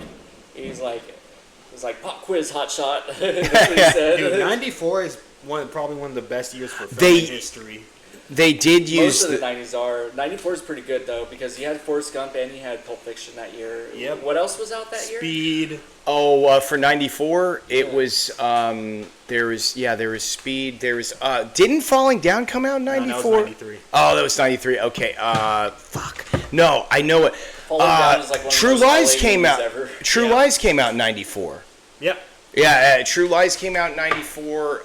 pop quiz, hot shot. That's what he said. Dude, 94 is probably one of the best years for film They- in history. They did use Most of the 90s are. 94 is pretty good, though, because he had Forrest Gump and he had Pulp Fiction that year. Yep. What else was out that year? Speed. for '94, it was there was Speed. There was didn't Falling Down come out in No, that '94? was 93. Oh, that was '93. Okay. Fuck. No, I know it. Falling Down is like one of the True most Lies LA came movies out. ever. True Yeah. Lies came out in '94. Yep. Yeah, True Lies came out in '94.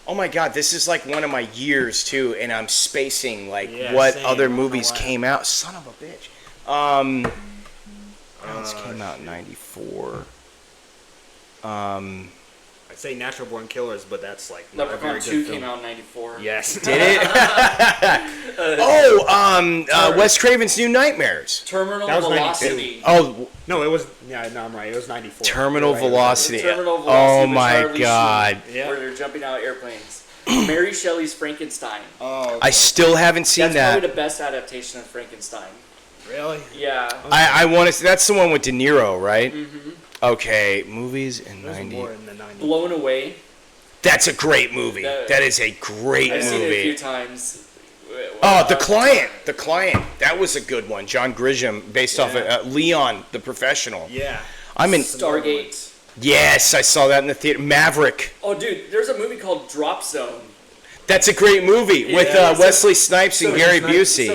Oh my God, this is like one of my years too, and I'm spacing Yeah, what same. other I don't know movies why. came out. Son of a bitch. What else came out in '94? I'd say Natural Born Killers, but that's like not a Leprechaun very 2 good film. came out in 94. Yes. Did it? Wes Craven's New Nightmares. Terminal That was 92. Velocity. Oh, No, it was. Yeah, no, I'm right. It was 94. Terminal You're right, Velocity. Terminal Oh Velocity with my Charlie God. Sheen, Yeah. Where they're jumping out of airplanes. Mary Shelley's Frankenstein. Oh, I still haven't seen That's that. probably the best adaptation of Frankenstein. really? Yeah. I want to. That's the one with De Niro, right? Mm-hmm. Okay, movies in There's '90. more in the 90s. Blown Away. That's a great movie. That- That is a great I've seen it a few movie. times. Oh, The Client. The Client. That was a good one. John Grisham, based off Yeah. of Leon, the Professional. Yeah. I'm in. Stargate. Yes, I saw that in the theater. Maverick. Oh, dude, there's a movie called Drop Zone. That's a great movie with Yeah, so- Wesley Snipes and Gary Busey.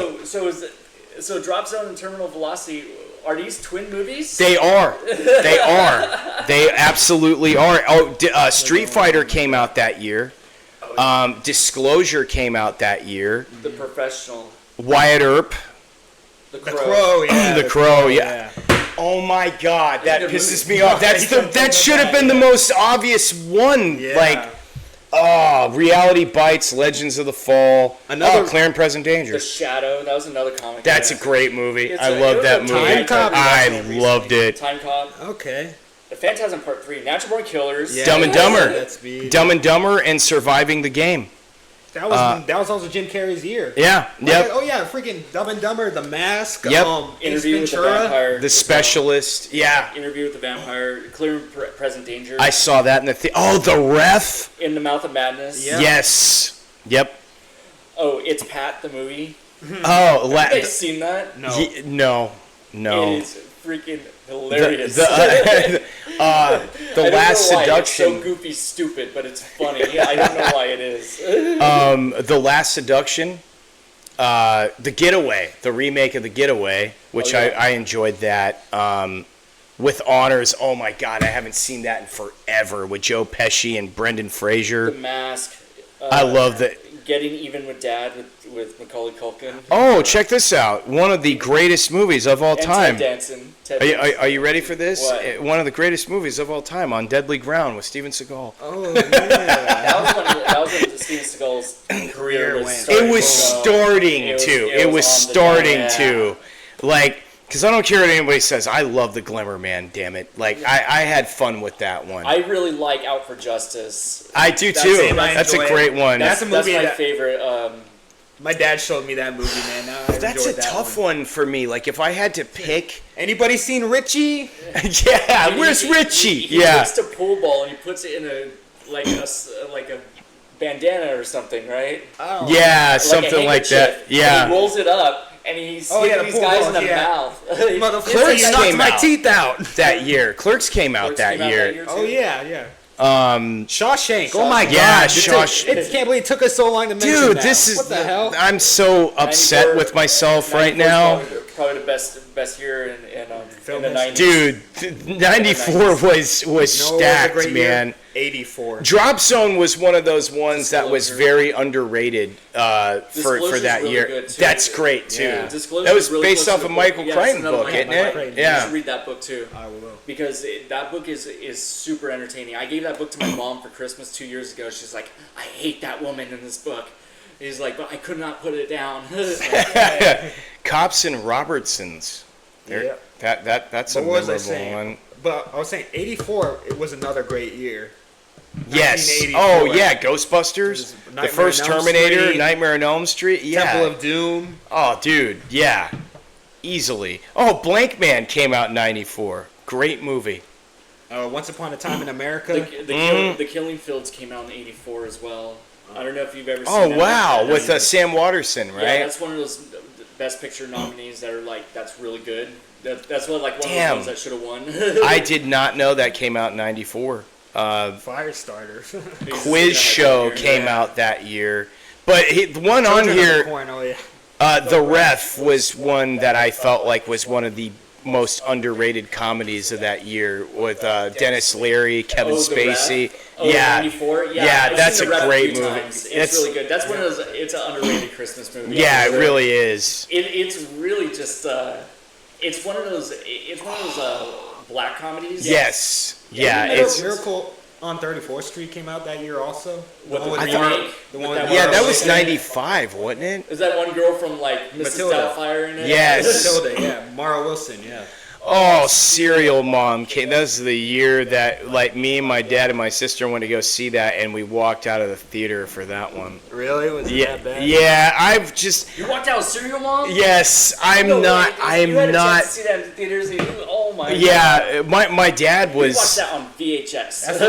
So Drop Zone and Terminal Velocity, are these twin movies? They are. They are. They absolutely are. Oh, Street Fighter came out that year. Disclosure came out that year. The Professional. Wyatt Earp. The The Crow. Crow, yeah. The Crow, yeah. Oh my God, that Good pisses movie. me off. That should have been the most obvious one. Yeah. Like, Reality Bites, Legends of the Fall. Clear and Present Danger. The Shadow. That was another comic. That's a book. great movie. It's I a- love it was that a movie. Time Cop. I recently. loved it. Time Cop. Okay. The Phantasm Part 3. Natural Born Killers. Yeah. Dumb and Dumber. That's Speed. Dumb and Dumber and Surviving the Game. That was also Jim Carrey's year. Yeah. Like, Yep. oh yeah, freaking Dumb and Dumber, The Mask. Yep. Interview with the Ventura. Vampire. The Specialist. Yeah. Interview with the Vampire. Clear and Present Danger. I saw that in the The Ref. In the Mouth of Madness. Yeah. Yes. Yep. Oh, It's Pat, the movie. Oh, Have you guys seen that? No. No. It is freaking hilarious. The I don't Last know why. Seduction. It's so goofy, stupid, but it's funny. I don't know why it is. The Last Seduction. The Getaway. The remake of The Getaway, which Oh, yeah. I enjoyed that. With honors. Oh my God, I haven't seen that in forever. With Joe Pesci and Brendan The Fraser. Mask. I love that. Getting Even with Dad with Macaulay Culkin. Oh, check this out. One of the greatest movies of all And time. Ted Danson. Are you ready for this? What? One of the greatest movies of all time, On Deadly Ground with Steven Seagal. Oh yeah. that was when Steven Seagal's career was starting. It was starting to. It was starting to. Like, because I don't care what anybody says. I love The Glimmer, man. Damn it. Like, I had fun with that one. I really like Out for Justice. I do too. That's a great one. That's a movie. That's my favorite. My dad showed me that movie, man. Now That's a tough one for me. Like, if I had to pick. Anybody seen Richie? Yeah, where's Richie? He takes the pool ball and he puts it in a bandana or something, right? Oh. Yeah, something like that. Yeah. And he rolls it up and he's hitting these guys in the mouth. Clerks you knocked came my out teeth out that year. Clerks came out that year. Oh yeah. Shawshank. Oh my God. Yeah, Shawshank. I can't believe it took us so long to mention Dude, that. this is. What the hell? I'm so upset with myself right now. Probably the best year in the 90s. Dude, 94 was stacked, man. 84. Drop Zone was one of those ones that was very underrated for that really year. good, too. That's great too. Yeah. That was really based close off to a the Michael book. Crichton It's another book, Michael isn't Crichton. it? You Yeah. should read that book too. I will. Because that book is super entertaining. I gave that book to my mom for Christmas 2 years ago. She's like, I hate that woman in this book. He's like, but I could not put it down. Cops and Robertsons. Yeah. That's a But what was I memorable saying? one. But I was saying 84. It was another great year. Yes. 1984. Oh yeah, Ghostbusters. The Nightmare first on Elm Terminator, Street. Nightmare on Elm Street. Yeah. Temple of Doom. Oh, dude. Yeah. Easily. Oh, Blank Man came out in '94. Great movie. Once Upon a Time in America. The Killing Fields came out in '84 as well. I don't know if you've ever seen Oh that. wow, with Sam Waterston, right? Yeah, that's one of those Best Picture nominees that are like, that's really good. That's what, like, one Damn. of those ones that should have won. I did not know that came out in '94. Firestarter. Quiz Show came out that year, but the one on here, The Ref was one that I felt like was one of the most underrated comedies of that year with Dennis Leary, Kevin Spacey. Yeah, 94? Yeah, I've that's seen a The Ref great few movie. times. It's really good. That's one of those. It's an underrated Christmas movie. Yeah, it really is. It's really just. It's one of those. It's one of those black comedies. Yes. Yeah. It's Miracle on 34th Street came out that year also. With the with remake? the one With with that yeah, one that girl was in it? '95, wasn't it? Is that one girl from like Mrs. Matilda. Doubtfire in it? Yes. Matilda, yeah. Mara Wilson, yeah. Oh, Serial Mom came. That was the year that, like, me and my dad and my sister went to go see that, and we walked out of the theater for that one. Really? Was it that bad? Yeah. I've just. You walked out with Serial Mom? Yes, I'm No not. way. I'm You had a not. chance to see that in theaters. And oh my God. Yeah, my dad We watched was. that on VHS. That's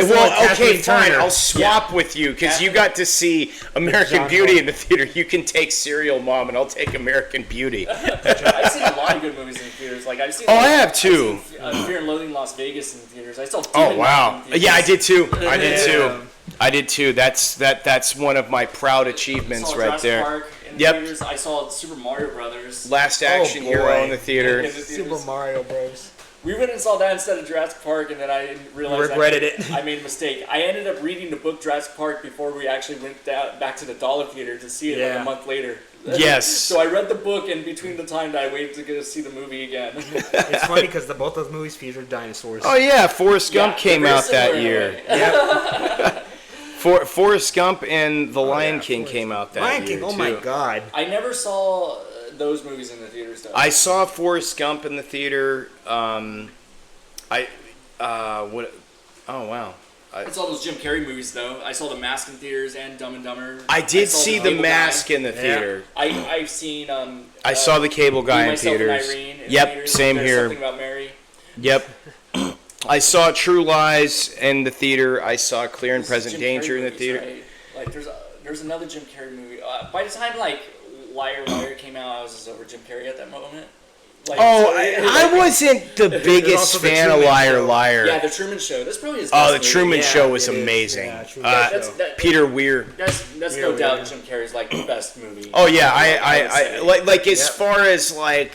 Well, the one okay, Kathleen fine. Turner. I'll swap with you because you got to see American John Beauty Boy. in the theater. You can take Serial Mom, and I'll take American Beauty. I've seen a lot of good movies in theaters. Like I've seen. Oh, I have too. I've seen, Fear and Loathing in Las Vegas in theaters. I saw. Oh Demon wow! Knight in theaters. Yeah, I did too. I did Yeah. too. I did too. That's one of my proud achievements saw right Jurassic there. Park in Yep. theaters. I saw Super Mario Brothers. Last Action boy. Hero in the theater. In the theaters. Super Mario Bros. We went and saw that instead of Jurassic Park, and then I didn't realize Regretted it. I made a mistake. I ended up reading the book Jurassic Park before we actually went back to the Dollar Theater to see it like Yeah. a month later. Yes. So I read the book, and between the time that I waited to go see the movie again. It's funny because both those movies featured dinosaurs. Oh yeah, Forrest Gump Yeah, came they're out that similar in a year. way. Yep. Forrest Gump and The Lion yeah, King Forrest came out that Lion year King, oh too. my God. I never saw those movies in the theaters, though. I saw Forrest Gump in the theater. What? Oh wow. I saw those Jim Carrey movies, though. I saw The Mask in theaters and Dumb and Dumber. I did saw see The Cable Mask Guy. in the theater. I've seen. I saw The Cable Guy Me, in Myself, and theaters. Irene in Yep, theaters. same There's here. Something About Mary. Yep. I saw True Lies in the theater. I saw Clear and These Present Jim Danger Carrey in the movies, theater. right? Like there's another Jim Carrey movie. By the time like Liar came out, I was just over Jim Carrey at that moment. Like, Oh, so I wasn't the biggest also the fan of Truman Liar Show. Liar. Yeah, the Truman Show. That's probably his. Oh, best the movie. Truman Yeah, Show was it is. amazing. Yeah, Truman Show. Peter Weir. That's no doubt Jim Carrey's like the best movie. Oh yeah, I would I say. like as Yep. far as like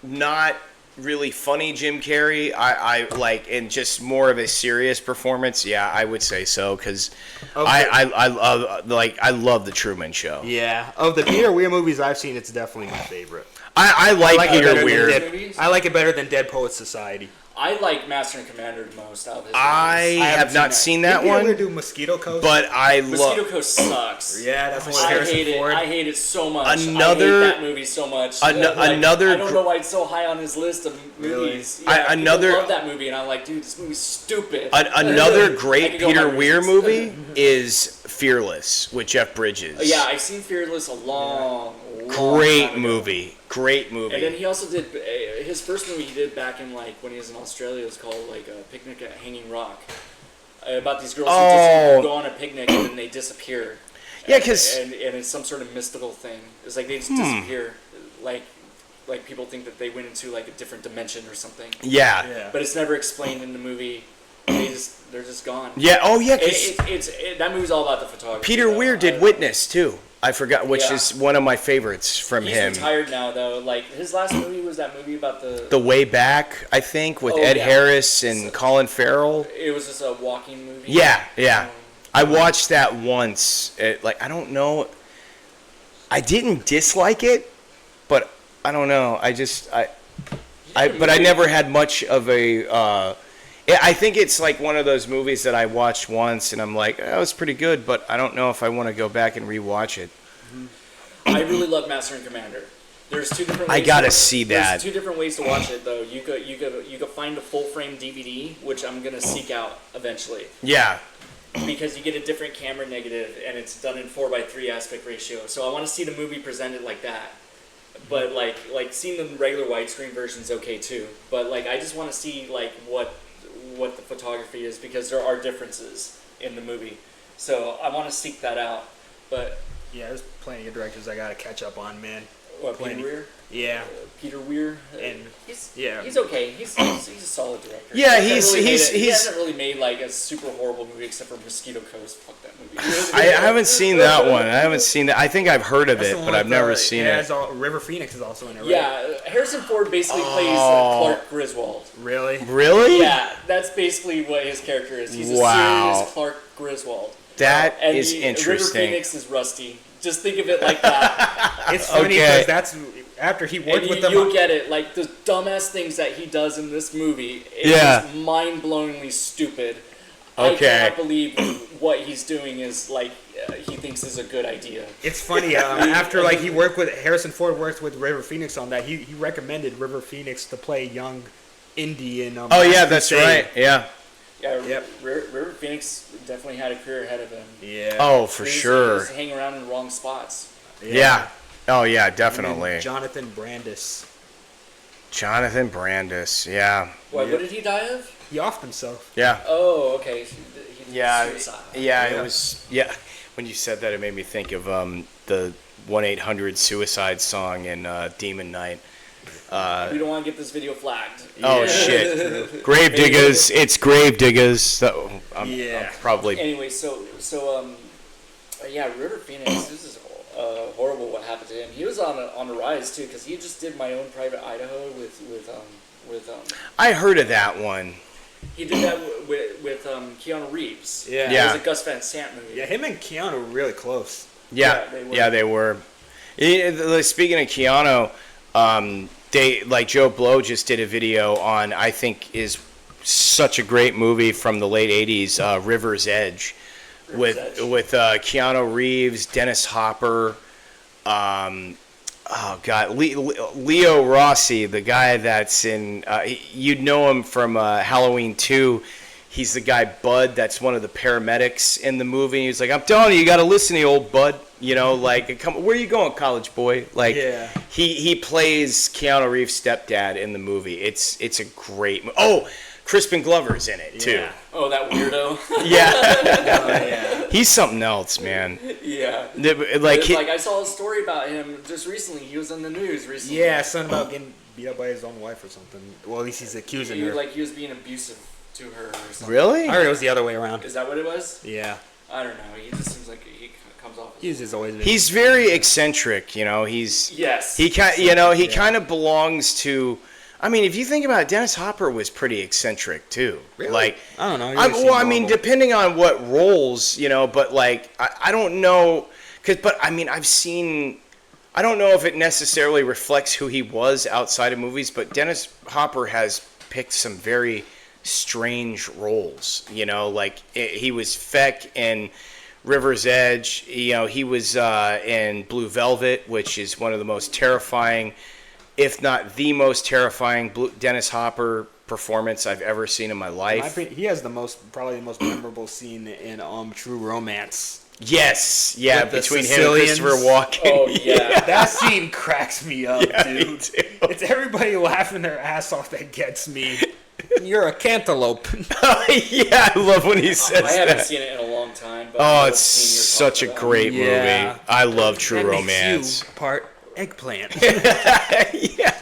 not really funny Jim Carrey, I like, and just more of a serious performance, yeah, I would say so, because I love The Truman Show. Yeah, of the Peter Weir movies I've seen, it's definitely my favorite. I like Peter Weir. I like it better than Dead Poets Society. I like Master and Commander the most out of his movies. I have not seen that one. Did you ever do Mosquito Coast? But I love... Mosquito Coast sucks. Yeah, that's one with Harrison Ford. I hate it so much. I hate that movie so much. I don't know why it's so high on his list of movies. Really? Yeah, people love that movie, and I'm like, dude, this movie's stupid. Another great Peter Weir movie is Fearless with Jeff Bridges. Yeah, I've seen Fearless a long Great movie. Great movie. And then he also did his first movie he did back in like when he was in Australia. It was called like a Picnic at Hanging Rock. About these girls who just go on a picnic and then they disappear. Yeah, because and it's some sort of mystical thing. It's like they just disappear. Like people think that they went into like a different dimension or something. Yeah. But it's never explained in the movie. They're just gone. Yeah. Oh yeah. That movie's all about the photography. Peter Weir did Witness too. I forgot, which is one of my favorites from him. He's retired now, though. Like, his last movie was that movie about The Way Back, I think, with Ed Harris and Colin Farrell. It was just a walking movie. Yeah. I watched that once. I don't know. I didn't dislike it, but I don't know. But I never had much of a... I think it's like one of those movies that I watched once and I'm like, that was pretty good, but I don't know if I want to go back and rewatch it. I really love Master and Commander. There's two different ways I gotta see that. There's two different ways to watch it though. You could find a full frame DVD, which I'm gonna seek out eventually. Yeah. Because you get a different camera negative and it's done in 4:3 aspect ratio. So I want to see the movie presented like that. But like seeing the regular widescreen version is okay too. But like I just want to see like what the photography is because there are differences in the movie. So I want to seek that out. But yeah, there's plenty of directors I gotta catch up on, man. What, Peter Weir? Yeah. Peter Weir? And he's okay. He's a solid director. Yeah, he hasn't really made like a super horrible movie except for Mosquito Coast. Fuck that movie. I haven't seen that one. I haven't seen that. I think I've heard of it, but I've never seen it. River Phoenix is also in it, right? Yeah, Harrison Ford basically plays Clark Griswold. Really? Really? Yeah, that's basically what his character is. He's a serious Clark Griswold. That is interesting. River Phoenix is Rusty. Just think of it like that. It's funny because that's after he worked with them. You'll get it. Like the dumbass things that he does in this movie is mind-blowingly stupid. I cannot believe what he's doing is like he thinks is a good idea. It's funny. After like Harrison Ford worked with River Phoenix on that. He recommended River Phoenix to play young Indy in. That's right. Yeah. Yeah, yep. River Phoenix definitely had a career ahead of him. Yeah. Oh, for sure. He was hanging around in the wrong spots. Yeah. Oh, yeah, definitely. Jonathan Brandis. Yeah. What did he die of? He offed himself. Yeah. Oh, okay. He suicide. Yeah, it was. Yeah. When you said that, it made me think of the 1-800 suicide song in Demon Knight. We don't want to get this video flagged. Oh shit! Gravediggers, it's Gravediggers. So I'm probably. Anyway, so River Phoenix. This is horrible. What happened to him? He was on the rise too, because he just did My Own Private Idaho with. I heard of that one. He did that with Keanu Reeves. Yeah. It was a Gus Van Sant movie. Yeah, him and Keanu were really close. Yeah, they were. Speaking of Keanu, Joe Blow just did a video on, I think is such a great movie from the late 80s, River's Edge, with Keanu Reeves, Dennis Hopper, Leo Rossi, the guy that's in, you'd know him from Halloween 2. He's the guy, Bud, that's one of the paramedics in the movie. He's like, I'm telling you, you got to listen to you, old Bud. You know, like, where are you going, college boy? Like, he plays Keanu Reeves' stepdad in the movie. It's a great movie. Oh, Crispin Glover's in it, too. Oh, that weirdo. Yeah. He's something else, man. Yeah. I saw a story about him just recently. He was in the news recently. Yeah, something about getting beat up by his own wife or something. Well, at least he's accusing her. Like, he was being abusive to her or something. Really? I heard it was the other way around. Is that what it was? Yeah. I don't know. He just seems like he comes off. He's always been. He's very eccentric, you know. He kind of belongs to I mean, if you think about it, Dennis Hopper was pretty eccentric too. Really? Like, I don't know. I mean, depending on what roles, but like, I don't know, but I mean, I don't know if it necessarily reflects who he was outside of movies, but Dennis Hopper has picked some very strange roles. Like he was Feck in River's Edge. He was in Blue Velvet, which is one of the most terrifying, if not the most terrifying Dennis Hopper performance I've ever seen in my life. He has probably the most memorable scene in True Romance. Yes, yeah, between him and Sicilians. Christopher Walken. Oh yeah, that scene cracks me up, Yeah, dude. me too. It's everybody laughing their ass off that gets me. You're a cantaloupe. Yeah, I love when he says I haven't that. seen it in a long time. But I know It's what scene you're such a talking great Yeah. movie. I love True That Romance. makes you part eggplant. Yeah.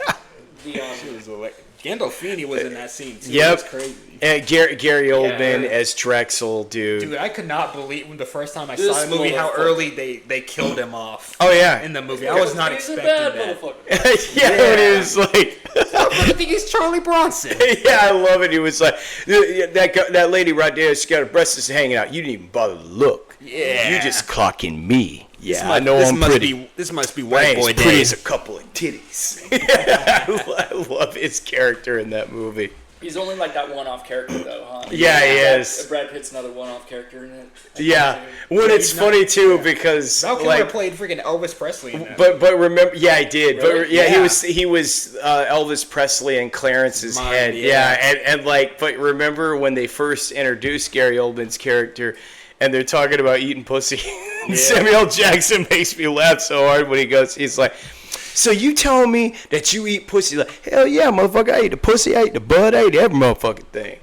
about. Gandolfini was in that scene too. Yep. It was crazy. And Gary Oldman Yeah. as Drexel, dude. Dude, I could not believe when the first time I This saw the movie how motherfucker. early they killed him off. Oh yeah. In the movie, I was not He's a expecting bad that. motherfucker. Yeah, it was like. I think he's Charlie Bronson. Yeah, I love it. He was like, that lady right there, she got her breasts hanging out. You didn't even bother to look. Yeah. You just clocking me. This Yeah, must- I know this I'm must pretty. This must be I white ain't boy as pretty day. as a couple of titties. I love his character in that movie. He's only like that one-off character though, huh? Yeah, he is. Brad Pitt's another one-off character in it. Yeah, when Yeah, it's he's not- funny too because Val Kilmer like, played freaking Elvis Presley in that. but remember, yeah, I did. Really? But yeah, Yeah. he was Elvis Presley in Clarence's Mine, head. yeah. Yeah, and like, but remember when they first introduced Gary Oldman's character, and they're talking about eating pussy. Samuel Jackson makes me laugh so hard when he's like, so you telling me that you eat pussy? Like, hell yeah, motherfucker, I ate the pussy, I ate the bud, I ate every motherfucking thing.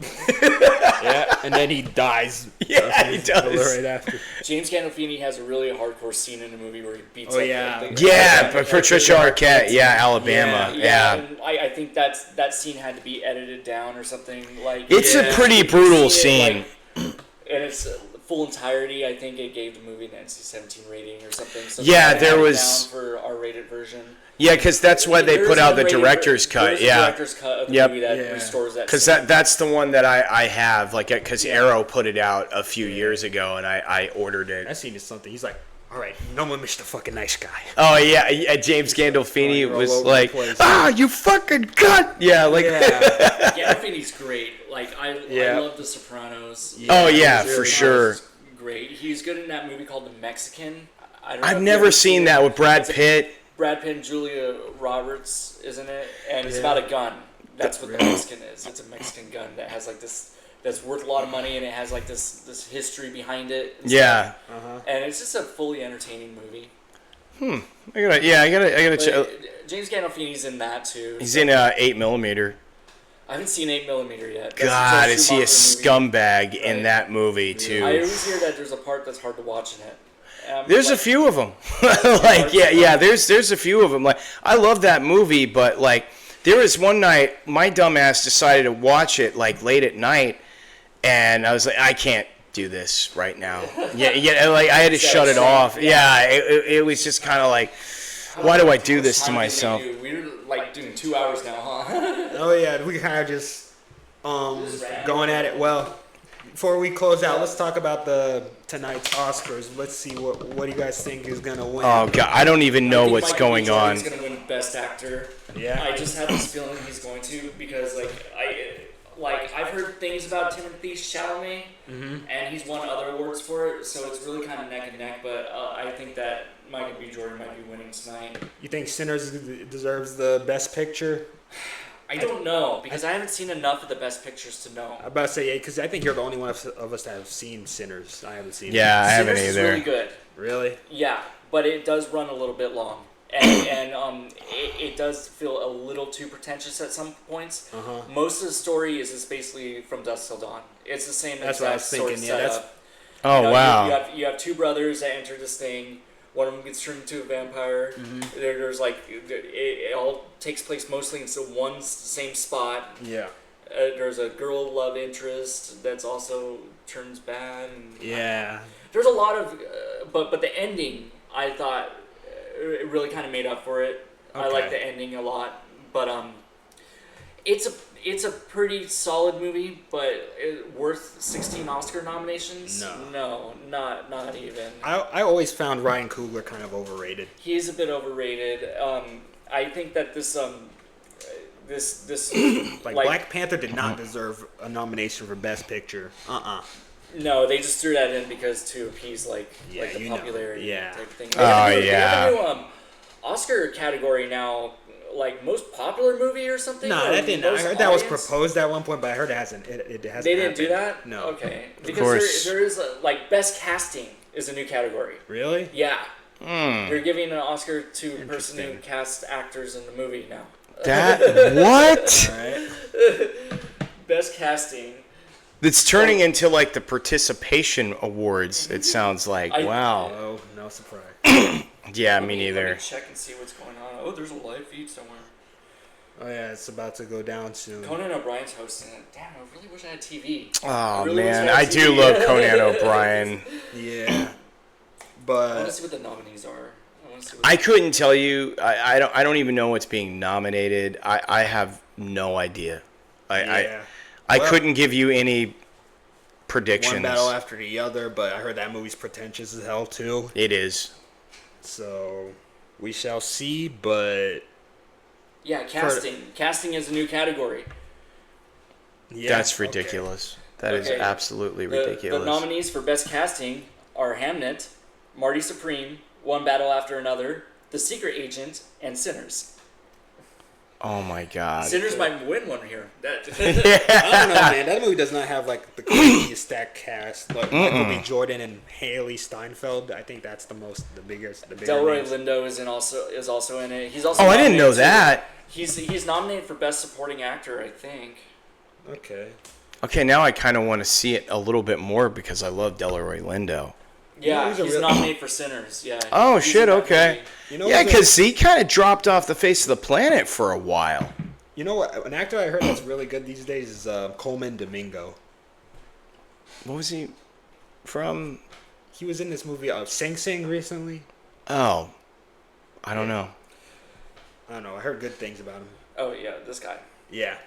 Yeah, and then he dies. Yeah, he does. Right after. James Gandolfini has a really hardcore scene in the movie where he beats Oh, up yeah. the Yeah, the but Patricia Arquette, yeah, Alabama, yeah. And I think that scene had to be edited down or something. Like It's a pretty brutal you see it, scene. like, and it's full entirety. I think it gave the movie an NC-17 rating or something. So Yeah, they there had it was- down for R-rated version. Yeah, because that's why they There put is out an the unrated director's there cut, is a yeah. director's cut of the Yep. movie that Yeah. restores that Because scene. that's the one that I have, like, because Arrow put it out a few years ago, and I ordered it. That scene is something. He's like, all right, no one Mr. Fucking Nice Guy. Oh, yeah, James Gandolfini Going all was over the like, place. you fucking cunt! Yeah, like, Yeah. Gandolfini's great. Like I Yeah. love The Sopranos. oh, yeah, he's for really sure. Sopranos is great. He's good in that movie called The Mexican. I don't know I've if you've never ever seen it. that with Brad It's a- Pitt. Brad Pitt and Julia Roberts, isn't it? And it's Yeah. about a gun. That's what the Mexican is. It's a Mexican gun that has like this. That's worth a lot of money, and it has like this history behind it. And Yeah. stuff. And it's just a fully entertaining movie. I gotta But check. James Gandolfini's in that too. He's in 8mm. I haven't seen 8mm yet. That's God, Joe is he a Schumacher movie. scumbag in Right. that movie, too? I always hear that there's a part that's hard to watch in it. There's a few of them. Like, yeah. There's a few of them. Like, I love that movie, but like, there was one night my dumbass decided to watch it like late at night, and I was like, I can't do this right now. Yeah. Like, I had to shut it off. Yeah, it was just kind of like, why do I do this to myself? We're like doing 2 hours now, huh? Oh yeah, we kind of just going at it. Well, before we close out, let's talk about tonight's Oscars. Let's see what do you guys think is gonna win? Oh God, I don't even know what's going on. He's gonna win Best Actor. Yeah. I just have this feeling he's going to because I've heard things about Timothée Chalamet, and he's won other awards for it, so it's really kind of neck and neck. But I think that Michael B. Jordan might be winning tonight. You think Sinners deserves the Best Picture? I don't know because I haven't seen enough of the Best Pictures to know. I'm about to say, yeah, because I think you're the only one of us that have seen Sinners. I haven't seen Yeah, I haven't Sinners is either. really good. it. Really? Yeah, but it does run a little bit long. And it does feel a little too pretentious at some points. Most of the story is basically from dusk till dawn. It's the same That's what I was exact sort of thinking, yeah, setup. Oh You know, wow. you have two brothers that enter this thing. One of them gets turned into a vampire. There's like it all takes place mostly in one same spot. Yeah. There's a girl love interest that's also turns bad. And Yeah. there's a lot of, but the ending I thought it really kind of made up for it. I like Okay. the ending a lot, but It's a pretty solid movie, but worth 16 Oscar nominations? No, not even. I always found Ryan Coogler kind of overrated. He's a bit overrated. I think that this Black Panther did not deserve a nomination for Best Picture. No, they just threw that in because to appease the popularity type of thing. They have a new Oscar category now, like most popular movie or something. No, that didn't. I heard that was proposed at one point, but I heard it hasn't. It hasn't. They didn't do that. No. Okay. Because there is best casting is a new category. Really? Yeah. They're giving an Oscar to a person who casts actors in the movie now. That what? All right. Best casting. It's turning into like the participation awards. It sounds like wow. Oh, no surprise. Yeah, me neither. Let me check and see what's going on. Oh, there's a live feed somewhere. Oh yeah, it's about to go down soon. Conan O'Brien's hosting it. Damn, I really wish I had TV. Oh man, I do love Conan O'Brien. Yeah, but I want to see what the nominees are. I couldn't tell you. I don't even know what's being nominated. I have no idea. I couldn't give you any predictions. One battle after the other, but I heard that movie's pretentious as hell too. It is. So we shall see, but yeah, casting. Casting is a new category. Yeah, that's ridiculous. That is absolutely ridiculous. The nominees for best casting are Hamnet, Marty Supreme, One Battle After Another, The Secret Agent, and Sinners. Oh my God. Sinners might win one here. I don't know, man. That movie does not have like the craziest stacked cast. Like Michael B. Jordan and Haley Steinfeld. I think that's the biggest. Delroy Lindo is also in it. He's also. Oh, I didn't know that. He's nominated for best supporting actor, I think. Okay. Okay, now I kind of want to see it a little bit more because I love Delroy Lindo. Yeah, he's nominated for Sinners. Yeah. Oh shit! Okay. Yeah, because he kind of dropped off the face of the planet for a while. You know what? An actor I heard that's really good these days is Coleman Domingo. What was he from? He was in this movie Sing Sing recently. Oh, I don't know. I don't know. I heard good things about him. Oh yeah, this guy. Yeah.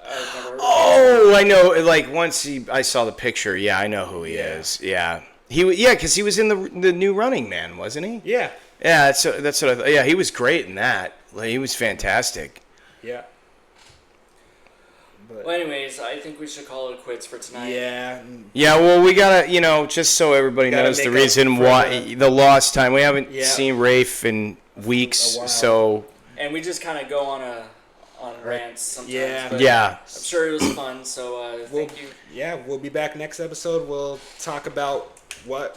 I've never heard of him. Oh, I know. Like once I saw the picture. Yeah, I know who he is. Yeah. Because he was in the new Running Man, wasn't he? Yeah. Yeah, that's what I thought. Yeah, he was great in that. Like, he was fantastic. Yeah. But, well, anyways, I think we should call it quits for tonight. Yeah. Yeah, well, we gotta, just so everybody knows the reason why the lost time. We haven't seen Rafe in weeks, so. And we just kind of go on rants sometimes. Yeah. Yeah. I'm sure it was fun, so thank you. Yeah, we'll be back next episode. We'll talk about what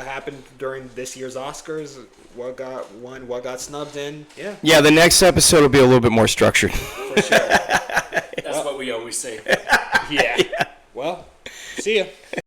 happened during this year's Oscars, what got won, what got snubbed in. Yeah. Yeah, the next episode will be a little bit more structured. For sure. That's what we always say. Yeah. Well, see ya.